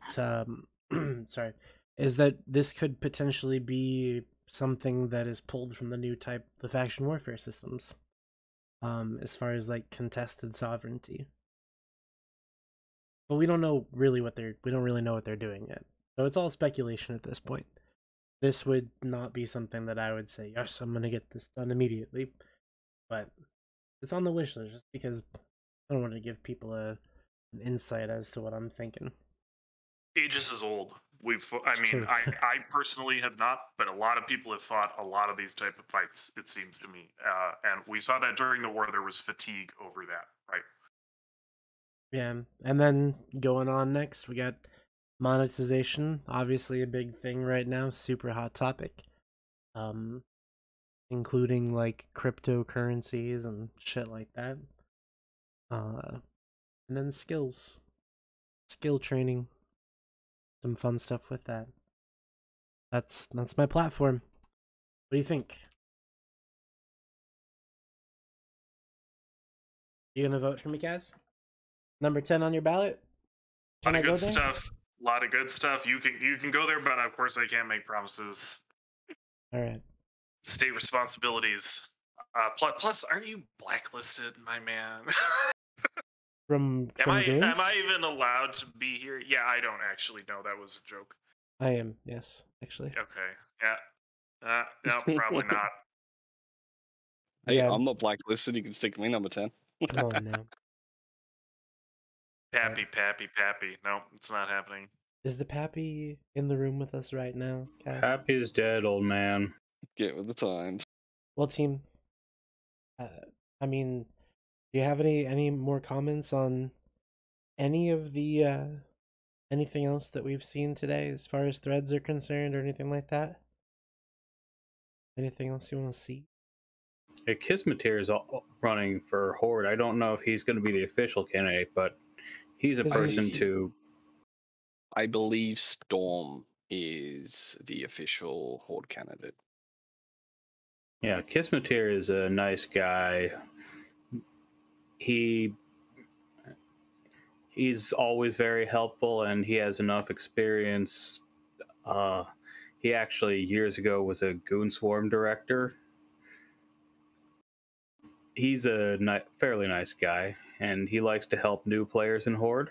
sorry, is that this could potentially be something that is pulled from the faction warfare systems, as far as like contested sovereignty. But we don't know really what they're doing yet, so it's all speculation at this point. This would not be something that I would say, yes, I'm gonna get this done immediately, but it's on the wish list just because I don't want to give people an insight as to what I'm thinking. Aegis is old. I personally have not, but a lot of people have fought a lot of these type of fights, it seems to me. And we saw that during the war, there was fatigue over that, right? Yeah, and then going on next, we got monetization, obviously a big thing right now, super hot topic. Including like cryptocurrencies and shit like that. And then skill training, some fun stuff with that. That's my platform. What do you think? You gonna vote for me, Kaz? Number 10 on your ballot? A lot of good stuff. A lot of good stuff. You can go there, but of course I can't make promises. All right. State responsibilities. Plus, aren't you blacklisted, my man? From games? Am I even allowed to be here? Yeah, I don't actually know. That was a joke. I am, yes, actually. Okay. Yeah. No, probably not. Hey, yeah. I'm not blacklisted. You can stick me number 10. Come on now. Pappy. No, it's not happening. Is the Pappy in the room with us right now, Cass? Pappy is dead, old man. Get with the times. Well, team, I mean, do you have any more comments on any of the anything else that we've seen today as far as threads are concerned or anything like that? Anything else you want to see? Yeah, Kismeter is running for Horde. I don't know if he's going to be the official candidate, but he's a person to... I believe Storm is the official Horde candidate. Yeah, Kismeter is a nice guy. He's always very helpful, and he has enough experience. He actually, years ago, was a Goon Swarm director. He's a fairly nice guy. and he likes to help new players in Horde.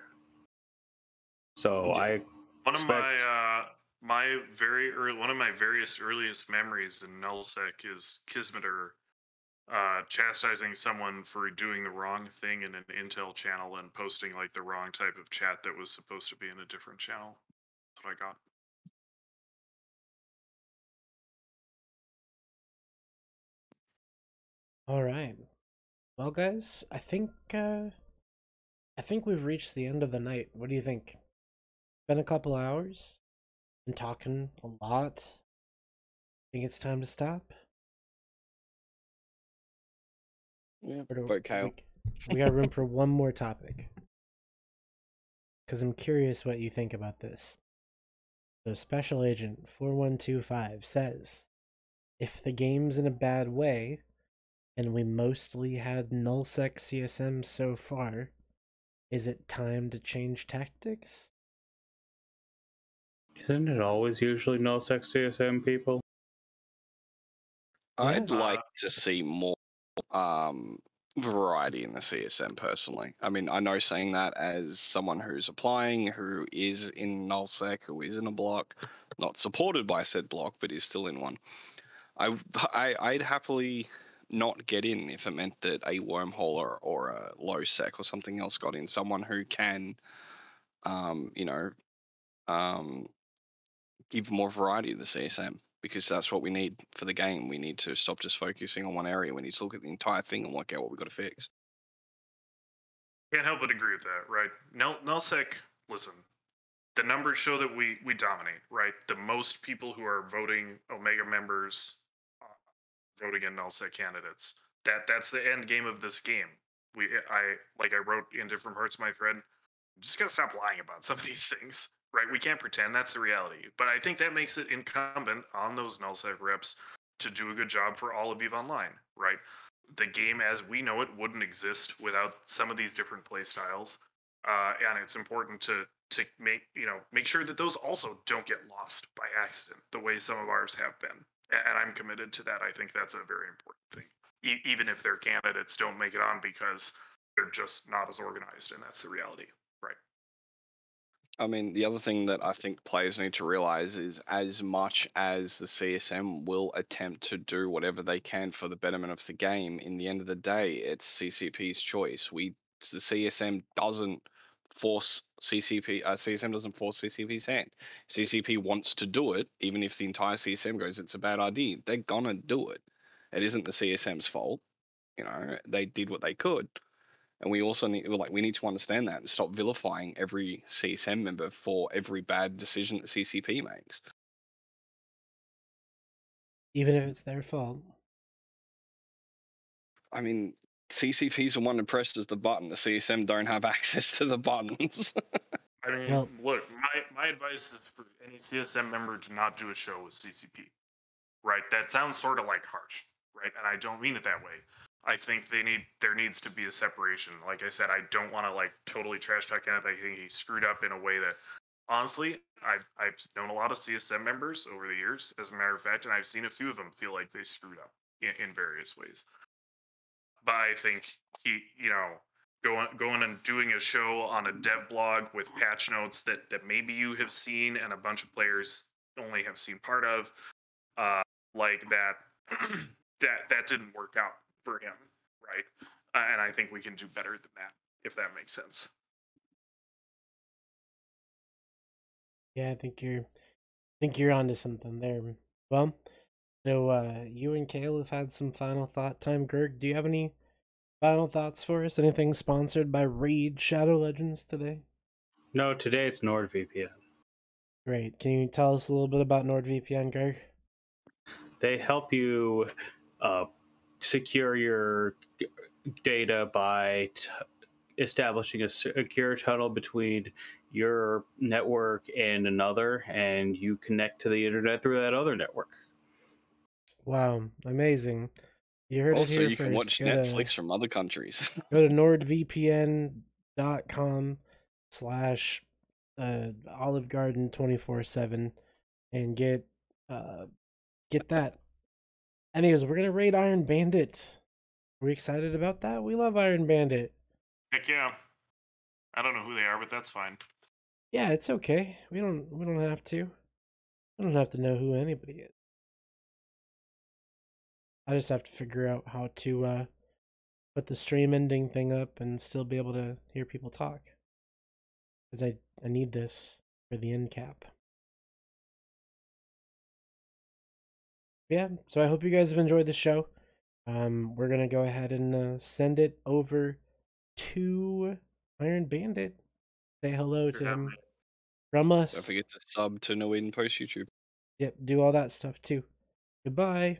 So I one of my one of my various earliest memories in nullsec is Kismeter chastising someone for doing the wrong thing in an intel channel and posting like the wrong type of chat that was supposed to be in a different channel. That's what I got. All right. Well, guys, I think we've reached the end of the night. What do you think? Been a couple hours. Been talking a lot. Think it's time to stop? Yeah, vote Kale. We got room for one more topic. Because I'm curious what you think about this. So Special Agent 4125 says, if the game's in a bad way, and we mostly had nullsec CSM so far, is it time to change tactics? Isn't it always usually nullsec CSM people? I'd like to see more variety in the CSM personally. I mean, I know saying that as someone who's applying, who is in nullsec, who is in a block, not supported by said block, but is still in one. I'd happily not get in if it meant that a wormhole or a low sec or something else got in. Someone who can, give more variety to the CSM, because that's what we need for the game. We need to stop just focusing on one area. We need to look at the entire thing and work out what we've got to fix. Can't help but agree with that, right? Nullsec, listen, the numbers show that we dominate, right? The most people who are voting Omega members voting in nullsec candidates. That's the end game of this game. I wrote in different parts of my thread, just gotta stop lying about some of these things, right? We can't pretend that's the reality. But I think that makes it incumbent on those nullsec reps to do a good job for all of EVE Online, right? The game as we know it wouldn't exist without some of these different play styles, and it's important to make sure that those also don't get lost by accident, the way some of ours have been. And I'm committed to that. I think that's a very important thing, even if their candidates don't make it on because they're just not as organized, and that's the reality, right? I mean, the other thing that I think players need to realize is, as much as the CSM will attempt to do whatever they can for the betterment of the game, in the end of the day, it's CCP's choice. The CSM doesn't force CCP. CSM doesn't force CCP's hand. CCP wants to do it, even if the entire CSM goes, it's a bad idea. They're gonna do it. It isn't the CSM's fault. They did what they could. And we also need to understand that and stop vilifying every CSM member for every bad decision that CCP makes. Even if it's their fault. I mean, CCP's the one that presses the button. The CSM don't have access to the buttons. I mean, look, my advice is for any CSM member to not do a show with CCP, right? That sounds sort of like harsh, right? And I don't mean it that way. I think there needs to be a separation. Like I said, I don't want to totally trash talk Kenneth. I think he screwed up in a way that, honestly, I've known a lot of CSM members over the years, as a matter of fact, and I've seen a few of them feel like they screwed up in various ways. But I think he, going and doing a show on a dev blog with patch notes that maybe you have seen and a bunch of players only have seen part of, like that, that didn't work out for him, right? And I think we can do better than that, if that makes sense. Yeah, I think you're onto something there. Well, so you and Kale have had some final thought time. Gerg, do you have any final thoughts for us? Anything sponsored by Raid Shadow Legends today? No, today it's NordVPN. Great. Can you tell us a little bit about NordVPN, Gerg? They help you secure your data by establishing a secure tunnel between your network and another, and you connect to the internet through that other network. Wow, amazing. You heard also, it here you first. can watch Netflix from other countries. Go to nordvpn.com/Olive Garden 24/7 and get that. Anyways, we're gonna raid Iron Bandit. Are we excited about that? We love Iron Bandit. Heck yeah. I don't know who they are, but that's fine. Yeah, it's okay. We don't have to. I don't have to know who anybody is. I just have to figure out how to put the stream ending thing up and still be able to hear people talk. Because I need this for the end cap. Yeah, so I hope you guys have enjoyed the show. We're gonna go ahead and send it over to Iron Bandit. Say hello to him from us. Don't forget to sub to No Eden Post YouTube. Yep, do all that stuff too. Goodbye.